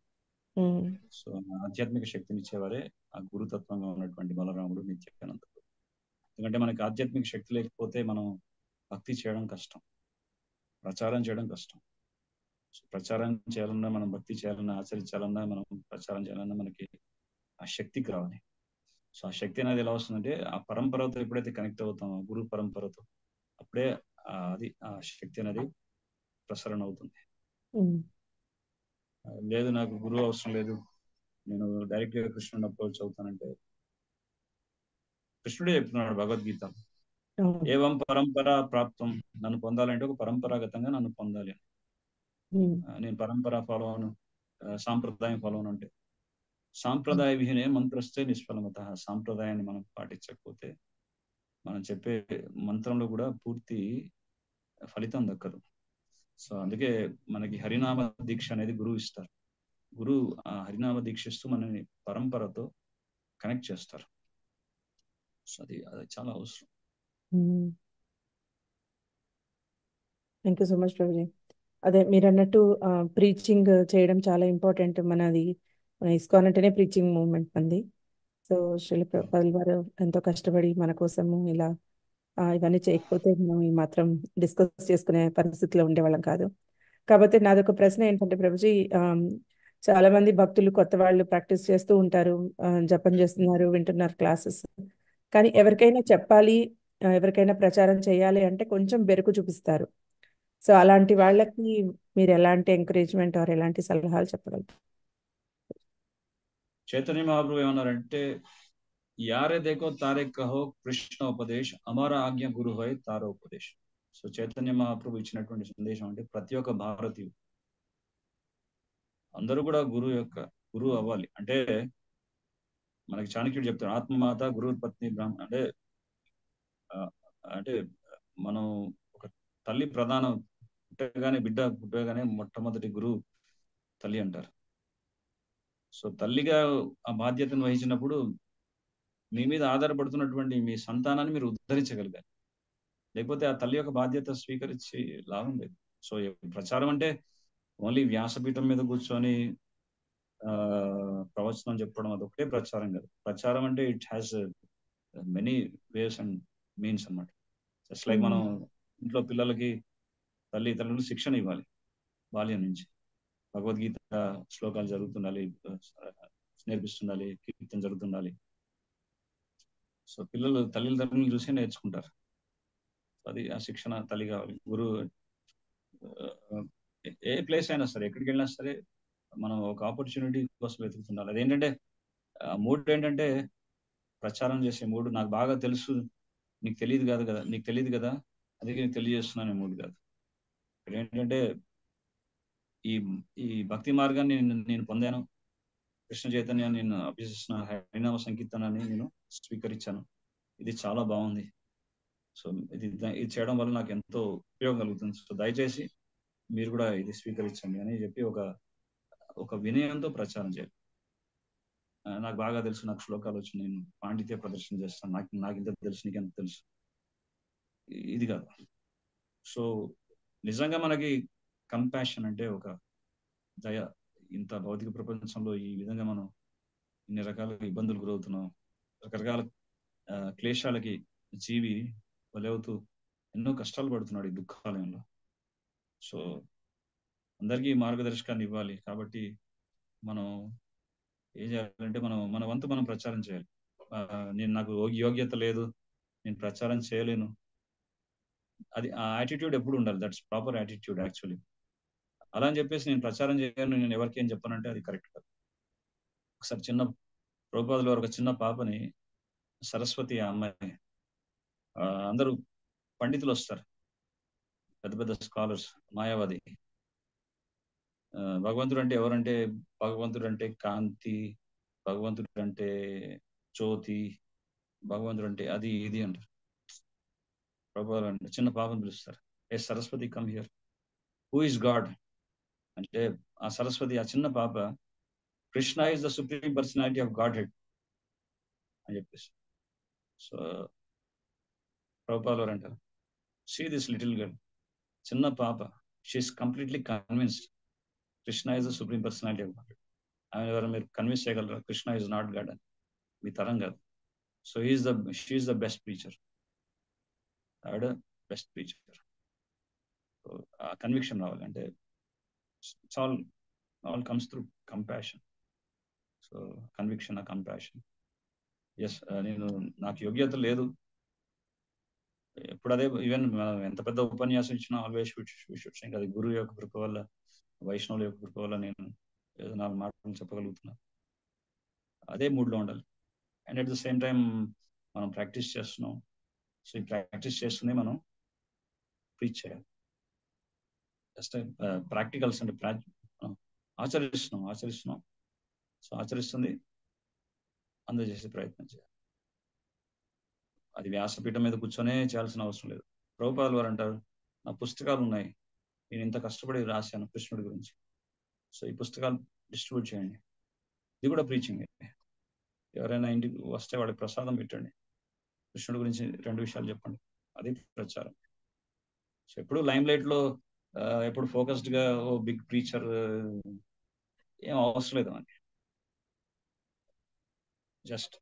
సో ఆధ్యాత్మిక శక్తిని ఇచ్చేవారే ఆ గురుతత్వంగా ఉన్నటువంటి బలరాముడు నిత్యానంద. ఎందుకంటే మనకి ఆధ్యాత్మిక శక్తి లేకపోతే మనం భక్తి చేయడం కష్టం, ప్రచారం చేయడం కష్టం. సో ప్రచారం చేయాలన్నా, మనం భక్తి చేయాలన్నా, ఆచరించాలన్నా, మనం ప్రచారం చేయాలన్నా మనకి ఆ శక్తికి రావాలి. సో ఆ శక్తి అనేది ఎలా వస్తుందంటే ఆ పరంపరతో ఎప్పుడైతే కనెక్ట్ అవుతామో, గురు పరంపరతో, అప్పుడే అది ఆ శక్తి అనేది ప్రసరణ అవుతుంది. లేదు నాకు గురువు అవసరం లేదు, నేను డైరెక్ట్ గా కృష్ణుని అప్రోచ్ అవుతానంటే, కృష్ణుడే చెప్తున్నాడు భగవద్గీత, ఏవం పరంపర ప్రాప్తం, నన్ను పొందాలంటే ఒక పరంపరాగతంగా నన్ను పొందాలి. నేను పరంపర ఫాలో అవను, సాంప్రదాయం ఫాలో అవను అంటే, సాంప్రదాయ విహీనే మంత్రస్తే నిష్ఫలమత. సాంప్రదాయాన్ని మనం పాటించకపోతే మనం చెప్పే మంత్రంలో కూడా పూర్తి ఫలితం దక్కదు. సో అందుకే మనకి హరినామ దీక్ష అనేది గురువు ఇస్తారు. గురువు ఆ హరినామ దీక్షిస్తూ మనని పరంపరతో కనెక్ట్ చేస్తారు. సో అది చాలా అవసరం. Thank you so much Prabhuji. అదే మీరు అన్నట్టు ప్రీచింగ్ చేయడం చాలా ఇంపార్టెంట్. మనది మన ఇస్కాన్ అంటేనే ప్రీచింగ్ మూవ్మెంట్ మంది. సో శ్రీల ప్రభుపాదుల వారు ఎంతో కష్టపడి మన కోసము ఇలా ఇవన్నీ చేయకపోతే మనం ఈ మాత్రం డిస్కస్ చేసుకునే పరిస్థితిలో ఉండేవాళ్ళం కాదు. కాబట్టి నాదొక ప్రశ్న ఏంటంటే ప్రభుజీ, చాలా మంది భక్తులు కొత్త వాళ్ళు ప్రాక్టీస్ చేస్తూ ఉంటారు, జపం చేస్తున్నారు, వింటున్నారు క్లాసెస్. కానీ ఎవరికైనా చెప్పాలి, ఎవరికైనా ప్రచారం చేయాలి అంటే కొంచెం బెరుకు చూపిస్తారు. సో అలాంటి వాళ్ళకి మీరు ఎలాంటి ఎంకరేజ్మెంట్ ఆర్ ఎలాంటి సలహాలు చెప్పగలరు? చైతన్య మహాప్రభు ఏమన్నారంటే, యారే దేకో తారే కహో కృష్ణ ఉపదేశ్ అమర ఆజ్ఞ గురు హోయ్ తారో ఉపదేశ్. సో చైతన్య మహాప్రభు ఇచ్చినటువంటి సందేశం అంటే ప్రతి ఒక్క భారతీయుడు అందరూ కూడా గురువు అవ్వాలి. అంటే మనకి చాణక్యుడు చెప్తాడు, ఆత్మమాత గురు పత్ని బ్రాహ్మణ. అంటే మనం ఒక తల్లి ప్రధానం, బిడ్డ పుట్టగానే మొట్టమొదటి గురువు తల్లి అంటారు. సో తల్లిగా ఆ బాధ్యతను వహించినప్పుడు మీ మీద ఆధారపడుతున్నటువంటి మీ సంతానాన్ని మీరు ఉద్ధరించగలిగారు. లేకపోతే ఆ తల్లి యొక్క బాధ్యత స్వీకరించి లాభం లేదు. సో ప్రచారం అంటే ఓన్లీ వ్యాసపీఠం మీద కూర్చొని ప్రవచనం చెప్పడం అదొకటే ప్రచారం కాదు. ప్రచారం అంటే it has many ways and means అన్నమాట. జస్ట్ లైక్ మనం ఇంట్లో పిల్లలకి తల్లిదండ్రులు శిక్షణ ఇవ్వాలి. బాల్యం నుంచి భగవద్గీత శ్లోకాలు జరుగుతుండాలి, నేర్పిస్తుండాలి, కీర్తన జరుగుతుండాలి. సో పిల్లలు తల్లిదండ్రులను చూసి నేర్చుకుంటారు. అది ఆ శిక్షణ తల్లి కావాలి. గురువు ఏ ప్లేస్ అయినా సరే, ఎక్కడికి వెళ్ళినా సరే మనం ఒక ఆపర్చునిటీ కోసం వెతుకుతుండాలి. అదేంటంటే మూడు ఏంటంటే ప్రచారం చేసే మూడు. నాకు బాగా తెలుసు, నీకు తెలియదు కదా అందుకే నీకు తెలియజేస్తున్నాను మూడు కాదు. ఇక్కడ ఏంటంటే ఈ భక్తి మార్గాన్ని నేను పొందాను, కృష్ణ చైతన్యాన్ని నేను అభ్యసిస్తున్న, హరినామ సంకీర్తనాన్ని నేను స్వీకరించాను, ఇది చాలా బాగుంది. సో ఇది చేయడం వల్ల నాకు ఎంతో ఉపయోగం కలుగుతుంది. సో దయచేసి మీరు కూడా ఇది స్వీకరించండి అని చెప్పి ఒక వినయంతో ప్రచారం చేయాలి. నాకు బాగా తెలుసు, నాకు శ్లోకాలు వచ్చి, నేను పాండిత్య ప్రదర్శన చేస్తాను, నాకు ఇంత తెలుసు, నీకు ఎంత తెలుసు, ఇది కాదు. సో నిజంగా మనకి కంపాషన్ అంటే ఒక దయ. ఇంత భౌతిక ప్రపంచంలో ఈ విధంగా మనం ఇన్ని రకాల ఇబ్బందులు గురవుతున్నాం, రకరకాల క్లేశాలకి జీవి బలవుతూ ఎన్నో కష్టాలు పడుతున్నాడు ఈ దుఃఖాలయంలో. సో అందరికీ మార్గదర్శకాన్ని ఇవ్వాలి. కాబట్టి మనం ఏం చేయాలంటే మన వంతు మనం ప్రచారం చేయాలి. నాకు యోగ్యత లేదు, నేను ప్రచారం చేయలేను, అది ఆ యాటిట్యూడ్ ఎప్పుడు ఉండాలి. That's proper attitude actually. అలా అని చెప్పేసి నేను ప్రచారం చేయను, నేను ఎవరికి ఏం చెప్పానంటే అది కరెక్ట్ కాదు. ఒకసారి ప్రభుపాదుల వారు ఒక చిన్న పాపని, సరస్వతి ఆ అమ్మాయి, అందరూ పండితులు వస్తారు, పెద్ద పెద్ద స్కాలర్స్, మాయావాది. భగవంతుడు అంటే ఎవరంటే, భగవంతుడు అంటే కాంతి, భగవంతుడు అంటే జ్యోతి, భగవంతుడు అంటే అది ఇది అంటారు. ప్రభుపాదులు అంటే చిన్న పాపను పిలుస్తారు, ఏ Saraswati come here, who is God అంటే ఆ సరస్వతి, ఆ చిన్న పాప, Krishna is the supreme personality of Godhead అని చెప్పేసి. సో ప్రభుపాదులు అంటారు, సీ దిస్ లిటిల్ గర్ల్, చిన్న పాప, she's completely convinced Krishna is the supreme personality of God. ఆమె ఎవరు మీరు కన్విన్స్ చేయగలరా కృష్ణ ఈజ్ నాట్ గాడ్ అని? మీ తరం కాదు. So she's the best preacher, ఆవిడ బెస్ట్ ప్రీచర్. ఆ కన్విక్షన్ రావాలి అంటే all comes through compassion. So conviction, ఆ కంపాషన్. ఎస్, నాకు యోగ్యత లేదు, ఇప్పుడు అదే ఈవెన్ ఎంత పెద్ద ఉపన్యాసం ఇచ్చినా ఆల్వేస్ షుడ్ అది గురువు యొక్క కృప వల్ల, వైష్ణవుల యొక్క కృప వల్ల నేను ఏదో 4 మాటలు చెప్పగలుగుతున్నా. అదే మూడ్లో ఉండాలి. And at the same time మనం ప్రాక్టీస్ చేస్తున్నాం. సో ఈ ప్రాక్టీస్ చేస్తూనే మనం ప్రీచ్ చేయాలి. జస్ట్ ప్రాక్టికల్స్ అంటే ఆచరిస్తున్నాం. సో ఆచరిస్తుంది అందజేసే ప్రయత్నం చేయాలి. అది వ్యాసపీఠం మీద కూర్చొనే చేయాల్సిన అవసరం లేదు. ప్రభుపాదుల వారు అంటారు, నా పుస్తకాలు ఉన్నాయి, నేను ఇంత కష్టపడి రాశాను కృష్ణుడి గురించి, సో ఈ పుస్తకాలు డిస్ట్రిబ్యూట్ చేయండి. ఇది కూడా ప్రీచింగ్. ఎవరైనా ఇంటికి వస్తే వాళ్ళకి ప్రసాదం పెట్టండి, కృష్ణుడి గురించి 2 విషయాలు చెప్పండి, అది ప్రచారం. సో ఎప్పుడు లైమ్ లైట్ లో ఎప్పుడు ఫోకస్డ్ గా ఓ బిగ్ ప్రీచర్ ఏం అవసరం లేదు అని. జస్ట్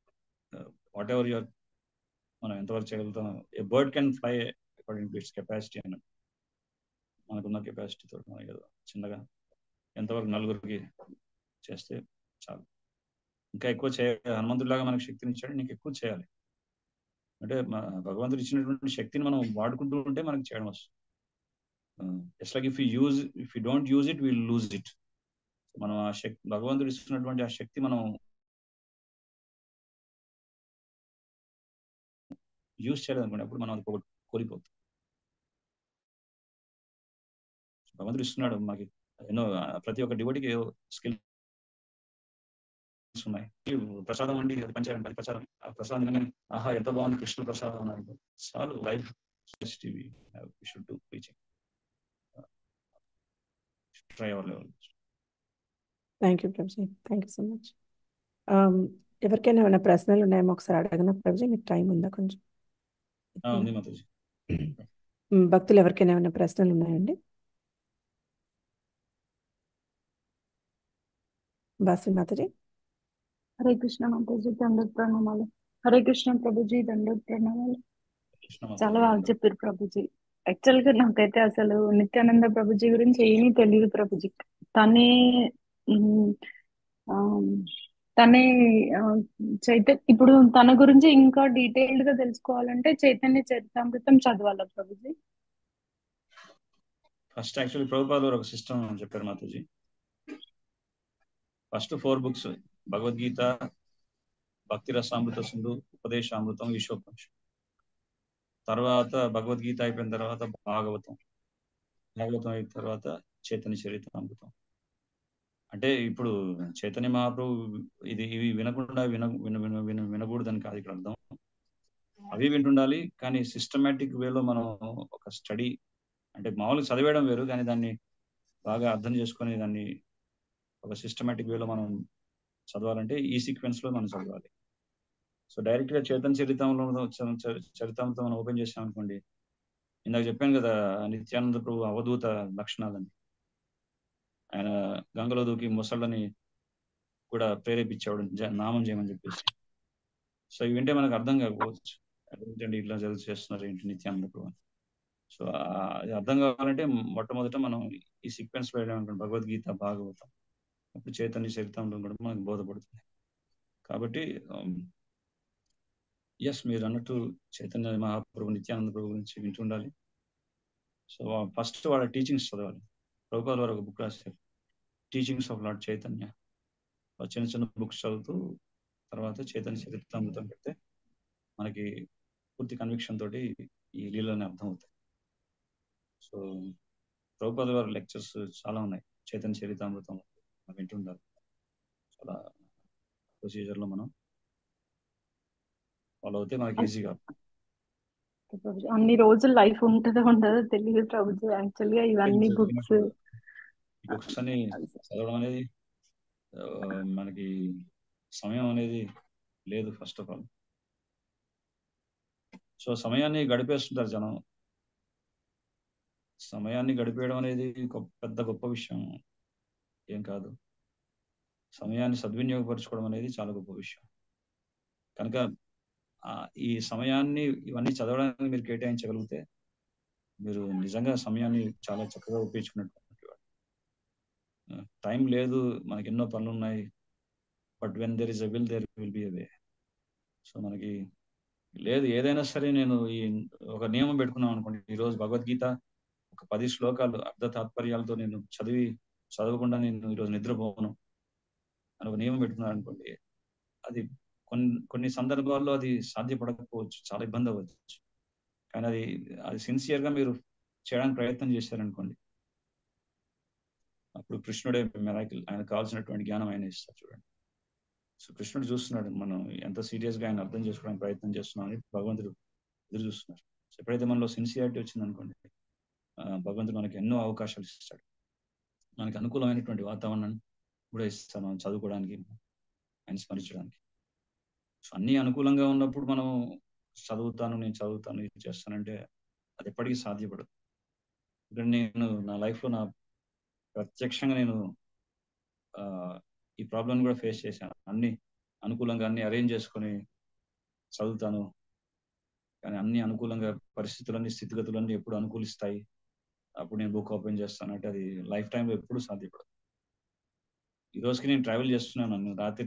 వాట్ ఎవర్ యువర్, మనం ఎంతవరకు చేయగలుగుతాం. ఏ bird can fly according to it's capacity అని, మనకున్న కెపాసిటీతో మనకి చిన్నగా ఎంతవరకు నలుగురికి చేస్తే చాలు. ఇంకా ఎక్కువ హనుమంతుడిలాగా మనకు శక్తిని ఇచ్చాడు, నీకు ఎక్కువ చేయాలి. అంటే భగవంతుడు ఇచ్చినటువంటి శక్తిని మనం వాడుకుంటూ ఉంటే మనకు చేయడం వస్తుంది. Just like if you don't use it, will lose it. మనం ఆ శక్తి, భగవంతుడు ఇస్తున్నటువంటి ఆ శక్తి మనం యూజ్ చేయలేదు అనుకోండి, అప్పుడు మనం అది కోల్పోతాం. భగవంతుడు ఇస్తున్నాడు మాకు ఎన్నో, ప్రతి ఒక్క డివోటీకి స్కిల్స్ ఉన్నాయి. ప్రసాదం అండి, అది పంచాయడం, అది ప్రసాదం, ఆ ప్రసాదం తినగానే ఆహా ఎంత బాగుంది కృష్ణ ప్రసాదం అన్నారు చాలు. Life should do reaching try our level. Thank you Prabhuji, thank you so much. ఎవరికైనా ఏమైనా ప్రశ్నలు ఉన్నాయేమో ఒకసారి అడగనా ప్రభుజీ? మీకు టైం ఉందా కొంచెం? ఉంది మాతాజీ. భక్తులు ఎవరికైనా ఏమైనా ప్రశ్నలు ఉన్నాయండి? బాసి మాతాజీ. హరే కృష్ణ మాతాజీ, దండోత్ ప్రణామాలు. హరే కృష్ణ ప్రభుజీ, దండోత్ ప్రణామాలు. కృష్ణ చాలా మాతాజీ. బాగా చెప్పారు ప్రభుజీ. యాక్చువల్ గా నాకైతే అసలు నిత్యానంద ప్రభుజీ గురించి ఏమీ తెలియదు ప్రభుజీ. తనే ఉమ్, ఆమ్, తనే ఆ, ఇప్పుడు తన గురించి ఇంకా డీటెయిల్డ్ గా తెలుసుకోవాలంటే చైతన్య చరితామృతం చదవాలా ప్రభుజీ? ఫస్ట్ యాక్చువల్లీ ప్రభుపాద గారు ఒక సిస్టమ్ చెప్పారు మాతాజీ. ఫస్ట్ 4 బుక్స్, భగవద్గీత, భక్తి రసామృత సింధు, ఉపదేశామృతం, విశ్వోపనిషత్. తర్వాత భగవద్గీత అయిపోయిన తర్వాత భాగవతం అయిన తర్వాత చైతన్య చరితామృతం. అంటే ఇప్పుడు చైతన్య మహాప్రభు ఇవి వినకుండా వినకూడదని కాదు ఇక్కడ అర్థం. అవి వింటుండాలి, కానీ సిస్టమేటిక్ వేలో మనం ఒక స్టడీ, అంటే మామూలుగా చదివేయడం వేరు, కానీ దాన్ని బాగా అర్థం చేసుకొని దాన్ని ఒక సిస్టమేటిక్ వేలో మనం చదవాలంటే ఈ సీక్వెన్స్ లో మనం చదవాలి. సో డైరెక్ట్ గా చైతన్య చరితామృతం మనం ఓపెన్ చేసాం అనుకోండి, ఇందాక చెప్పాను కదా నిత్యానంద ప్రభు అవధూత లక్షణాలని. ఆయన గంగలో దూకి ముసళ్ళని కూడా ప్రేరేపించేవాడు నామం చేయమని చెప్పేసి. సో ఇవి వింటే మనకు అర్థం కాకపోవచ్చు, ఏంటంటే ఇట్లా చేస్తున్నారు ఏంటి నిత్యానంద ప్రభు. సో అది అర్థం కావాలంటే మొట్టమొదట మనం ఈ సీక్వెన్స్ లో వెళ్ళామనుకోండి, భగవద్గీత, భాగవతం, అప్పుడు చైతన్య చరితామృతం కూడా మనకు బోధపడుతుంది. కాబట్టి ఎస్, మీరు అన్నట్టు చైతన్య మహాప్రభు, నిత్యానంద ప్రభు గురించి వింటుండాలి. సో ఫస్ట్ వాళ్ళ టీచింగ్స్ చదవాలి. ప్రభుపాద వారు ఒక బుక్ రాశారు, టీచింగ్స్ ఆఫ్ లార్డ్ చైతన్య. చిన్న చిన్న బుక్స్ చదువుతూ తర్వాత చైతన్య చరితామృతం పెడితే మనకి పూర్తి కన్విక్షన్ తోటి ఈ లీలని అర్థం అవుతాయి. సో ప్రభుపాద వారి లెక్చర్స్ చాలా ఉన్నాయి చైతన్య చరితామృతం వింటుండాలి. చాలా ప్రొసీజర్ లో మనం ఫాలో అవుతే మనకి ఈజీగా. అన్ని రోజులు లైఫ్ ఉంటుందో ఉండదో తెలియదు ప్రభుజీ. యాక్చువల్గా ఇవన్నీ బుక్స్ అని చదవడం అనేది మనకి సమయం అనేది లేదు ఫస్ట్ ఆఫ్ ఆల్. సో సమయాన్ని గడిపేస్తుంటారు జనం. సమయాన్ని గడిపేయడం అనేది పెద్ద గొప్ప విషయం ఏం కాదు. సమయాన్ని సద్వినియోగపరచుకోవడం అనేది చాలా గొప్ప విషయం. కనుక ఈ సమయాన్ని ఇవన్నీ చదవడానికి మీరు కేటాయించగలిగితే మీరు నిజంగా సమయాన్ని చాలా చక్కగా ఉపయోగించుకున్నటువంటి వాడు. టైం లేదు, మనకి ఎన్నో పనులు ఉన్నాయి, but when there is a will there will be a way. So మనకి లేదు, ఏదైనా సరే నేను ఈ ఒక నియమం పెట్టుకున్నాం అనుకోండి, ఈరోజు భగవద్గీత ఒక 10 శ్లోకాలు అర్ధ తాత్పర్యాలతో నేను చదవకుండా నేను ఈరోజు నిద్రపోను అని ఒక నియమం పెట్టుకున్నాను అనుకోండి, అది కొన్ని సందర్భాల్లో అది సాధ్యపడకపోవచ్చు, చాలా ఇబ్బంది అవ్వచ్చు. కానీ అది సిన్సియర్ గా మీరు చేయడానికి ప్రయత్నం చేశారనుకోండి, అప్పుడు కృష్ణుడే మిరాకిల్, ఆయనకు కావాల్సినటువంటి జ్ఞానం ఆయన ఇస్తారు. చూడండి, సో కృష్ణుడు చూస్తున్నాడు మనం ఎంత సీరియస్ గా ఆయన అర్థం చేసుకోవడానికి ప్రయత్నం చేస్తున్నాం అని భగవంతుడు ఎదురు చూస్తున్నారు. సో ఎప్పుడైతే మనలో సిన్సియారిటీ వచ్చిందనుకోండి, భగవంతుడు మనకి ఎన్నో అవకాశాలు ఇస్తాడు, మనకి అనుకూలమైనటువంటి వాతావరణాన్ని కూడా ఇస్తాడు మనం చదువుకోవడానికి, ఆయన స్మరించడానికి. సో అన్ని అనుకూలంగా ఉన్నప్పుడు మనం నేను చదువుతాను ఇది చేస్తానంటే అది ఎప్పటికీ సాధ్యపడదు. ఇక్కడ నేను నా లైఫ్ లో ప్రత్యక్షంగా నేను ఈ ప్రాబ్లం కూడా ఫేస్ చేశాను. అన్ని అనుకూలంగా అన్ని అరేంజ్ చేసుకొని చదువుతాను, కానీ అన్ని అనుకూలంగా పరిస్థితులన్నీ, స్థితిగతులన్నీ ఎప్పుడు అనుకూలిస్తాయి, అప్పుడు నేను బుక్ ఓపెన్ చేస్తాను అంటే అది లైఫ్ టైంలో ఎప్పుడు సాధ్యపడదు. ఈ రోజుకి నేను ట్రావెల్ చేస్తున్నాను,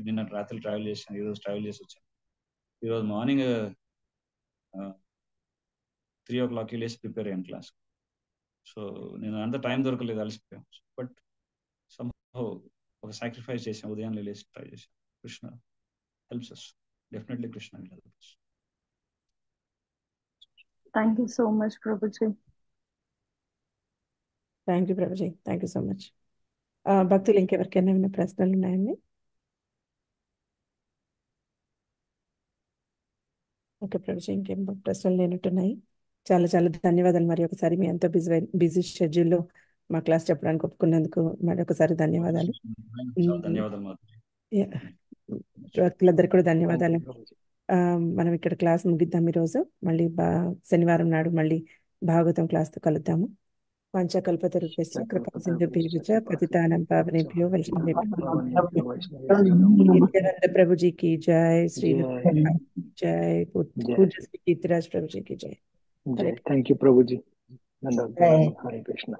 నిన్న రాత్రి ట్రావెల్ చేశాను, ఈ రోజు ట్రావెల్ చేసి వచ్చాను. ఈరోజు మార్నింగ్ 3 o'clock లేసి ప్రిపేర్ అయ్యాను క్లాస్. సో నేను అంత టైం దొరకలేదు, అలసిపోయాను. బట్ somehow ఒక సాక్రిఫైస్ చేసాను, ఉదయం లేసి ట్రై చేశాను. Krishna helps us, definitely Krishna will help us. Thank you so much Prabhuji. Thank you Prabhuji, thank you so much. భక్తులు ఇంకెవరికైనా ఏమైనా ప్రశ్నలు ఉన్నాయండి? ఓకే ప్రభుజీ, ఇంకేం ప్రశ్నలు లేనట్టున్నాయి. చాలా చాలా ధన్యవాదాలు మరి ఒకసారి. మీ ఎంతో బిజీ షెడ్యూల్లో మా క్లాస్ చెప్పడానికి ఒప్పుకున్నందుకు మరి ఒకసారి ధన్యవాదాలు. చాలా ధన్యవాదాలు మాధురి. భక్తులందరికీ కూడా థ్యాంక్ యూ ధన్యవాదాలు. ప్రభుజీ. మనం ఇక్కడ క్లాస్ ముగిద్దాం ఈరోజు. మళ్ళీ శనివారం నాడు మళ్ళీ భాగవతం క్లాస్తో కలుద్దాము. పంచకల్పతరుభ్యశ్చ కృపా సింధుభ్యశ్చ పతితానం పావనేభ్యో వైష్ణవేభ్యో నిత్యానంద ప్రభుజీ की जय, श्री जय, पूज्य श्री कीर्तिराज प्रभु जी की जय. जय. Thank you Prabhu ji. हरे कृष्ण.